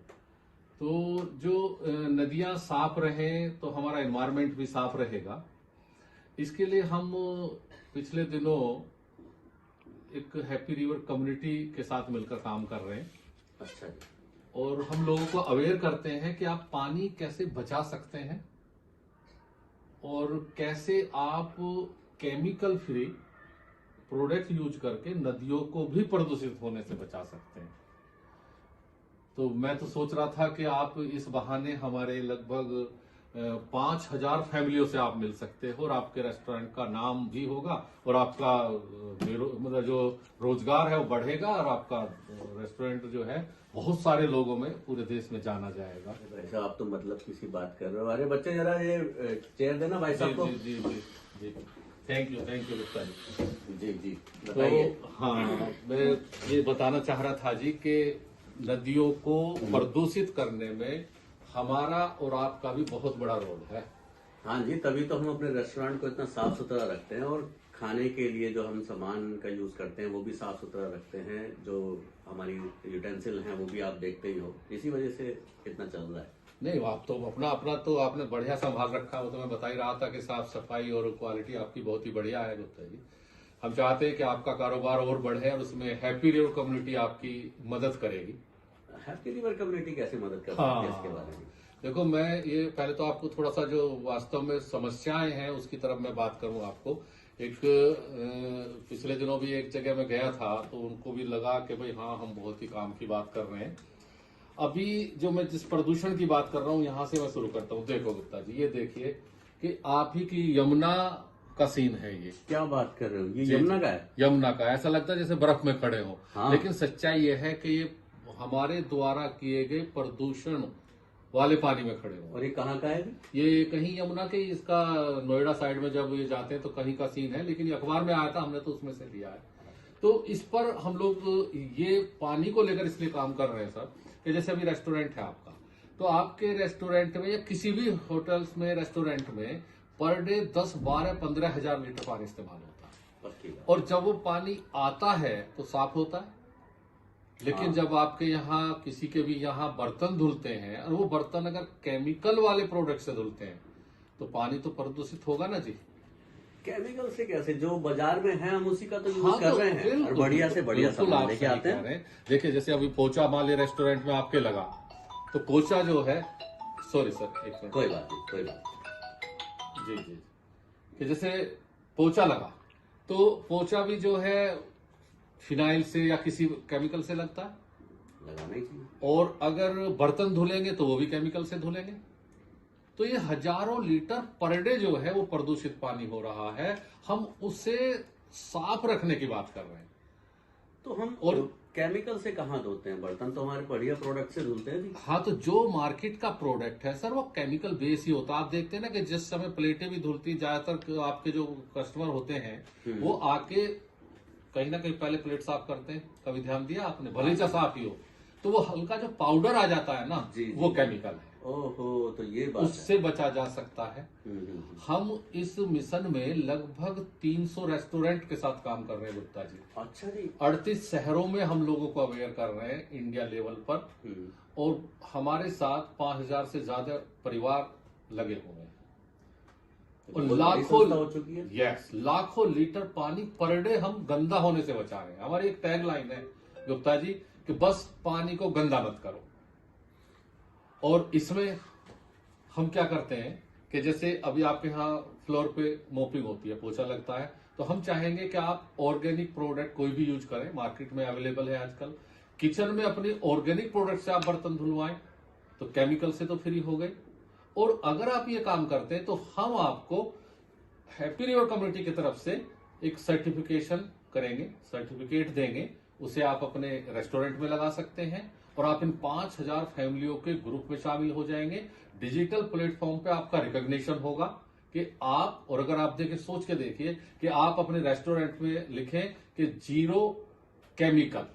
तो जो नदियां साफ रहें तो हमारा एनवायरनमेंट भी साफ रहेगा। इसके लिए हम पिछले दिनों एक हैप्पी रिवर कम्युनिटी के साथ मिलकर काम कर रहे हैं। अच्छा जी। और हम लोगों को अवेयर करते हैं कि आप पानी कैसे बचा सकते हैं और कैसे आप केमिकल फ्री प्रोडक्ट यूज करके नदियों को भी प्रदूषित होने से बचा सकते हैं। तो मैं तो सोच रहा था कि आप इस बहाने हमारे लगभग 5000 फैमिलियों से आप मिल सकते हो, और आपके रेस्टोरेंट का नाम भी होगा, और आपका मतलब जो रोजगार है वो बढ़ेगा, और आपका रेस्टोरेंट जो है बहुत सारे लोगों में पूरे देश में जाना जाएगा। भाई साहब, आप तो मतलब किसी बात कर रहे हो। अरे बच्चे, जरा ये चेयर देना भाई साहब को। जी जी जी जी, थैंक यू गुप्ता जी। जी जी, तो बताइए। हाँ, मैं ये बताना चाह रहा था जी कि नदियों को प्रदूषित करने में हमारा और आपका भी बहुत बड़ा रोल है। हाँ जी, तभी तो हम अपने रेस्टोरेंट को इतना साफ सुथरा रखते हैं, और खाने के लिए जो हम सामान का यूज करते हैं वो भी साफ सुथरा रखते हैं। जो हमारी यूटेंसिल हैं वो भी आप देखते ही हो, इसी वजह से इतना चल रहा है। नहीं, आप तो अपना तो आपने बढ़िया संभाल रखा। वो तो मैं बता ही रहा था कि साफ सफाई और क्वालिटी आपकी बहुत ही बढ़िया है गुप्ता जी। हम चाहते हैं कि आपका कारोबार और बढ़े, और उसमें हैप्पी रिवर कम्युनिटी आपकी मदद करेगी। हैप्पी रिवर कम्युनिटी कैसे मदद कर सकती है इसके बारे में? देखो, मैं ये पहले तो आपको थोड़ा सा जो वास्तव में समस्याएं हैं उसकी तरफ मैं बात करूं आपको। एक पिछले दिनों भी एक जगह में गया था, तो उनको भी लगा कि भाई हाँ, हम बहुत ही काम की बात कर रहे हैं। अभी जो मैं जिस प्रदूषण की बात कर रहा हूँ, यहाँ से मैं शुरू करता हूँ। देखो गुप्ता जी, ये देखिए कि आप ही की यमुना का सीन है ये। क्या बात कर रहे हो? ये यमुना का है? यमुना का। ऐसा लगता है जैसे बर्फ में खड़े हो। हाँ। लेकिन सच्चाई ये है कि ये हमारे द्वारा किए गए प्रदूषण वाले पानी में खड़े हो। और ये कहाँ का है? ये कहीं यमुना के, इसका नोएडा साइड में जब ये जाते हैं तो कहीं का सीन है, लेकिन ये अखबार में आया था, हमने तो उसमें से लिया है। तो इस पर हम लोग ये पानी को लेकर इसलिए काम कर रहे हैं सर, कि जैसे अभी रेस्टोरेंट है आपका, तो आपके रेस्टोरेंट में या किसी भी होटल्स में, रेस्टोरेंट में पर डे 10, 12, 15 हजार लीटर पानी इस्तेमाल होता है। और जब वो पानी आता है तो साफ होता है। लेकिन जब आपके यहाँ किसी के भी यहाँ बर्तन धुलते हैं, और वो बर्तन अगर केमिकल वाले प्रोडक्ट से धुलते हैं, तो पानी तो प्रदूषित होगा ना जी। केमिकल से कैसे? जो बाजार में है हम उसी का तो यूज हाँ, कर तो रहे हैं, और बढ़िया से बढ़िया सामान लेके आते हैं। देखिए, जैसे अभी पोचा माले रेस्टोरेंट में आपके लगा, तो पोचा जो है, सॉरी सर, एक मिनट, कोई बात नहीं, कोई बात जी जी, कि जैसे पोचा लगा, तो पोचा भी जो है फिनाइल से या किसी केमिकल से लगता है, लगाना ही चाहिए। और अगर बर्तन धुलेंगे तो वो भी केमिकल से धुलेंगे। तो ये हजारों लीटर पर डे जो है वो प्रदूषित पानी हो रहा है। हम उसे साफ रखने की बात कर रहे हैं। तो हम और केमिकल से कहाँ धोते हैं? बर्तन तो हमारे बढ़िया प्रोडक्ट से धुलते हैं। हाँ, तो जो मार्केट का प्रोडक्ट है सर, वो केमिकल बेस ही होता है। आप देखते हैं ना कि जिस समय प्लेटें भी धुलती, ज्यादातर आपके जो कस्टमर होते हैं वो आके कहीं ना कहीं पहले प्लेट साफ करते हैं। कभी ध्यान दिया आपने? भले ही साफ ही हो, तो वो हल्का जो पाउडर आ जाता है ना, वो केमिकल है। ओहो, तो ये बात उससे बचा जा सकता है। हम इस मिशन में लगभग 300 रेस्टोरेंट के साथ काम कर रहे हैं गुप्ता जी। अच्छा जी। 38 शहरों में हम लोगों को अवेयर कर रहे हैं इंडिया लेवल पर, और हमारे साथ 5000 से ज्यादा परिवार लगे हुए हैं, और लाखों लीटर पानी पर डे हम गंदा होने से बचा रहे हैं। हमारी एक टैग लाइन है गुप्ता जी कि बस पानी को गंदा मत करो। और इसमें हम क्या करते हैं कि जैसे अभी आपके यहाँ फ्लोर पे मोपिंग होती है, पोछा लगता है, तो हम चाहेंगे कि आप ऑर्गेनिक प्रोडक्ट कोई भी यूज करें, मार्केट में अवेलेबल है आजकल। किचन में अपनी ऑर्गेनिक प्रोडक्ट से आप बर्तन धुलवाएं, तो केमिकल से तो फ्री हो गए। और अगर आप ये काम करते हैं तो हम आपको हैप्पी रिवर कम्युनिटी की तरफ से एक सर्टिफिकेशन करेंगे, सर्टिफिकेट देंगे, उसे आप अपने रेस्टोरेंट में लगा सकते हैं और आप इन 5,000 फैमिलियों के ग्रुप में शामिल हो जाएंगे। डिजिटल प्लेटफॉर्म पे आपका रिकॉग्निशन होगा कि आप, और अगर आप देखें, सोच के देखिए कि आप अपने रेस्टोरेंट में लिखें कि 0 केमिकल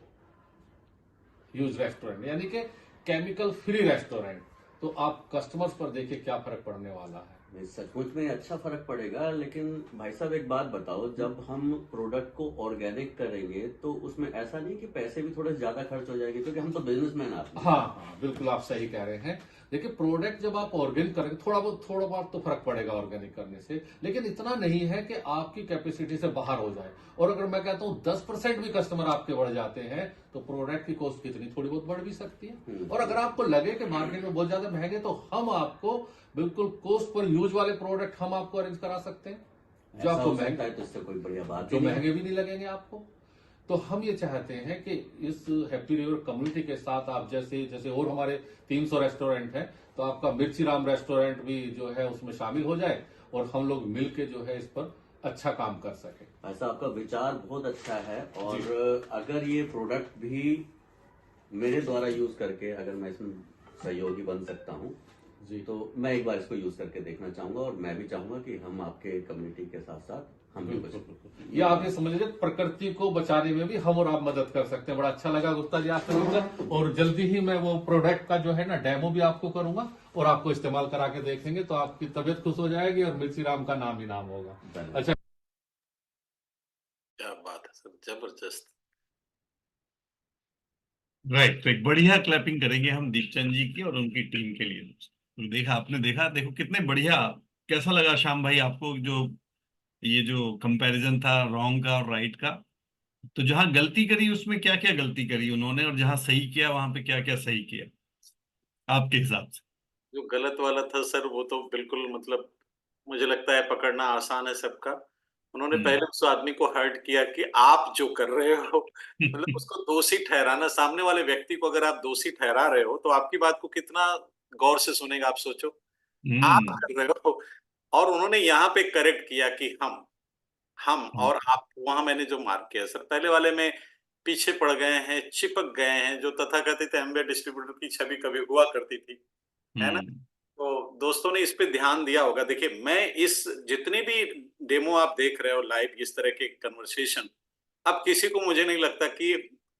यूज रेस्टोरेंट, यानी कि केमिकल फ्री रेस्टोरेंट, तो आप कस्टमर्स पर देखिए क्या फर्क पड़ने वाला है। नहीं, सचमुच में अच्छा फर्क पड़ेगा। लेकिन भाई साहब एक बात बताओ, जब हम प्रोडक्ट को ऑर्गेनिक करेंगे तो उसमें ऐसा नहीं कि पैसे भी थोड़े ज्यादा खर्च हो जाएंगे, क्योंकि हम तो बिजनेसमैन आते हैं। हाँ, बिल्कुल आप सही कह रहे हैं। देखिए, प्रोडक्ट जब आप ऑर्गेनिक करेंगे, थोड़ा बहुत तो फर्क पड़ेगा ऑर्गेनिक करने से, लेकिन इतना नहीं है कि आपकी कैपेसिटी से बाहर हो जाए। और अगर मैं कहता हूँ 10% भी कस्टमर आपके बढ़ जाते हैं तो प्रोडक्ट की कॉस्ट कितनी थोड़ी बहुत बढ़ भी सकती है। और अगर आपको लगे कि मार्केट में बहुत ज्यादा महंगे, तो हम आपको बिल्कुल कॉस्ट पर यूज वाले प्रोडक्ट हम आपको अरेंज करा सकते हैं, जो ऐसा आपको हो सकता महंगे, है तो इससे कोई बढ़िया बात जो ही नहीं है। महंगे भी नहीं लगेंगे आपको। तो हम ये चाहते हैं कि इस हैप्पी रिवर कम्युनिटी के साथ आप जैसे और हमारे 300 रेस्टोरेंट हैं, तो आपका मिर्ची राम रेस्टोरेंट भी जो है उसमें शामिल हो जाए और हम लोग मिलके जो है इस पर अच्छा काम कर सके। ऐसा आपका विचार बहुत अच्छा है। और अगर ये प्रोडक्ट भी मेरे द्वारा यूज करके अगर मैं इसमें सहयोगी बन सकता हूँ जी, तो मैं एक बार इसको यूज करके देखना चाहूंगा। और मैं भी चाहूंगा कि हम आपके कम्युनिटी के साथ साथ हम भी बचें। ये आप ये समझ लीजिए, प्रकृति को बचाने में भी हम और आप मदद कर सकते हैं। बड़ा अच्छा लगा गुप्ता जी आपसे मिलकर, और जल्दी ही मैं वो प्रोडक्ट का जो है ना डेमो भी आपको करूंगा और आपको इस्तेमाल करा के देखेंगे, तो आपकी तबीयत खुश हो जाएगी और मिर्ची राम का नाम ही नाम होगा। अच्छा, क्या बात है सर, जबरदस्त। राइट, तो एक बढ़िया क्लैपिंग करेंगे हम दीपचंद जी की और उनकी टीम के लिए। तो देखा आपने, देखो कितने बढ़िया। कैसा लगा श्याम भाई आपको जो ये जो कंपैरिजन था रॉन्ग का और राइट का? तो जहां गलती करी उसमें क्या क्या गलती करी उन्होंने, और जहां सही किया वहां पे क्या क्या सही किया आपके हिसाब से? जो गलत वाला था सर, वो तो बिल्कुल मतलब मुझे लगता है पकड़ना आसान है सबका। उन्होंने पहले उस आदमी को हर्ट किया कि आप जो कर रहे हो, मतलब उसको दोषी ठहराना। सामने वाले व्यक्ति को अगर आप दोषी ठहरा रहे हो तो आपकी बात को कितना गौर से सुनेगा, आप सोचो। आप कर रहे हो, और उन्होंने यहाँ पे करेक्ट किया कि हम और आप। वहां मैंने जो मार्क किया सर, पहले वाले में पीछे पड़ गए हैं, चिपक गए हैं, जो तथाकथित एमबीए डिस्ट्रीब्यूटर की छवि कभी हुआ करती थी, है ना? तो दोस्तों ने इस पे ध्यान दिया होगा। देखिए, मैं इस जितने भी डेमो आप देख रहे हो लाइव, इस तरह के कन्वर्सेशन, अब किसी को मुझे नहीं लगता कि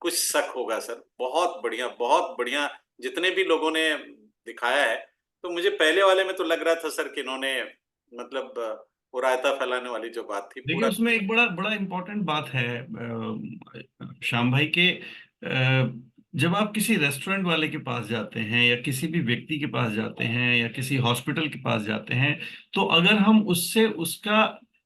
कुछ शक होगा सर। बहुत बढ़िया, बहुत बढ़िया जितने भी लोगों ने दिखाया है। तो मुझे पहले वाले में तो लग रहा था सर कि इन्होंने मतलब वो रायता फैलाने वाली जो बात थी देखिए, पूरा। उसमें एक बड़ा बड़ा इम्पोर्टेंट बात है श्याम भाई के, जब आप किसी रेस्टोरेंट वाले के पास जाते हैं या किसी भी व्यक्ति के पास जाते हैं या किसी हॉस्पिटल के पास जाते हैं, तो अगर हम उससे उसका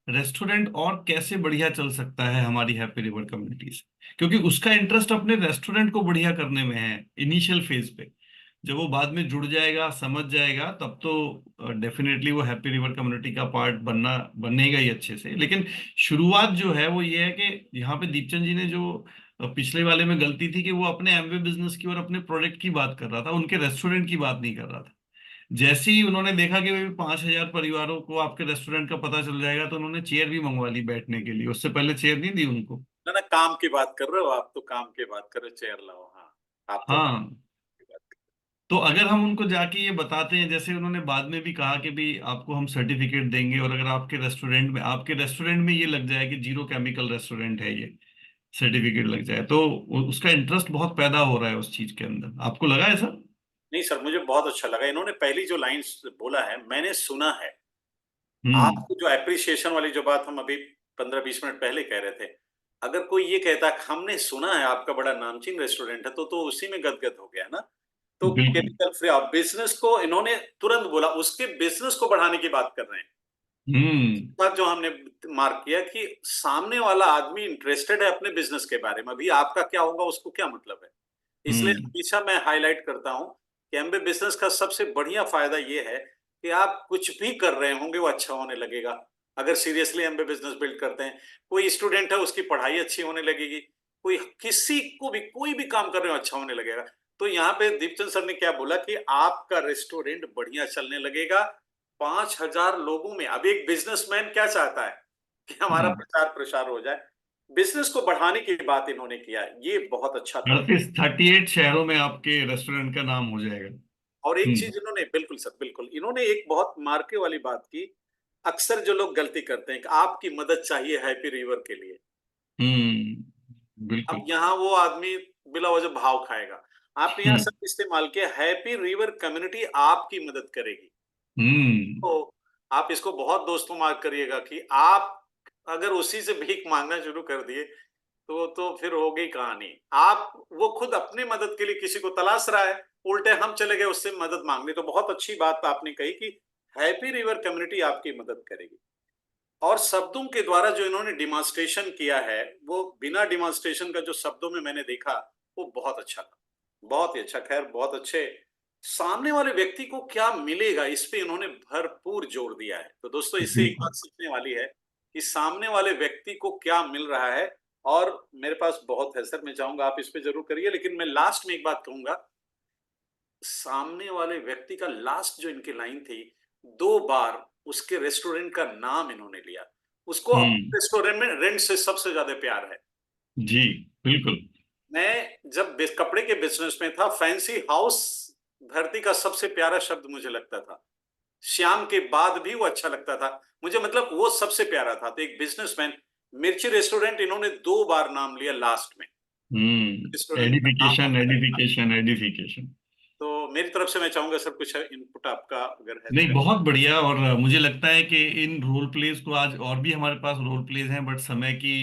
रेस्टोरेंट और कैसे बढ़िया चल सकता है हमारी हैप्पी रिवर कम्युनिटी से, क्योंकि उसका इंटरेस्ट अपने रेस्टोरेंट को बढ़िया करने में है इनिशियल फेज पे। जब वो बाद में जुड़ जाएगा, समझ जाएगा, तब तो डेफिनेटली वो हैप्पी रिवर कम्युनिटी का पार्ट बनेगा ही अच्छे से। लेकिन शुरुआत जो है वो ये है कि यहाँ पे दीपचंद जी ने जो पिछले वाले में गलती थी कि वो अपने एमवे बिजनेस की और अपने प्रोडक्ट की बात कर रहा था, उनके रेस्टोरेंट की बात नहीं कर रहा था। जैसे ही उन्होंने देखा कि भाई 5,000 परिवारों को आपके रेस्टोरेंट का पता चल जाएगा, तो उन्होंने चेयर भी मंगवा ली बैठने के लिए। उससे पहले चेयर नहीं दी उनको। ना ना, काम की बात कर रहे हो आप, तो काम की बात कर रहे हो, चेयर लाओ। हाँ, आप तो हाँ, तो अगर हम उनको जाके ये बताते हैं, जैसे उन्होंने बाद में भी कहा कि भी आपको हम सर्टिफिकेट देंगे, और अगर आपके रेस्टोरेंट में ये लग जाए कि 0 केमिकल रेस्टोरेंट है, ये सर्टिफिकेट लग जाए, तो उसका इंटरेस्ट बहुत पैदा हो रहा है उस चीज के अंदर। आपको लगा ऐसा? नहीं सर, मुझे बहुत अच्छा लगा। इन्होंने पहली जो लाइंस बोला है, मैंने सुना है। हम्म। आपको जो एप्रिसिएशन वाली जो बात हम अभी 15-20 मिनट पहले कह रहे थे, अगर कोई ये कहता है हमने सुना है आपका बड़ा नामचीन रेस्टोरेंट है, तो उसी में गदगद हो गया ना। तो बिल्कुल। केमिकल फ्री बिजनेस को इन्होंने तुरंत बोला, उसके बिजनेस को बढ़ाने की बात कर रहे हैं। बात जो हमने मार्क किया कि सामने वाला आदमी इंटरेस्टेड है अपने बिजनेस के बारे में, अभी आपका क्या होगा उसको क्या मतलब है। इसलिए हमेशा मैं हाईलाइट करता हूं कि एमबे बिजनेस का सबसे बढ़िया फायदा ये है कि आप कुछ भी कर रहे होंगे वो अच्छा होने लगेगा। अगर सीरियसली एमबे बिजनेस बिल्ड करते हैं, कोई स्टूडेंट है उसकी पढ़ाई अच्छी होने लगेगी, कोई किसी को भी कोई भी काम कर रहे हो अच्छा होने लगेगा। तो यहाँ पे दीपचंद सर ने क्या बोला कि आपका रेस्टोरेंट बढ़िया चलने लगेगा 5,000 लोगों में। अब एक बिजनेसमैन क्या चाहता है कि हमारा प्रचार प्रसार हो जाए। बिजनेस को बढ़ाने की बात इन्होंने किया, ये बहुत अच्छा था। 38 शहरों में आपके रेस्टोरेंट का नाम हो जाएगा। और एक चीज इन्होंने, बिल्कुल सर, बिल्कुल, इन्होंने एक बहुत मार्के वाली बात की। अक्सर जो लोग गलती करते हैं कि आपकी मदद चाहिए हैप्पी रिवर के लिए, बिल्कुल। अब यहाँ वो आदमी बिला वजह भाव खाएगा। आपने यहाँ सब इस्तेमाल किया, हैप्पी रिवर कम्युनिटी आपकी मदद करेगी। तो आप इसको बहुत दोस्तों मार्क करिएगा कि आप अगर उसी से भीख मांगना शुरू कर दिए तो फिर हो गई कहानी। आप, वो खुद अपनी मदद के लिए किसी को तलाश रहा है, उल्टे हम चले गए उससे मदद मांगने। तो बहुत अच्छी बात आपने कही कि हैप्पी रिवर कम्युनिटी आपकी मदद करेगी। और शब्दों के द्वारा जो इन्होंने डिमॉन्स्ट्रेशन किया है, वो बिना डिमॉन्स्ट्रेशन का जो शब्दों में मैंने देखा, वो बहुत अच्छा था, बहुत ही अच्छा। खैर, बहुत अच्छे। सामने वाले व्यक्ति को क्या मिलेगा, इस पे इन्होंने भरपूर जोर दिया है। तो दोस्तों, इससे एक बात सीखने वाली है कि सामने वाले व्यक्ति को क्या मिल रहा है। और मेरे पास बहुत है सर, मैं चाहूंगा आप इस पे जरूर करिए, लेकिन मैं लास्ट में एक बात कहूंगा। सामने वाले व्यक्ति का लास्ट जो इनकी लाइन थी, 2 बार उसके रेस्टोरेंट का नाम इन्होंने लिया। उसको अपने रेस्टोरेंट में रेंट से सबसे ज्यादा प्यार है। जी बिल्कुल। मैं जब कपड़े के बिजनेस में था, फैंसी हाउस धरती का सबसे प्यारा शब्द मुझे लगता था। श्याम के बाद भी वो अच्छा लगता था मुझे, मतलब वो सबसे प्यारा था। तो एक बिजनेसमैन, मिर्ची रेस्टोरेंट इन्होंने 2 बार नाम लिया लास्ट में। रेस्टोरेंट का नाम एडिफिकेशन आता है। Edification edification. तो मेरी तरफ से मैं चाहूंगा सर, कुछ इनपुट आपका अगर है नहीं, तो। बहुत बढ़िया। और मुझे लगता है कि इन रोल प्लेज को, आज और भी हमारे पास रोल प्लेज हैं, बट समय की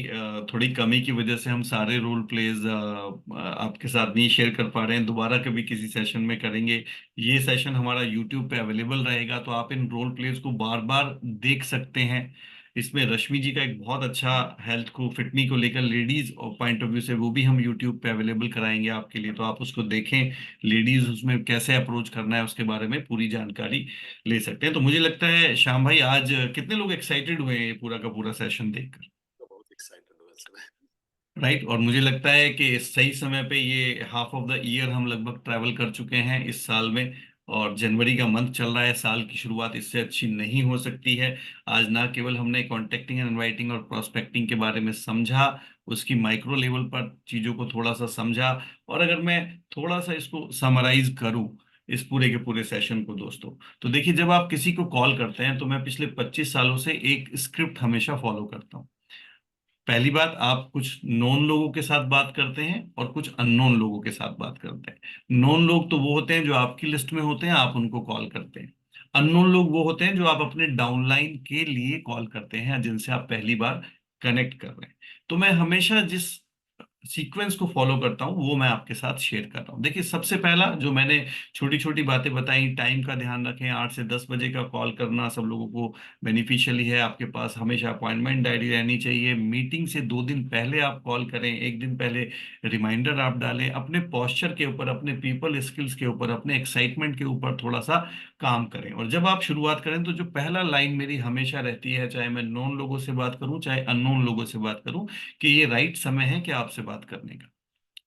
थोड़ी कमी की वजह से हम सारे रोल प्लेज आपके साथ नहीं शेयर कर पा रहे हैं। दोबारा कभी किसी सेशन में करेंगे। ये सेशन हमारा यूट्यूब पे अवेलेबल रहेगा, तो आप इन रोल प्लेज को बार बार देख सकते हैं। इसमें रश्मि जी का एक बहुत अच्छा हेल्थ को, फिटमी को लेकर लेडीज और पॉइंट ऑफ व्यू से, वो भी हम यूट्यूब पे अवेलेबल कराएंगे आपके लिए, तो आप उसको देखें। लेडीज उसमें कैसे अप्रोच करना है उसके बारे में पूरी जानकारी ले सकते हैं। तो मुझे लगता है श्याम भाई, आज कितने लोग एक्साइटेड हुए हैं ये पूरा का पूरा सेशन देखकर? तो बहुत एक्साइटेड हुआ सर। राइट। और मुझे लगता है कि इस सही समय पे, ये हाफ ऑफ द ईयर हम लगभग ट्रैवल कर चुके हैं इस साल में, और जनवरी का मंथ चल रहा है। साल की शुरुआत इससे अच्छी नहीं हो सकती है। आज ना केवल हमने कॉन्टेक्टिंग एंड इनवाइटिंग और प्रोस्पेक्टिंग के बारे में समझा, उसकी माइक्रो लेवल पर चीजों को थोड़ा सा समझा। और अगर मैं थोड़ा सा इसको समराइज करूं, इस पूरे के पूरे सेशन को दोस्तों, तो देखिए, जब आप किसी को कॉल करते हैं, तो मैं पिछले 25 सालों से एक स्क्रिप्ट हमेशा फॉलो करता हूँ। पहली बात, आप कुछ नोन लोगों के साथ बात करते हैं और कुछ अननोन लोगों के साथ बात करते हैं। नोन लोग तो वो होते हैं जो आपकी लिस्ट में होते हैं, आप उनको कॉल करते हैं। अननोन लोग वो होते हैं जो आप अपने डाउनलाइन के लिए कॉल करते हैं, जिनसे आप पहली बार कनेक्ट कर रहे हैं। तो मैं हमेशा जिस सीक्वेंस को फॉलो करता हूँ, वो मैं आपके साथ शेयर कर रहा हूँ। देखिए, सबसे पहला जो मैंने छोटी छोटी बातें बताई, टाइम का ध्यान रखें। 8 से 10 बजे का कॉल करना सब लोगों को बेनिफिशियली है। आपके पास हमेशा अपॉइंटमेंट डायरी रहनी चाहिए। मीटिंग से 2 दिन पहले आप कॉल करें, 1 दिन पहले रिमाइंडर आप डालें। अपने पोस्चर के ऊपर, अपने पीपल स्किल्स के ऊपर, अपने एक्साइटमेंट के ऊपर थोड़ा सा काम करें। और जब आप शुरुआत करें, तो जो पहला लाइन मेरी हमेशा रहती है, चाहे मैं नोन लोगों से बात करूं चाहे अननोन लोगों से बात करूं, कि ये राइट समय है कि आपसे बात करने का,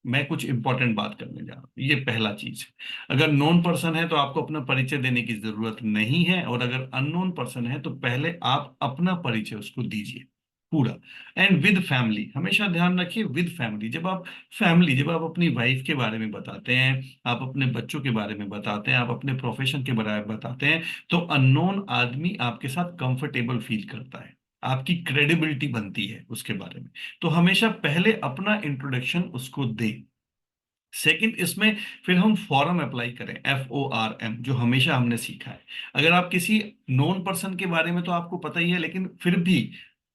मैं कुछ इंपॉर्टेंट बात करने जा रहा हूं। ये पहला चीज है। अगर नोन पर्सन है तो आपको अपना परिचय देने की जरूरत नहीं है, और अगर अननोन पर्सन है तो पहले आप अपना परिचय उसको दीजिए पूरा। एंड विद फैमिली, हमेशा ध्यान रखिए, विद फैमिली। जब आप अपनी वाइफ के बारे में बताते हैं, आप अपने बच्चों के बारे में बताते हैं, आप अपने प्रोफेशन के बारे में बताते हैं, तो अननोन आदमी आपके साथ कंफर्टेबल फील करता है, आपकी क्रेडिबिलिटी बनती है उसके बारे में। तो हमेशा पहले अपना इंट्रोडक्शन उसको दें। सेकंड, इसमें फिर हम फॉरम अप्लाई करें, FORM, जो हमेशा हमने सीखा है। अगर आप किसी नॉन पर्सन के बारे में, तो आपको पता ही है, लेकिन फिर भी,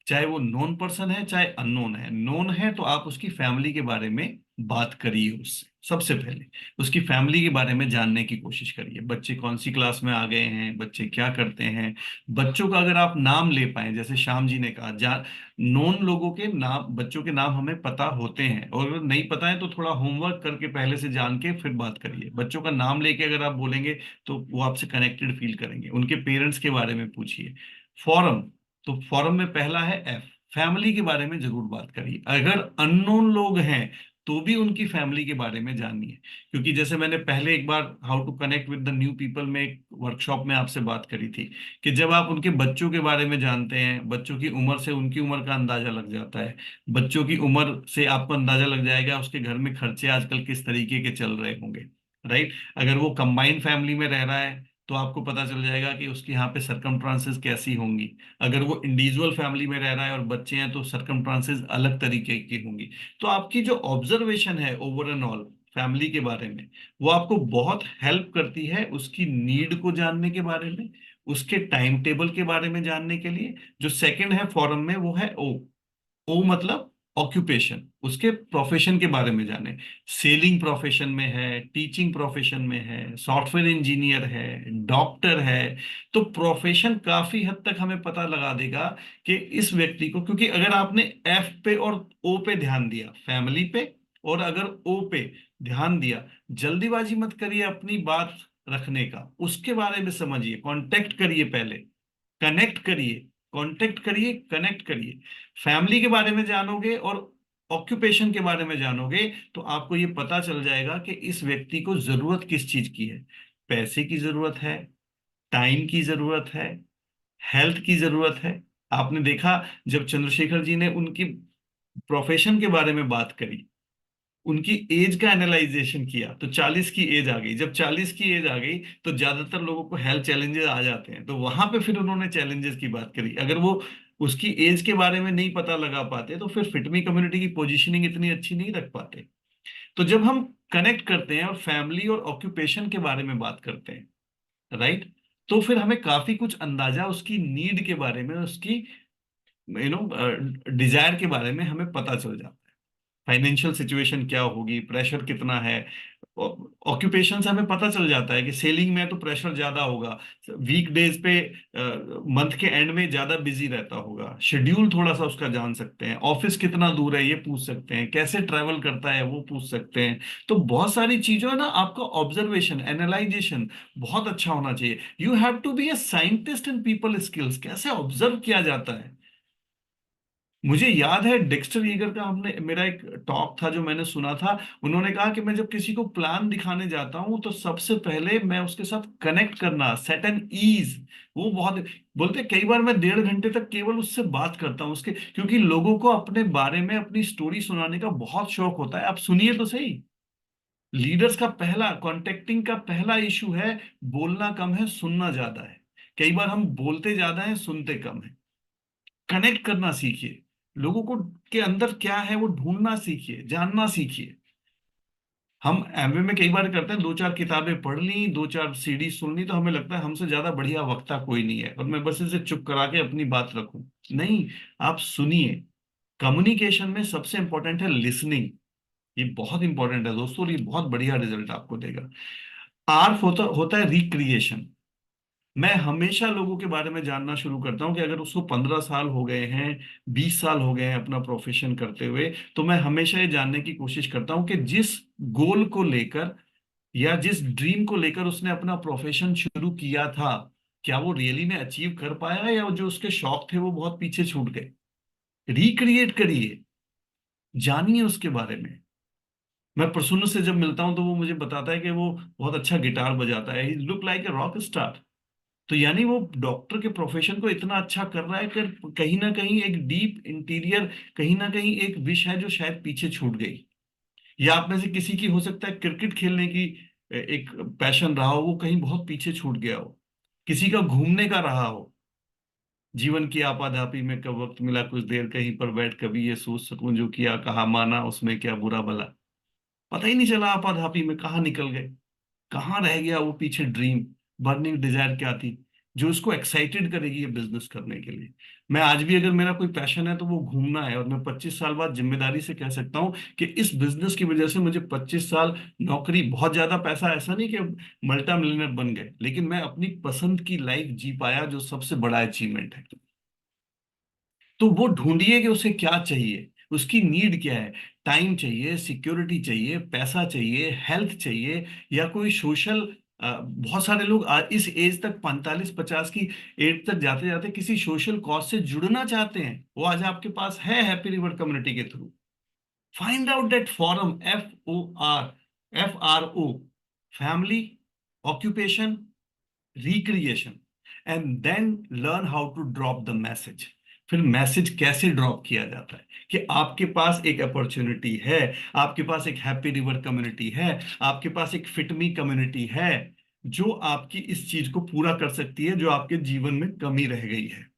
चाहे वो नॉन पर्सन है चाहे अननोन है, नोन है तो आप उसकी फैमिली के बारे में बात करिए उससे। सबसे पहले उसकी फैमिली के बारे में जानने की कोशिश करिए। बच्चे कौन सी क्लास में आ गए हैं, बच्चे क्या करते हैं। बच्चों का अगर आप नाम ले पाए, जैसे श्याम जी ने कहा, नोन लोगों के नाम, बच्चों के नाम हमें पता होते हैं, और अगर नहीं पता है तो थोड़ा होमवर्क करके पहले से जान के फिर बात करिए। बच्चों का नाम लेके अगर आप बोलेंगे तो वो आपसे कनेक्टेड फील करेंगे। उनके पेरेंट्स के बारे में पूछिए। फॉरम, तो फॉरम में पहला है F, फैमिली के बारे में जरूर बात करिए। अगर अननोन लोग हैं तो भी उनकी फैमिली के बारे में जानिए। क्योंकि जैसे मैंने पहले एक बार how to connect with the new people में एक वर्कशॉप में आपसे बात करी थी कि जब आप उनके बच्चों के बारे में जानते हैं, बच्चों की उम्र से उनकी उम्र का अंदाजा लग जाता है, बच्चों की उम्र से आपको अंदाजा लग जाएगा उसके घर में खर्चे आजकल किस तरीके के चल रहे होंगे, राइट। अगर वो कंबाइंड फैमिली में रह रहा है तो आपको पता चल जाएगा कि उसकी यहाँ पे सरकमस्टांसेस कैसी होंगी। अगर वो इंडिविजुअल फैमिली में रह रहा है और बच्चे हैं तो सरकमस्टांसेस अलग तरीके की होंगी। तो आपकी जो ऑब्जर्वेशन है ओवर एंड ऑल फैमिली के बारे में, वो आपको बहुत हेल्प करती है उसकी नीड को जानने के बारे में, उसके टाइम टेबल के बारे में जानने के लिए। जो सेकंड है फॉरम में वो है ओ मतलब ऑक्यूपेशन, उसके प्रोफेशन के बारे में जाने। सेलिंग प्रोफेशन में है, टीचिंग प्रोफेशन में है, सॉफ्टवेयर इंजीनियर है, डॉक्टर है। तो प्रोफेशन काफी हद तक हमें पता लगा देगा कि इस व्यक्ति को, क्योंकि अगर आपने एफ पे और ओ पे ध्यान दिया, फैमिली पे और अगर ओ पे ध्यान दिया, जल्दीबाजी मत करिए अपनी बात रखने का, उसके बारे में समझिए, कांटेक्ट करिए, पहले कनेक्ट करिए, कांटेक्ट करिए, कनेक्ट करिए। फैमिली के बारे में जानोगे और ऑक्यूपेशन के बारे में जानोगे तो आपको ये पता चल जाएगा कि इस व्यक्ति को जरूरत किस चीज की है। पैसे की जरूरत है, टाइम की जरूरत है, हेल्थ की जरूरत है। आपने देखा जब चंद्रशेखर जी ने उनकी प्रोफेशन के बारे में बात करी, उनकी एज का एनालाइजेशन किया तो 40 की एज आ गई। जब 40 की एज आ गई तो ज्यादातर लोगों को हेल्थ चैलेंजेस आ जाते हैं, तो वहां पे फिर उन्होंने चैलेंजेस की बात करी। अगर वो उसकी एज के बारे में नहीं पता लगा पाते तो फिर फिटमी कम्युनिटी की पोजीशनिंग इतनी अच्छी नहीं रख पाते। तो जब हम कनेक्ट करते हैं और फैमिली और ऑक्यूपेशन के बारे में बात करते हैं, राइट, तो फिर हमें काफी कुछ अंदाजा उसकी नीड के बारे में, उसकी डिजायर के बारे में हमें पता चल जाता है। फाइनेंशियल सिचुएशन क्या होगी, प्रेशर कितना है। ऑक्यूपेशन से हमें पता चल जाता है कि सेलिंग में तो प्रेशर ज्यादा होगा, वीक डेज पे मंथ के एंड में ज्यादा बिजी रहता होगा, शेड्यूल थोड़ा सा उसका जान सकते हैं, ऑफिस कितना दूर है ये पूछ सकते हैं, कैसे ट्रैवल करता है वो पूछ सकते हैं। तो बहुत सारी चीजों है ना, आपका ऑब्जर्वेशन एनालाइजेशन बहुत अच्छा होना चाहिए। You have to be a scientist in people skills, कैसे ऑब्जर्व किया जाता है। मुझे याद है डेक्स्टर ईगर का हमने मेरा एक टॉक था जो मैंने सुना था। उन्होंने कहा कि मैं जब किसी को प्लान दिखाने जाता हूं तो सबसे पहले मैं उसके साथ कनेक्ट करना, सेट एन ईज, वो बहुत बोलते। कई बार मैं 1.5 घंटे तक केवल उससे बात करता हूं उसके, क्योंकि लोगों को अपने बारे में अपनी स्टोरी सुनाने का बहुत शौक होता है। आप सुनिए तो सही, लीडर्स का पहला कॉन्टेक्टिंग का पहला इशू है बोलना कम है, सुनना ज्यादा है। कई बार हम बोलते ज्यादा है, सुनते कम है। कनेक्ट करना सीखिए, लोगों को के अंदर क्या है वो ढूंढना सीखिए, जानना सीखिए। हम एमवे में कई बार करते हैं, 2-4 किताबें पढ़ ली, 2-4 सीडी सुन ली तो हमें लगता है हमसे ज्यादा बढ़िया वक्ता कोई नहीं है और मैं बस इसे चुप करा के अपनी बात रखूं। नहीं, आप सुनिए। कम्युनिकेशन में सबसे इंपॉर्टेंट है लिसनिंग। ये बहुत इंपॉर्टेंट है दोस्तों और ये बहुत बढ़िया रिजल्ट आपको देगा। आर होता है रिक्रिएशन। मैं हमेशा लोगों के बारे में जानना शुरू करता हूं कि अगर उसको 15 साल हो गए हैं, 20 साल हो गए हैं अपना प्रोफेशन करते हुए, तो मैं हमेशा ये जानने की कोशिश करता हूं कि जिस गोल को लेकर या जिस ड्रीम को लेकर उसने अपना प्रोफेशन शुरू किया था, क्या वो रियली में अचीव कर पाया या जो उसके शौक थे वो बहुत पीछे छूट गए। रिक्रिएट करिए, जानिए उसके बारे में। मैं प्रसून से जब मिलता हूं तो वो मुझे बताता है कि वो बहुत अच्छा गिटार बजाता है, he look like a rock star. तो यानी वो डॉक्टर के प्रोफेशन को इतना अच्छा कर रहा है कि कहीं ना कहीं एक डीप इंटीरियर, कहीं ना कहीं एक विश है जो शायद पीछे छूट गई। या आप में से किसी की हो सकता है क्रिकेट खेलने की एक पैशन रहा हो, वो कहीं बहुत पीछे छूट गया हो। किसी का घूमने का रहा हो, जीवन की आपाधापी में कब वक्त मिला कुछ देर कहीं पर बैठ कभी ये सोच सकूं जो किया कहा माना उसमें क्या बुरा भला। पता ही नहीं चला आपाधापी में कहाँ निकल गए, कहाँ रह गया वो पीछे ड्रीम, बर्निंग डिजायर क्या थी जो उसको एक्साइटेड करेगी ये बिजनेस करने के लिए। मैं आज भी अगर मेरा कोई पैशन है तो वो घूमना है, और मैं 25 साल बाद जिम्मेदारी से कह सकता हूँ कि इस बिजनेस की वजह से मुझे 25 साल नौकरी, बहुत ज्यादा पैसा, ऐसा नहीं कि मल्टा मिलियनर बन गए, लेकिन मैं अपनी पसंद की लाइफ जी पाया जो सबसे बड़ा अचीवमेंट है। तो वो ढूंढिए कि उसे क्या चाहिए, उसकी नीड क्या है। टाइम चाहिए, सिक्योरिटी चाहिए, पैसा चाहिए, हेल्थ चाहिए, या कोई सोशल। बहुत सारे लोग इस एज तक 45-50 की एज तक जाते जाते किसी सोशल कॉज से जुड़ना चाहते हैं। वो आज आपके पास है हैप्पी रिवर कम्युनिटी के through. Find out that forum, FOR, family, occupation, recreation, and then learn how to drop the message. फिर मैसेज कैसे ड्रॉप किया जाता है कि आपके पास एक अपॉर्चुनिटी है, आपके पास एक हैप्पी रिवर कम्युनिटी है, आपके पास एक फिट मी कम्युनिटी है जो आपकी इस चीज को पूरा कर सकती है जो आपके जीवन में कमी रह गई है।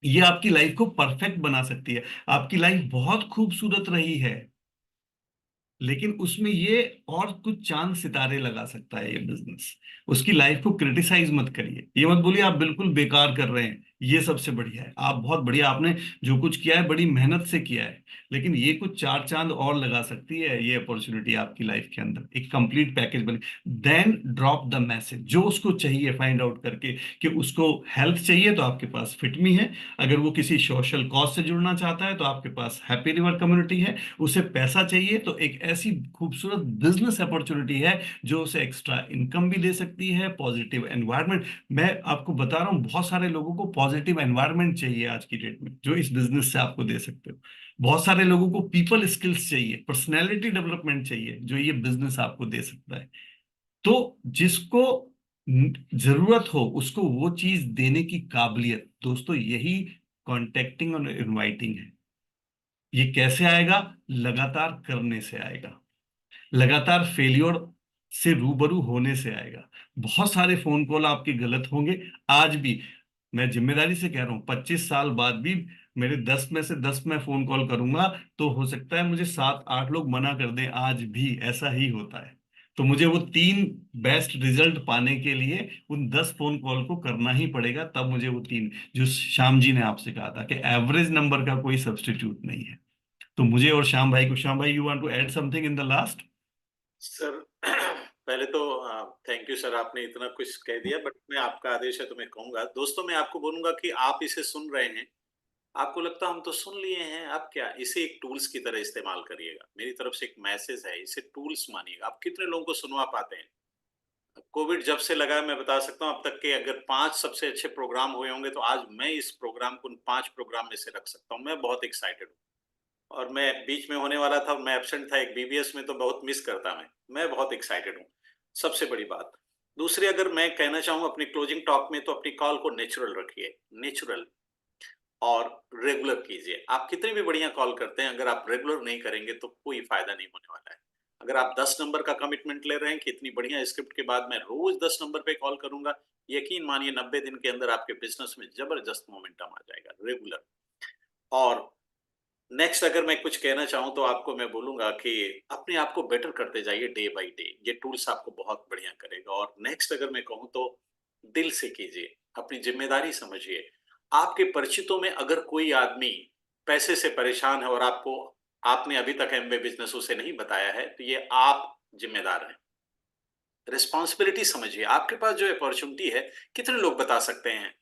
ये आपकी लाइफ को परफेक्ट बना सकती है। आपकी लाइफ बहुत खूबसूरत रही है, लेकिन उसमें ये और कुछ चांद सितारे लगा सकता है ये बिजनेस। उसकी लाइफ को क्रिटिसाइज मत करिए, ये मत बोलिए आप बिल्कुल बेकार कर रहे हैं, ये सबसे बढ़िया है, आप बहुत बढ़िया, आपने जो कुछ किया है बड़ी मेहनत से किया है, लेकिन ये कुछ चार चांद और लगा सकती है ये अपॉर्चुनिटी आपकी लाइफ के अंदर, एक कंप्लीट पैकेज बने। देन ड्रॉप द मैसेज, जो उसको चाहिए फाइंड आउट करके कि उसको हेल्थ चाहिए तो आपके पास फिटमी है, अगर वो किसी सोशल कॉज से जुड़ना चाहता है तो आपके पास हैप्पी रिवर कम्युनिटी है, उसे पैसा चाहिए तो एक ऐसी खूबसूरत बिजनेस अपॉर्चुनिटी है जो उसे एक्स्ट्रा इनकम भी दे सकती है, पॉजिटिव एनवायरनमेंट। मैं आपको बता रहा हूँ बहुत सारे लोगों को पॉजिटिव एनवायरनमेंट चाहिए आज की डेट में जो इस बिजनेस से आपको दे सकते हो। बहुत सारे लोगों को पीपल स्किल्स चाहिए, पर्सनैलिटी डेवलपमेंट चाहिए जो ये बिजनेस आपको दे सकता है। तो जिसको जरूरत हो उसको वो चीज देने की काबिलियत, दोस्तों यही कॉन्टेक्टिंग और इनवाइटिंग है। ये कैसे आएगा? लगातार करने से आएगा, लगातार फेलियर से रूबरू होने से आएगा। बहुत सारे फोन कॉल आपके गलत होंगे, आज भी मैं जिम्मेदारी से कह रहा हूँ 25 साल बाद भी मेरे 10 में से 10 मैं फोन कॉल करूंगा तो हो सकता है मुझे 7-8 लोग मना कर दें, आज भी ऐसा ही होता है। तो मुझे वो 3 बेस्ट रिजल्ट पाने के लिए उन 10 फोन कॉल को करना ही पड़ेगा, तब मुझे वो 3, जो श्याम जी ने आपसे कहा था कि एवरेज नंबर का कोई सब्स्टिट्यूट नहीं है। तो मुझे और श्याम भाई को, श्याम भाई you want to add something in the last? Sir पहले तो थैंक यू सर, आपने इतना कुछ कह दिया, बट मैं आपका आदेश है तो मैं कहूंगा। दोस्तों मैं आपको बोलूंगा कि आप इसे सुन रहे हैं, आपको लगता है हम तो सुन लिए हैं, आप क्या इसे एक टूल्स की तरह इस्तेमाल करिएगा। मेरी तरफ से एक मैसेज है, इसे टूल्स मानिएगा। आप कितने लोगों को सुनवा पाते हैं? कोविड जब से लगा है मैं बता सकता हूं अब तक के अगर 5 सबसे अच्छे प्रोग्राम हुए होंगे तो आज मैं इस प्रोग्राम को उन 5 प्रोग्राम में से रख सकता हूं। मैं बहुत एक्साइटेड हूं और मैं बीच में होने वाला था, मैं एब्सेंट था एक बीबीएस में, तो बहुत मिस करता मैं बहुत एक्साइटेड हूँ, सबसे बड़ी बात। दूसरी अगर मैं कहना चाहूँ अपनी क्लोजिंग टॉक में, तो अपनी कॉल को नेचुरल रखिए, नेचुरल और रेगुलर कीजिए। आप कितनी भी बढ़िया कॉल करते हैं, अगर आप रेगुलर नहीं करेंगे तो कोई फायदा नहीं होने वाला है। अगर आप 10 नंबर का कमिटमेंट ले रहे हैं कि इतनी बढ़िया स्क्रिप्ट के बाद मैं रोज 10 नंबर पे कॉल करूंगा, यकीन मानिए 90 दिन के अंदर आपके बिजनेस में जबरदस्त मोमेंटम आ जाएगा, रेगुलर। और नेक्स्ट अगर मैं कुछ कहना चाहूँ तो आपको मैं बोलूंगा कि अपने आप को बेटर करते जाइए डे बाय डे, ये टूल्स आपको बहुत बढ़िया करेगा। और नेक्स्ट अगर मैं कहूँ तो दिल से कीजिए, अपनी जिम्मेदारी समझिए। आपके परिचितों में अगर कोई आदमी पैसे से परेशान है और आपने अभी तक एमवे बिजनेस उसे नहीं बताया है, तो ये आप जिम्मेदार हैं। रिस्पॉन्सिबिलिटी समझिए, आपके पास जो अपॉर्चुनिटी है कितने लोग बता सकते हैं,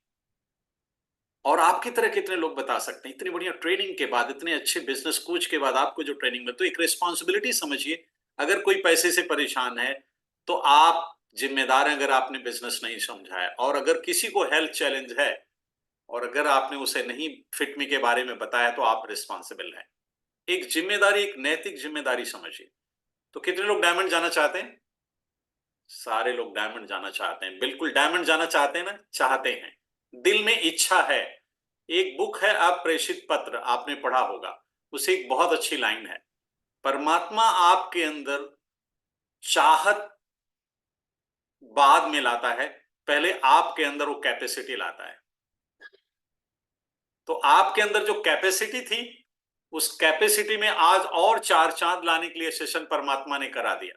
और आपकी तरह कितने लोग बता सकते हैं? इतनी बढ़िया ट्रेनिंग के बाद, इतने अच्छे बिजनेस कोच के बाद आपको जो ट्रेनिंग मिलती है, तो एक रिस्पॉन्सिबिलिटी समझिए। अगर कोई पैसे से परेशान है तो आप जिम्मेदार हैं अगर आपने बिजनेस नहीं समझा है। और अगर किसी को हेल्थ चैलेंज है और अगर आपने उसे नहीं फिटमी के बारे में बताया तो आप रिस्पॉन्सिबल हैं। एक जिम्मेदारी, एक नैतिक जिम्मेदारी समझिए। तो कितने लोग डायमंड जाना चाहते हैं? सारे लोग डायमंड जाना चाहते हैं, बिल्कुल डायमंड जाना चाहते हैं ना, चाहते हैं, दिल में इच्छा है। एक बुक है आप प्रेषित पत्र, आपने पढ़ा होगा, उसे एक बहुत अच्छी लाइन है, परमात्मा आपके अंदर चाहत बाद में लाता है, पहले आपके अंदर वो कैपेसिटी लाता है। तो आपके अंदर जो कैपेसिटी थी, उस कैपेसिटी में आज और 4 चांद लाने के लिए सेशन परमात्मा ने करा दिया।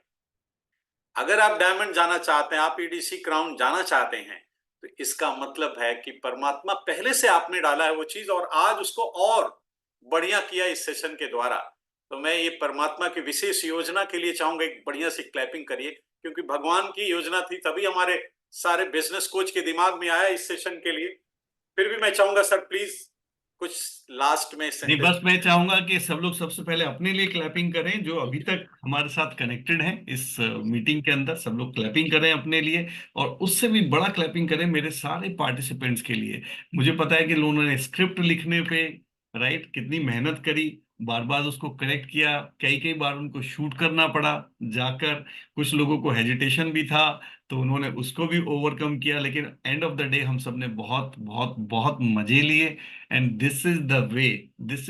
अगर आप डायमंड जाना चाहते हैं, आप ईडीसी क्राउन जाना चाहते हैं, तो इसका मतलब है कि परमात्मा पहले से आपने डाला है वो चीज और आज उसको और बढ़िया किया इस सेशन के द्वारा। तो मैं ये परमात्मा की विशेष योजना के लिए चाहूंगा एक बढ़िया सी क्लैपिंग करिए, क्योंकि भगवान की योजना थी, तभी हमारे सारे बिजनेस कोच के दिमाग में आया इस सेशन के लिए। फिर भी मैं चाहूंगा सर प्लीज कुछ लास्ट में नहीं, बस मैं चाहूंगा कि सब लोग सबसे पहले अपने लिए क्लैपिंग करें, जो अभी तक हमारे साथ कनेक्टेड हैं इस मीटिंग के अंदर, सब लोग क्लैपिंग करें अपने लिए, और उससे भी बड़ा क्लैपिंग करें मेरे सारे पार्टिसिपेंट्स के लिए। मुझे पता है कि उन्होंने स्क्रिप्ट लिखने पे, राइट, कितनी मेहनत करी, बार बार उसको करेक्ट किया, कई कई बार उनको शूट करना पड़ा जाकर, कुछ लोगों को हेजिटेशन भी था तो उन्होंने उसको भी ओवरकम किया, लेकिन एंड ऑफ द डे हम सब ने बहुत बहुत बहुत मजे लिए। And this is the way, this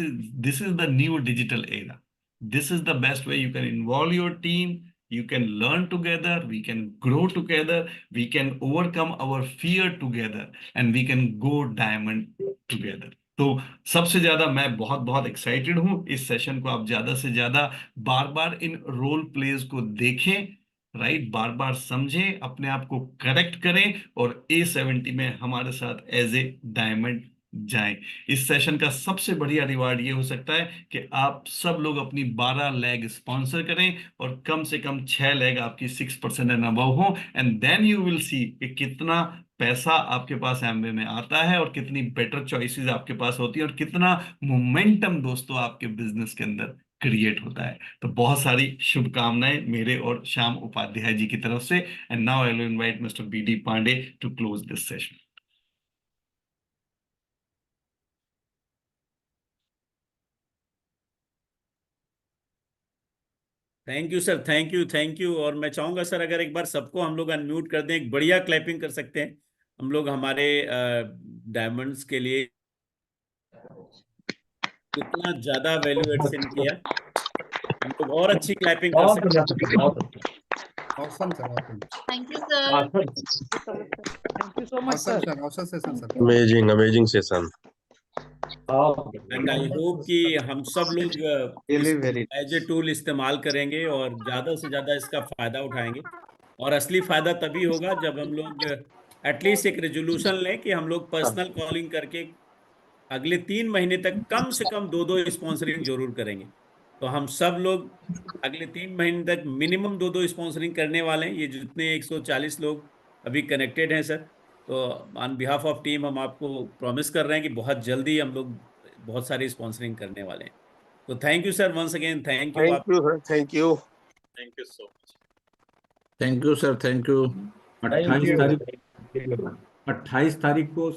is the new digital era, this is the best way you can involve your team, you can learn together, we can grow together, we can overcome our fear together, and we can go diamond together। तो सबसे ज्यादा मैं बहुत बहुत excited हूं इस session को आप ज्यादा से ज्यादा बार बार इन रोल प्लेज को देखें, राइट, बार बार समझें, अपने आप को करेक्ट करें और A70 में हमारे साथ एज ए डायमंड जाएं। इस सेशन का सबसे बढ़िया रिवार्ड ये हो सकता है कि आप सब लोग अपनी 12 लेग स्पॉन्सर करें और कम से कम 6 लेग आपकी 6% एंड अबव हो, and then you will see कि कितना पैसा आपके पास एमवे में आता है और कितनी बेटर चॉइसेस आपके पास होती है और कितना मोमेंटम दोस्तों आपके बिजनेस के अंदर क्रिएट होता है। तो बहुत सारी शुभकामनाएं मेरे और श्याम उपाध्याय जी की तरफ से। And now I will invite mister BD Pandey to close this session. Thank you sir, thank you, thank you. और मैं चाहूंगा सर अगर एक बार सबको हम लोग अनम्यूट कर दें, एक बढ़िया क्लैपिंग कर सकते हैं हम लोग हमारे डायमंड्स के लिए, इतना ज्यादा वैल्यू एडिशन किया, हम लोग और अच्छी क्लैपिंग कर सकते हैं। Awesome, sir. Awesome. Thank you, sir. Thank you so much, Awesome, sir. sir. Awesome session, sir. Amazing session. And I hope कि हम सब लोग एज ए टूल इस्तेमाल करेंगे और ज्यादा से ज्यादा इसका फायदा उठाएंगे। और असली फायदा तभी होगा जब हम लोग एटलीस्ट एक रेजोल्यूशन लें कि हम लोग पर्सनल कॉलिंग करके अगले 3 महीने तक कम से कम 2 स्पॉन्सरिंग जरूर करेंगे। तो हम सब लोग अगले 3 महीने तक मिनिमम 2 स्पॉन्सरिंग करने वाले हैं, ये जितने 140 लोग अभी कनेक्टेड हैं सर। तो ऑन बिहाफ ऑफ टीम हम आपको प्रॉमिस कर रहे हैं कि बहुत जल्दी हम लोग बहुत सारी स्पॉन्सरिंग करने वाले हैं। तो thank you sir, once again thank you. Thank you, sir. Thank you. Thank you so much. Thank you sir, thank you. 28 तारीख को